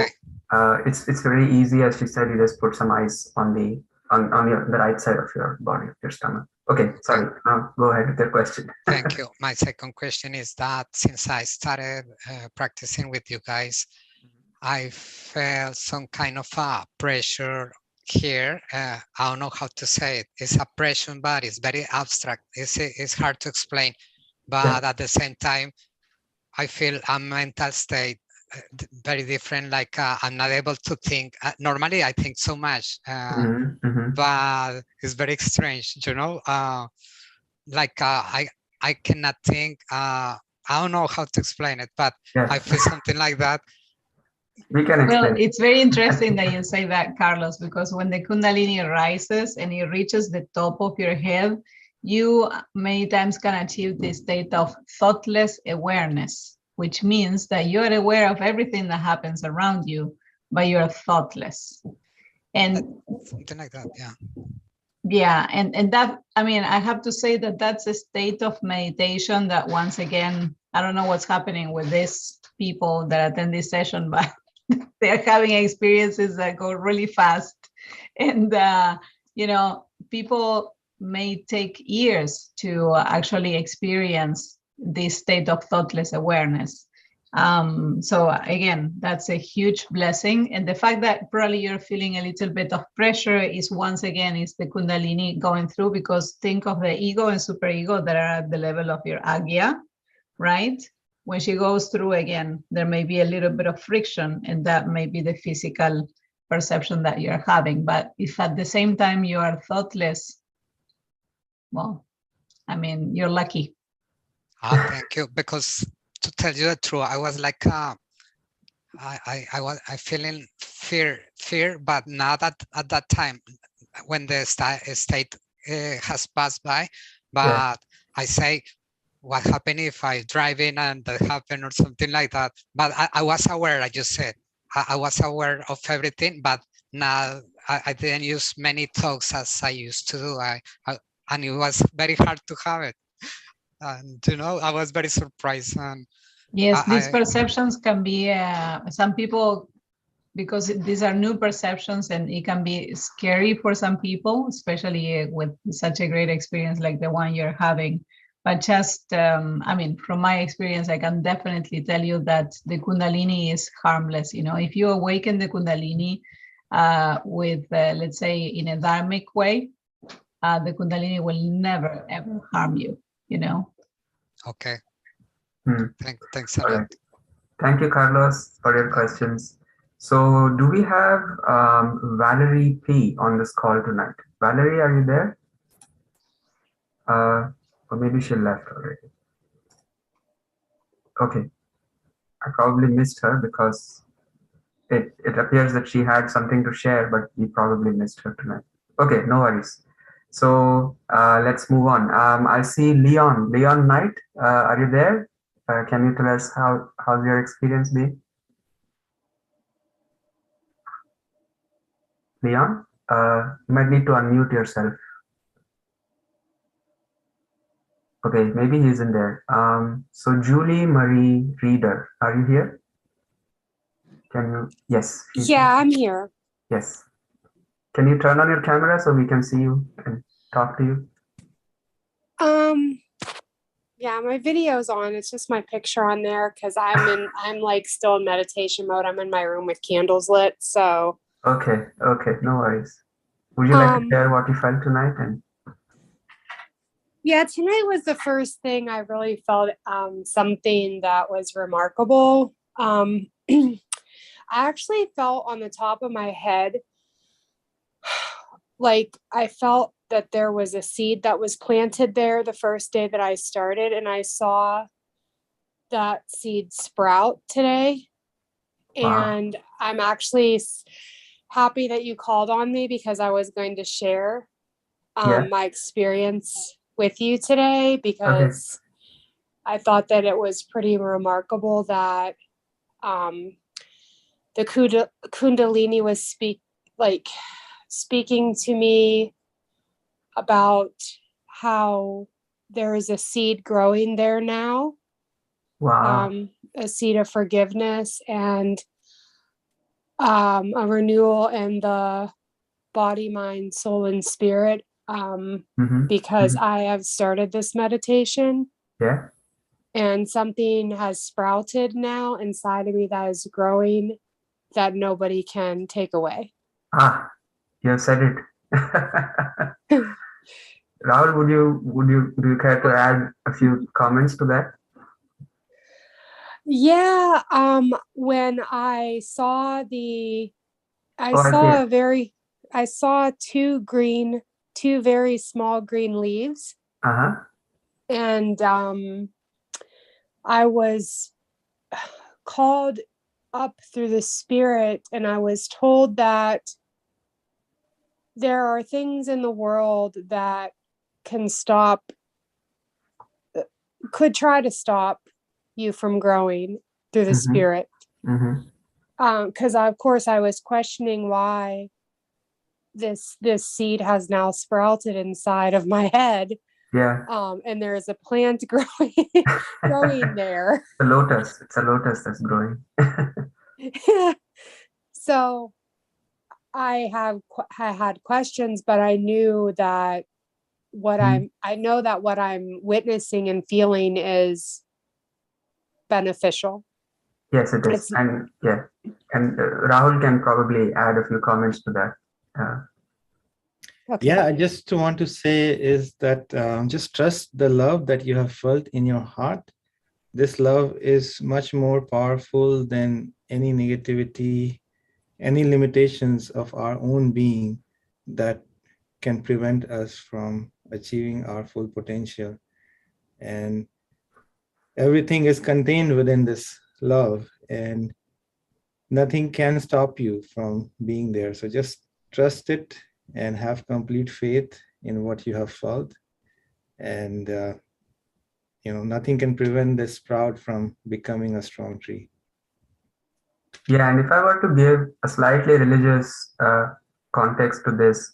it's very easy, as she said. You just put some ice on the right side of your body, your stomach. Okay, sorry. Now go ahead with your question. Thank you. My second question is that since I started practicing with you guys, I felt some kind of a pressure here. I don't know how to say it. It's a pressure, but it's very abstract. It's hard to explain. But at the same time, I feel a mental state very different. Like I'm not able to think. Normally, I think so much, but it's very strange. Like I cannot think. I don't know how to explain it, but I feel something like that. We can explain. Well, it's very interesting that you say that, Carlos, because when the Kundalini rises and it reaches the top of your head, you many times can achieve this state of thoughtless awareness, which means that you are aware of everything that happens around you, but you're thoughtless. And something like that, yeah. Yeah, and that, I mean, I have to say that that's a state of meditation that, once again, I don't know what's happening with these people that attend this session, but they're having experiences that go really fast. And, you know, people may take years to actually experience this state of thoughtless awareness. So again, that's a huge blessing. And the fact that probably you're feeling a little bit of pressure is, once again, is the Kundalini going through, because think of the ego and superego that are at the level of your Agya, right? When she goes through again, there may be a little bit of friction, and that may be the physical perception that you're having. But if at the same time you are thoughtless, well, I mean, you're lucky. Thank you. Because to tell you the truth, I was like, I feeling fear, but not at that time when the state has passed by. But yeah. I say, what happened if I drive in and that happened or something like that? But I was aware, I just said, I was aware of everything, but now I didn't use many talks as I used to do. And it was very hard to have it. And, you know, I was very surprised. And yes, these perceptions can be, some people, because these are new perceptions, and it can be scary for some people, especially with such a great experience like the one you're having. But just, I mean, from my experience, I can definitely tell you that the Kundalini is harmless. You know, if you awaken the Kundalini with, let's say, in a dharmic way, the Kundalini will never, ever harm you, you know? Okay. Thanks a lot. Right. Thank you, Carlos, for your questions. So do we have Valerie P on this call tonight? Valerie, are you there? Or maybe she left already. Okay. I probably missed her because it appears that she had something to share, but we probably missed her tonight. Okay, no worries. So let's move on. I see Leon. Leon Knight, are you there? Can you tell us how's your experience been? Leon, you might need to unmute yourself. Okay, maybe he's in there. So Julie Marie Reader, are you here? Can you? Yes. Yeah, I'm here. Yes. Can you turn on your camera so we can see you and talk to you? Yeah, my video's on. It's just my picture on there because I'm like still in meditation mode. I'm in my room with candles lit. So okay, no worries. Would you like to share what you felt tonight? And yeah, tonight was the first thing I really felt something that was remarkable. I actually felt on the top of my head, like I felt that there was a seed that was planted there the first day that I started, and I saw that seed sprout today. Wow. And I'm actually happy that you called on me because I was going to share my experience with you today, because I thought that it was pretty remarkable that the Kundalini was speaking to me about how there is a seed growing there now. Wow. A seed of forgiveness and a renewal in the body, mind, soul, and spirit. Because I have started this meditation. Yeah. And something has sprouted now inside of me that is growing that nobody can take away. Ah, you said it. Rahul, do you care to add a few comments to that? Yeah, when I saw I saw two very small green leaves. And I was called up through the spirit, and I was told that there are things in the world that could try to stop you from growing through the spirit. Because of course I was questioning why this seed has now sprouted inside of my head. Yeah. And there is a plant growing there. A lotus. It's a lotus that's growing. So I had questions, but I knew that I know that what I'm witnessing and feeling is beneficial. Yes, it is. And yeah, and Rahul can probably add a few comments to that. Okay. Yeah, I just want to say is that just trust the love that you have felt in your heart. This love is much more powerful than any negativity, any limitations of our own being that can prevent us from achieving our full potential. And everything is contained within this love, and nothing can stop you from being there. So just trust it and have complete faith in what you have felt. And, nothing can prevent this sprout from becoming a strong tree. Yeah, and if I were to give a slightly religious context to this,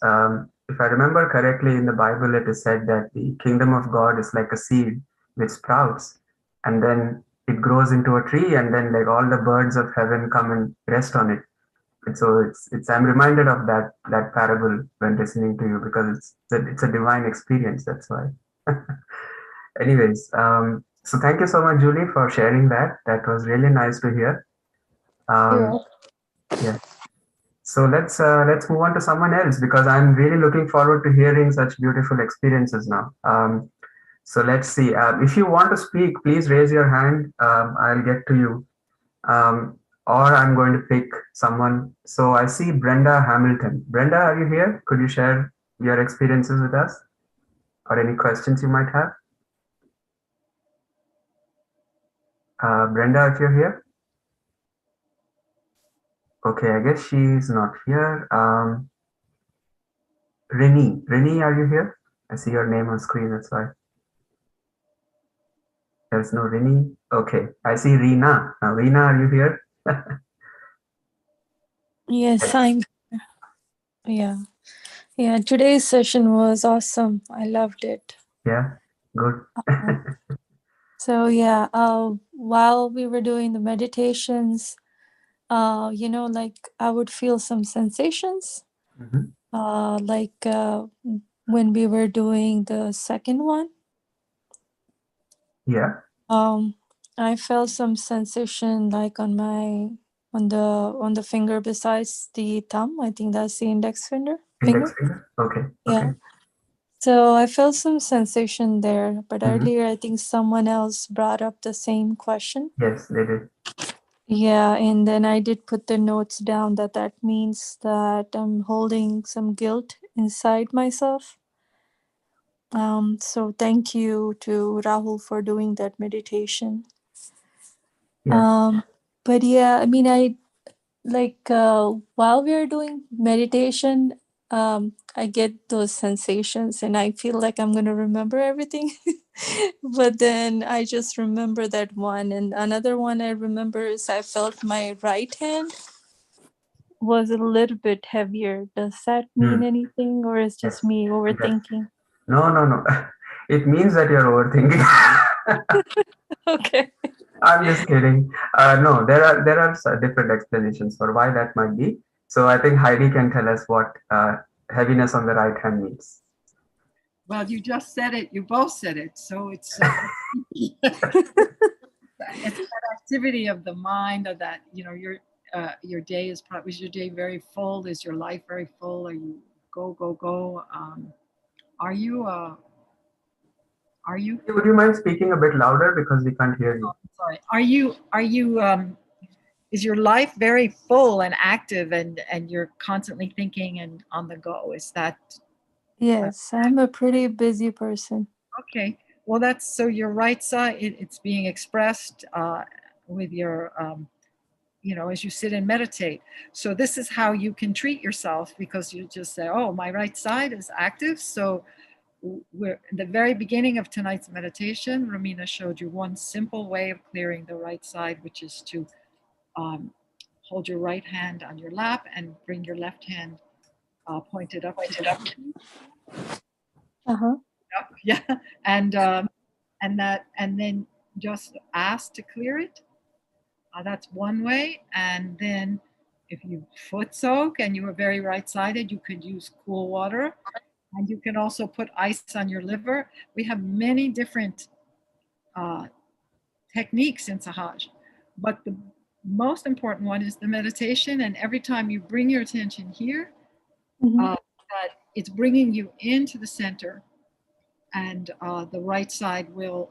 if I remember correctly, in the Bible, it is said that the kingdom of God is like a seed which sprouts, and then it grows into a tree, and then like all the birds of heaven come and rest on it. And so it's I'm reminded of that parable when listening to you, because it's a divine experience. That's why. Anyways, so thank you so much, Julie, for sharing that. That was really nice to hear. Yeah. So let's move on to someone else, because I'm really looking forward to hearing such beautiful experiences now. So let's see. If you want to speak, please raise your hand. I'll get to you. Or I'm going to pick someone. So I see Brenda Hamilton. Brenda, are you here? Could you share your experiences with us, or any questions you might have? Brenda, if you're here. Okay, I guess she's not here. Rini, are you here? I see your name on screen, that's why. There's no Rini. Okay, I see Reena. Now, Reena, are you here? Yes, I'm. Yeah. Yeah, today's session was awesome. I loved it. Yeah, good. So yeah, while we were doing the meditations, like I would feel some sensations. Like when we were doing the second one. Yeah. I felt some sensation like on the finger besides the thumb. I think that's the index finger. Index finger. Okay. Yeah. Okay. So I felt some sensation there, but earlier I think someone else brought up the same question. Yes, they did. Yeah, and then I did put the notes down that means that I'm holding some guilt inside myself. So thank you to Rahul for doing that meditation. Yeah. But yeah, I mean, I like while we are doing meditation, I get those sensations and I feel like I'm going to remember everything. But then I just remember that one. And another one I remember is I felt my right hand was a little bit heavier. Does that mean anything, or is just me overthinking? No. It means that you're overthinking. Okay. I'm just kidding. No, there are different explanations for why that might be. So I think Heidi can tell us what heaviness on the right hand means. Well, you just said it. You both said it. So it's it's that activity of the mind, of that, your day is probably, is your day very full? Is your life very full? Are you go? Are you? Would you mind speaking a bit louder, because we can't hear you? Oh, sorry. Are you? Is your life very full and active, and you're constantly thinking and on the go? Is that? Yes, I'm a pretty busy person. Okay. Well, that's so your right side. It's being expressed with your. As you sit and meditate. So this is how you can treat yourself, because you just say, oh, my right side is active. So we're in the very beginning of tonight's meditation. Romina showed you one simple way of clearing the right side, which is to hold your right hand on your lap and bring your left hand point it up. Uh-huh. Up, yeah, and then just ask to clear it. That's one way. And then if you foot soak and you are very right-sided, you could use cool water, and you can also put ice on your liver. We have many different techniques in Sahaj, but the most important one is the meditation. And every time you bring your attention here, it's bringing you into the center, and the right side will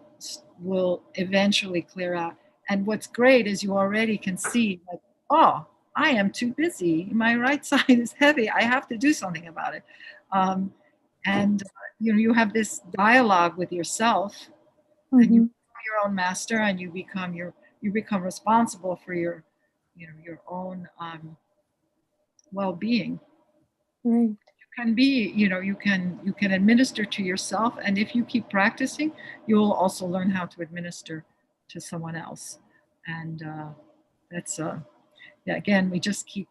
eventually clear out. And what's great is you already can see, like, oh, I am too busy. My right side is heavy. I have to do something about it. And you have this dialogue with yourself, and you become your own master, and you become responsible for your own well-being. Right. Can be, you can administer to yourself, and if you keep practicing, you will also learn how to administer to someone else. And that's again, we just keep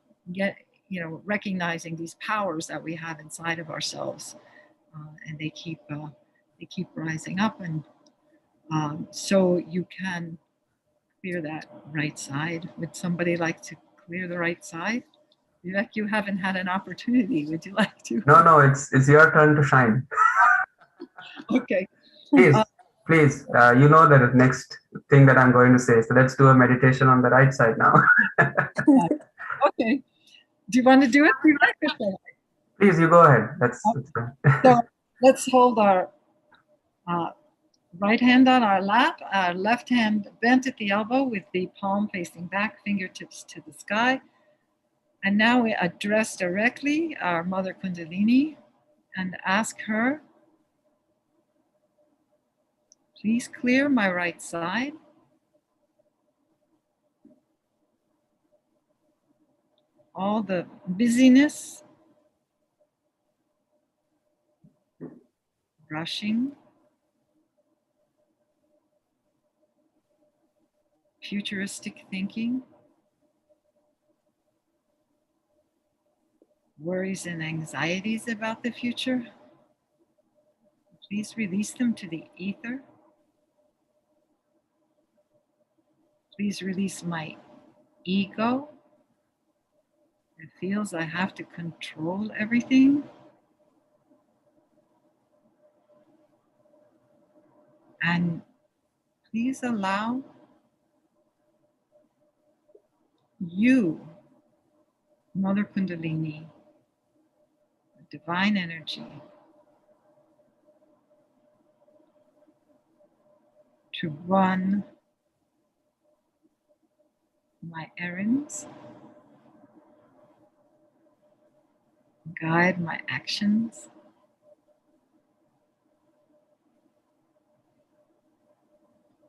recognizing these powers that we have inside of ourselves, and they keep rising up, and so you can clear that right side. Would somebody like to clear the right side? Vivek, you haven't had an opportunity. Would you like to? No, it's your turn to shine. Okay. Please, you know the next thing that I'm going to say. So let's do a meditation on the right side now. Okay. Do you want to do it? Please, you go ahead. That's so let's hold our right hand on our lap, our left hand bent at the elbow with the palm facing back, fingertips to the sky. And now we address directly our Mother Kundalini and ask her, please clear my right side. All the busyness, rushing, futuristic thinking, worries and anxieties about the future. Please release them to the ether. Please release my ego. It feels I have to control everything. And please allow you, Mother Kundalini, the divine energy, to run my errands, guide my actions,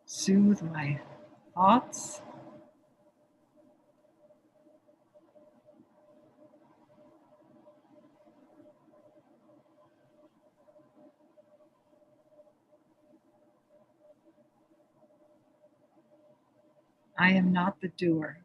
soothe my thoughts, I am not the doer.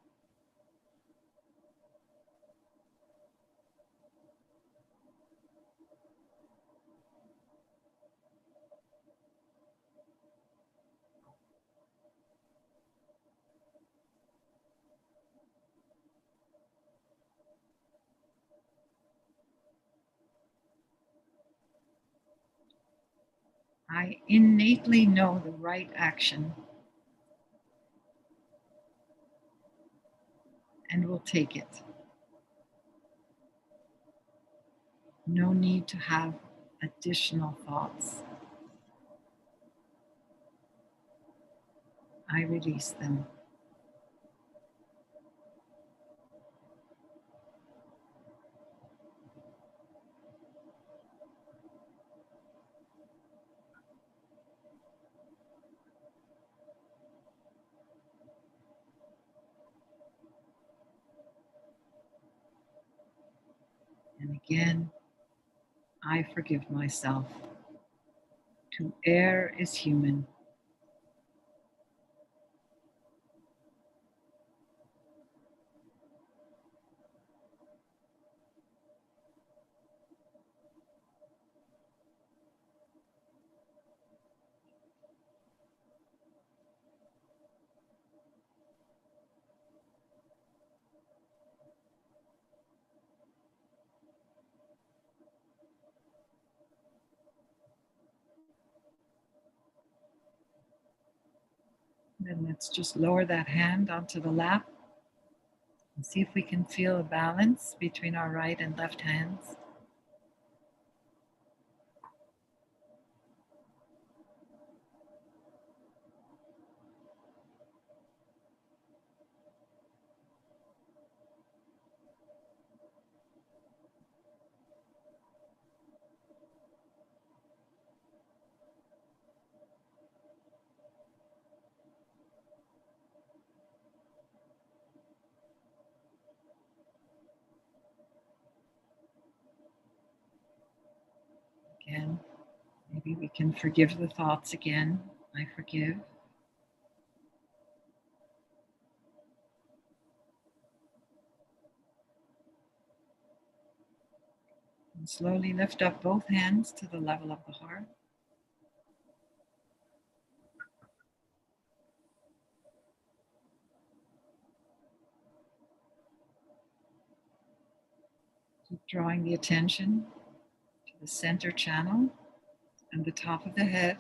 I innately know the right action and will take it. No need to have additional thoughts. I release them. And again, I forgive myself. To err is human. Then let's just lower that hand onto the lap and see if we can feel a balance between our right and left hands. Again, maybe we can forgive the thoughts again. I forgive. And slowly lift up both hands to the level of the heart. Keep drawing the attention to the center channel and the top of the head.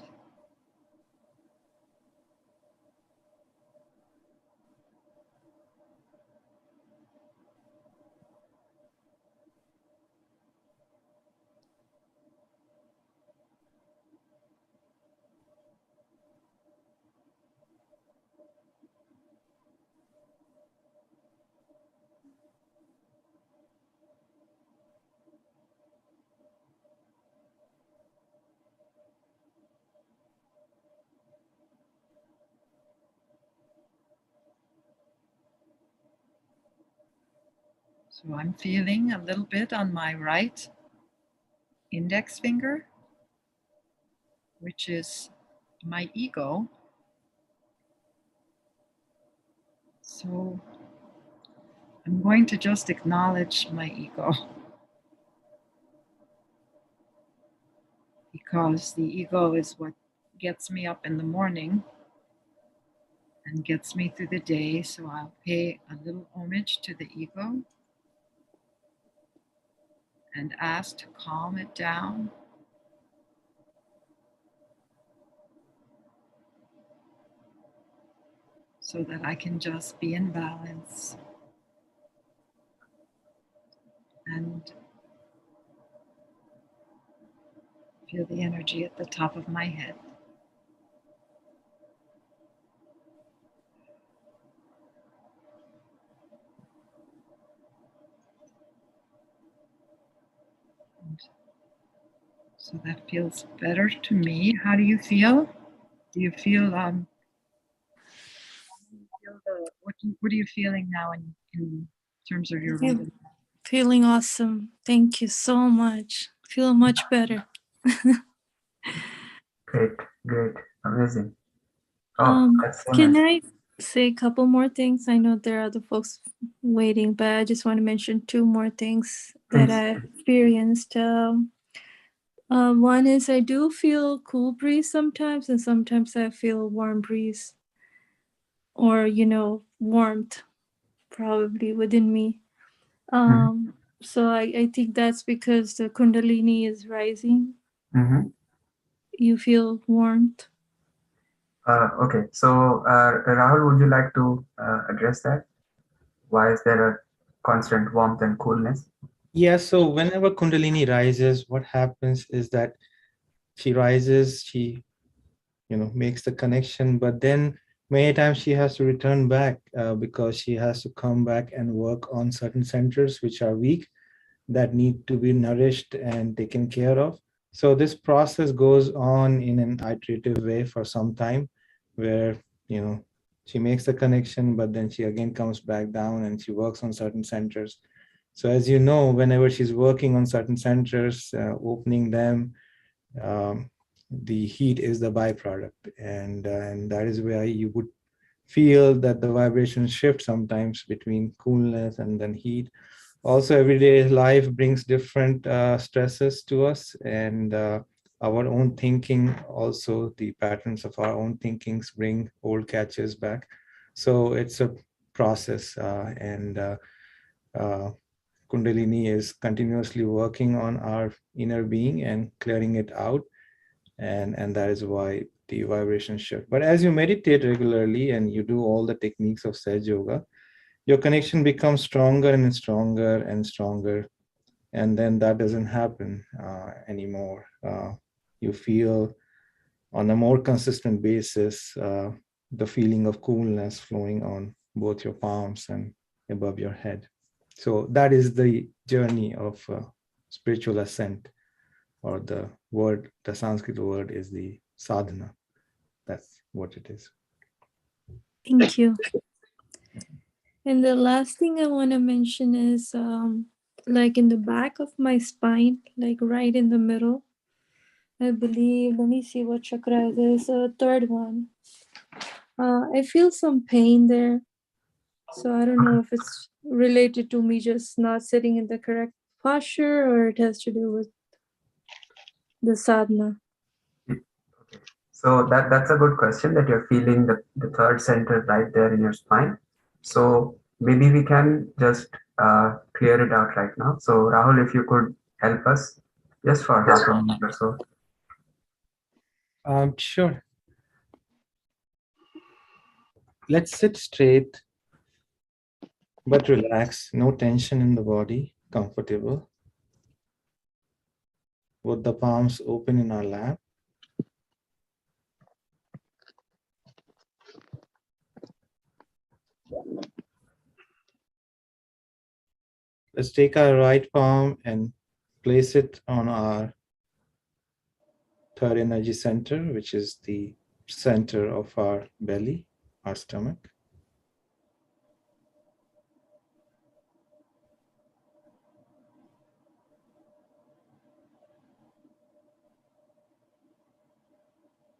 So I'm feeling a little bit on my right index finger, which is my ego. So I'm going to just acknowledge my ego, because the ego is what gets me up in the morning and gets me through the day. So I'll pay a little homage to the ego and ask to calm it down. So that I can just be in balance and feel the energy at the top of my head. And so that feels better to me. How do you feel? Do you feel what are you feeling now in terms of your rhythm? Feeling awesome. Thank you so much. Feel much better. Great, great, amazing. Oh, that's so Can nice. I say a couple more things? I know there are other folks waiting, but I just want to mention two more things that Please. I experienced. One is I do feel cool breeze sometimes, and sometimes I feel warm breeze, or warmth probably within me. So I think that's because the Kundalini is rising. You feel warmth. Okay, so Rahul, would you like to address that? Why is there a constant warmth and coolness? Yeah, so whenever Kundalini rises, what happens is that she rises, she makes the connection, but then many times she has to return back because she has to come back and work on certain centers which are weak, that need to be nourished and taken care of. So this process goes on in an iterative way for some time, where she makes the connection, but then she again comes back down and she works on certain centers. So as you know, whenever she's working on certain centers, opening them, the heat is the byproduct, and that is where you would feel that the vibrations shift sometimes between coolness and then heat. Also, everyday life brings different stresses to us, and our own thinking, also the patterns of our own thinkings bring old catches back. So it's a process, and Kundalini is continuously working on our inner being and clearing it out. And that is why the vibration shift. But as you meditate regularly and you do all the techniques of Sahaja Yoga, your connection becomes stronger and stronger and stronger. And then that doesn't happen anymore. You feel on a more consistent basis the feeling of coolness flowing on both your palms and above your head. So that is the journey of spiritual ascent, or the Sanskrit word is the sadhana. That's what it is. Thank you. And the last thing I want to mention is like in the back of my spine, like right in the middle, I believe, let me see what chakra it is, third one. I feel some pain there. So I don't know if it's related to me just not sitting in the correct posture, or it has to do with the sadhana. So that's a good question, that you're feeling the third center right there in your spine. So maybe we can just clear it out right now. So Rahul, if you could help us just for half a minute or so. Sure. Let's sit straight, but relax. No tension in the body, comfortable. With the palms open in our lap. Let's take our right palm and place it on our third energy center, which is the center of our belly, our stomach.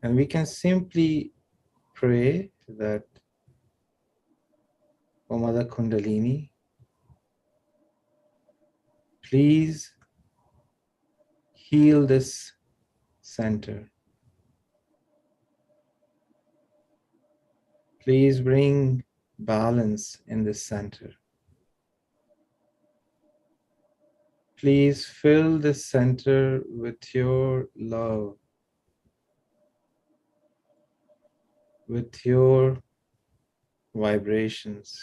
And we can simply pray that, O Mother Kundalini, please heal this center. Please bring balance in this center. Please fill this center with your love, with your vibrations,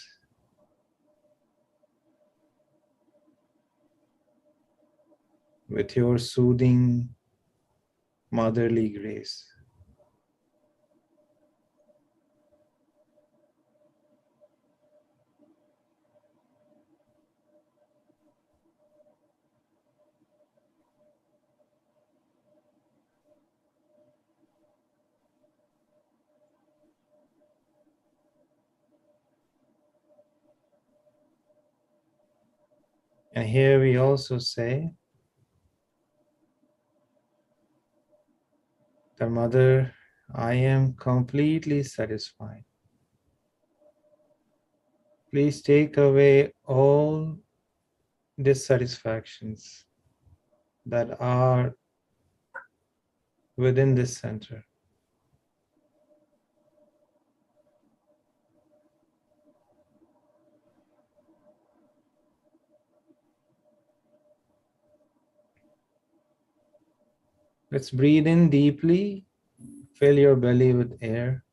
with your soothing motherly grace. And here we also say that, Mother, I am completely satisfied. Please take away all dissatisfactions that are within this center. Let's breathe in deeply, fill your belly with air.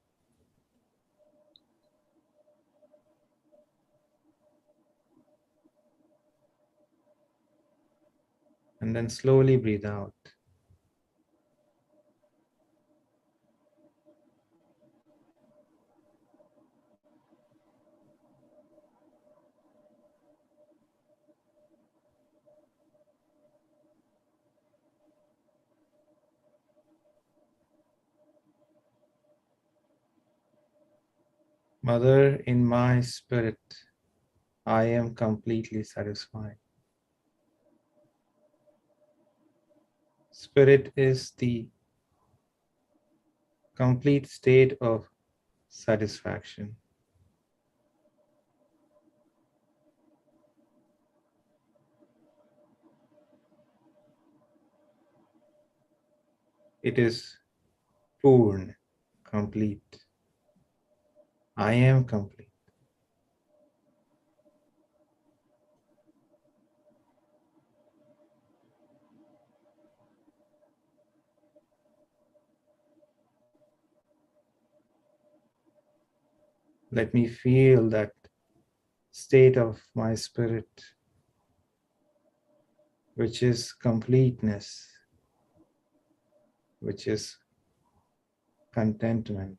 And then slowly breathe out. Mother, in my spirit, I am completely satisfied. Spirit is the complete state of satisfaction. It is Purn, complete. I am complete. Let me feel that state of my spirit, which is completeness, which is contentment,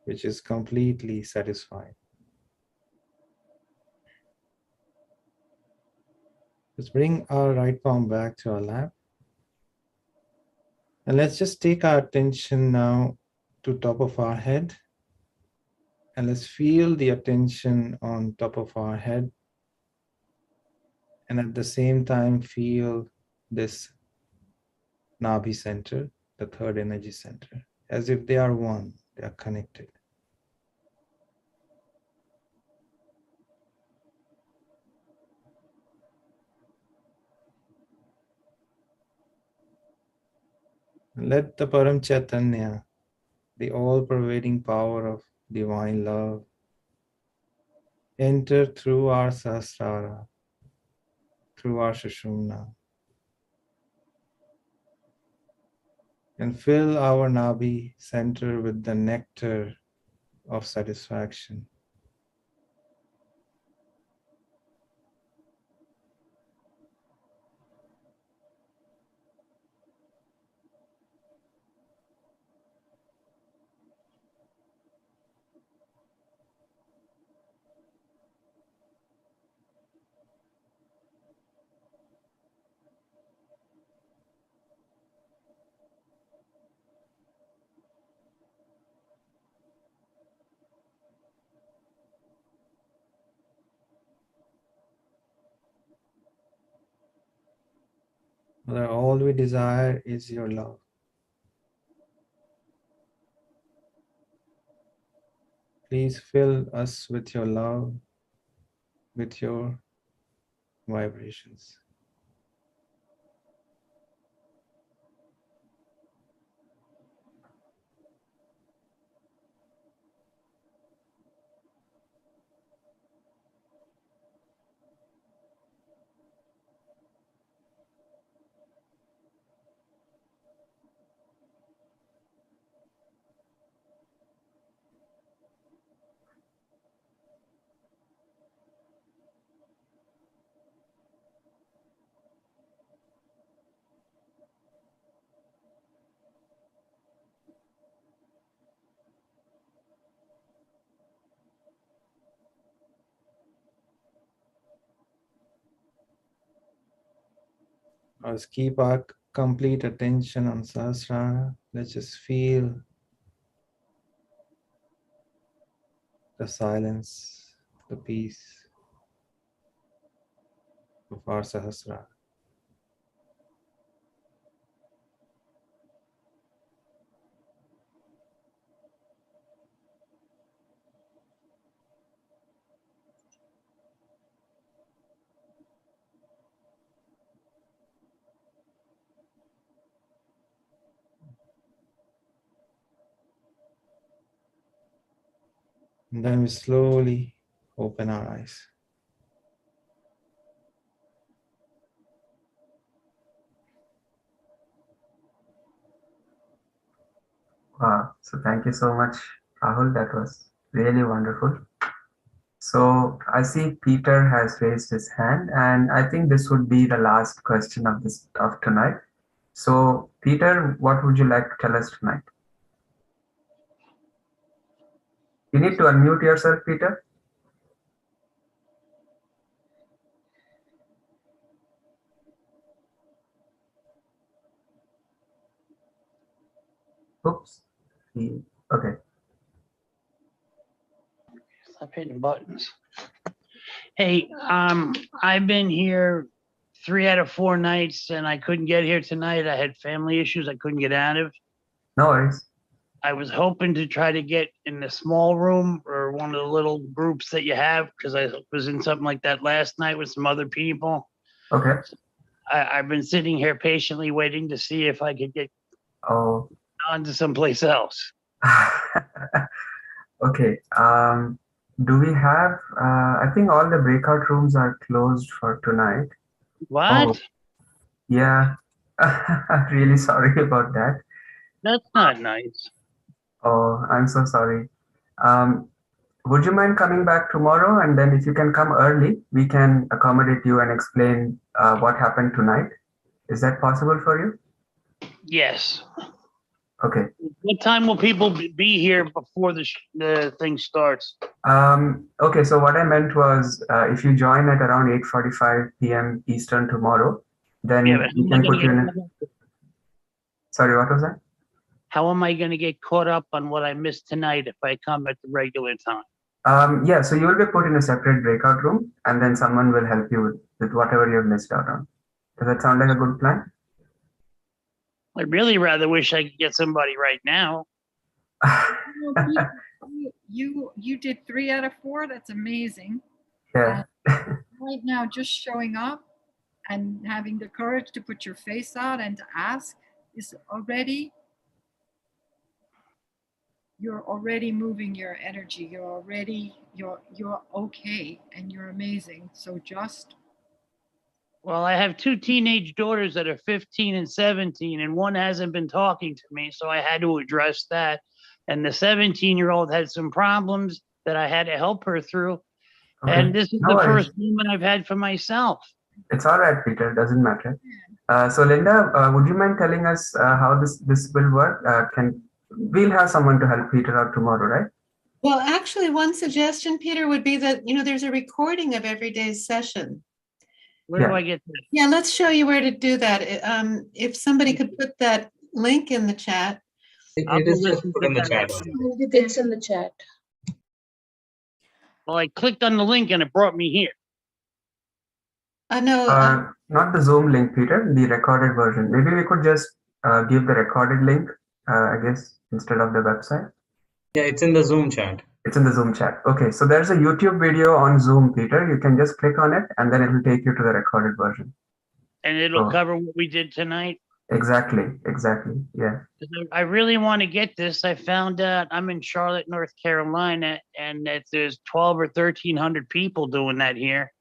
which is completely satisfied. Let's bring our right palm back to our lap. And let's just take our attention now to top of our head. And let's feel the attention on top of our head. And at the same time, feel this Nabhi center, the third energy center, as if they are one, they are connected. Let the Param Chaitanya, the all-pervading power of divine love, enter through our Sahasrara, through our Sushumna, and fill our Nabhi center with the nectar of satisfaction. Mother, all we desire is your love. Please fill us with your love, with your vibrations. Let's keep our complete attention on Sahasrara. Let's just feel the silence, the peace of our Sahasrara. And then we slowly open our eyes. Wow. So thank you so much, Rahul. That was really wonderful. So I see Peter has raised his hand, and I think this would be the last question of tonight. So Peter, what would you like to tell us tonight? You need to unmute yourself, Peter. Oops. Okay. Stop hitting buttons. Hey, I've been here 3 out of 4 nights and I couldn't get here tonight. I had family issues I couldn't get out of. No worries. I was hoping to try to get in the small room or one of the little groups that you have because I was in something like that last night with some other people. Okay. I've been sitting here patiently waiting to see if I could get on to someplace else. Okay. Do we have, I think all the breakout rooms are closed for tonight. What? Oh, yeah. Really sorry about that. That's not nice. Oh, I'm so sorry. Um, would you mind coming back tomorrow? And then if you can come early, we can accommodate you and explain what happened tonight. Is that possible for you? Yes. Okay. What time will people be here before the thing starts? Okay, so what I meant was if you join at around 8:45 p.m. Eastern tomorrow, then we can put you in. Sorry, what was that? How am I going to get caught up on what I missed tonight if I come at the regular time? Yeah, so you will be put in a separate breakout room, and then someone will help you with whatever you've missed out on. Does that sound like a good plan? I'd really rather wish I could get somebody right now. You did 3 out of 4. That's amazing. Yeah. Right now, just showing up and having the courage to put your face out and to ask is already, you're already moving your energy. You're okay, and you're amazing. So just. Well, I have 2 teenage daughters that are 15 and 17, and one hasn't been talking to me, so I had to address that. And the 17-year-old had some problems that I had to help her through. Okay. And this is the first moment I've had for myself. It's all right, Peter. It doesn't matter. So, Linda, would you mind telling us how this will work? We'll have someone to help Peter out tomorrow, right? Well, actually, one suggestion, Peter, would be that, there's a recording of every day's session. Where do I get this? Yeah, let's show you where to do that. If somebody could put that link in the chat. It is just put in the chat. It's in the chat. Well, I clicked on the link and it brought me here. No. Not the Zoom link, Peter, the recorded version. Maybe we could just give the recorded link, I guess, instead of the website. Yeah, it's in the Zoom chat. It's in the Zoom chat. Okay, so there's a YouTube video on Zoom, Peter. You can just click on it and then it will take you to the recorded version. And it'll cover what we did tonight? Exactly, yeah. I really want to get this. I found out I'm in Charlotte, North Carolina, and that there's 12 or 1,300 people doing that here.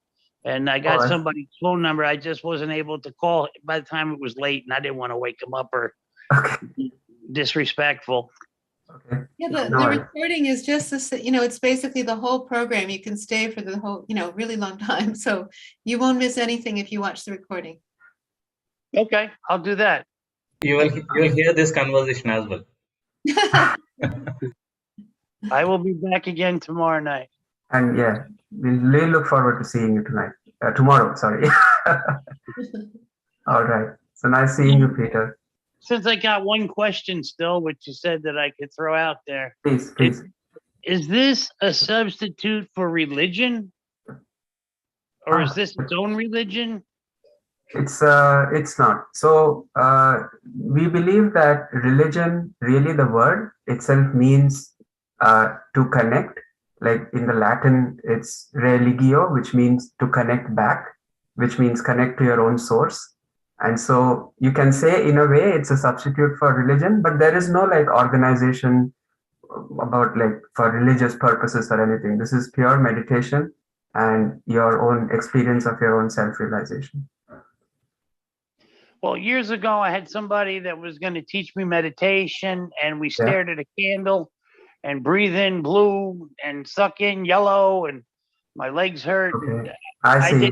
And I got somebody's phone number. I just wasn't able to call by the time it was late, and I didn't want to wake them up or be disrespectful. Okay. Yeah, the recording is just this, it's basically the whole program. You can stay for the whole, really long time. So you won't miss anything if you watch the recording. Okay, I'll do that. You will hear this conversation as well. I will be back again tomorrow night. And yeah, we really look forward to seeing you tomorrow, sorry. All right. So nice seeing you, Peter. Since I got one question still, which you said that I could throw out there. Please. Is this a substitute for religion? Or is this its own religion? It's not. So we believe that religion, really the word itself means to connect. Like in the Latin, it's religio, which means to connect back, which means connect to your own source. And so you can say in a way it's a substitute for religion, but there is no organization about for religious purposes or anything. This is pure meditation and your own experience of your own self-realization. Well, years ago, I had somebody that was going to teach me meditation, and we stared at a candle and breathe in blue and suck in yellow, and my legs hurt. Okay. I see.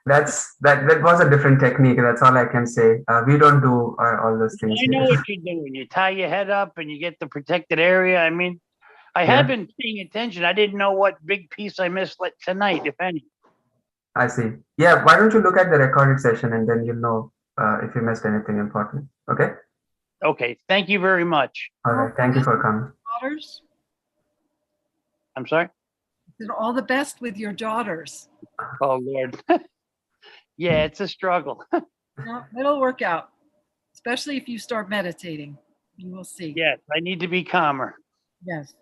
That was a different technique. That's all I can say. We don't do all those things. I know what you're doing. You tie your head up and you get the protected area. I mean, I have been paying attention. I didn't know what big piece I missed tonight, if any. I see. Yeah, why don't you look at the recorded session and then you'll know if you missed anything important. Okay? Okay, thank you very much. All right, thank you for coming. Daughters? I'm sorry? All the best with your daughters. Oh, Lord. Yeah, it's a struggle. No, it'll work out, especially if you start meditating. You will see. Yes, I need to be calmer. Yes.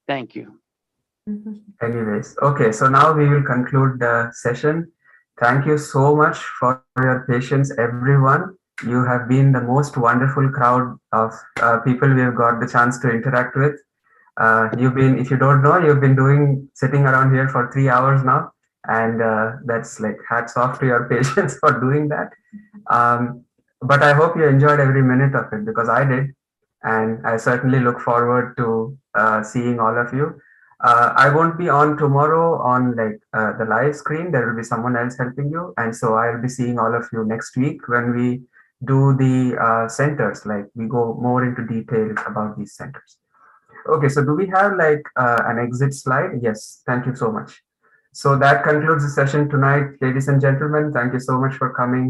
Thank you. Anyways, okay, so now we will conclude the session. Thank you so much for your patience, everyone. You have been the most wonderful crowd of people we have got the chance to interact with. If you don't know, you've been sitting around here for 3 hours now, and that's like hats off to your patience for doing that. But I hope you enjoyed every minute of it, because I did, and I certainly look forward to seeing all of you. I won't be on tomorrow on like the live screen. There will be someone else helping you, and so I'll be seeing all of you next week when we do the centers. Like we go more into detail about these centers. Okay, so do we have like an exit slide? Yes, thank you so much. So that concludes the session tonight, ladies and gentlemen. Thank you so much for coming.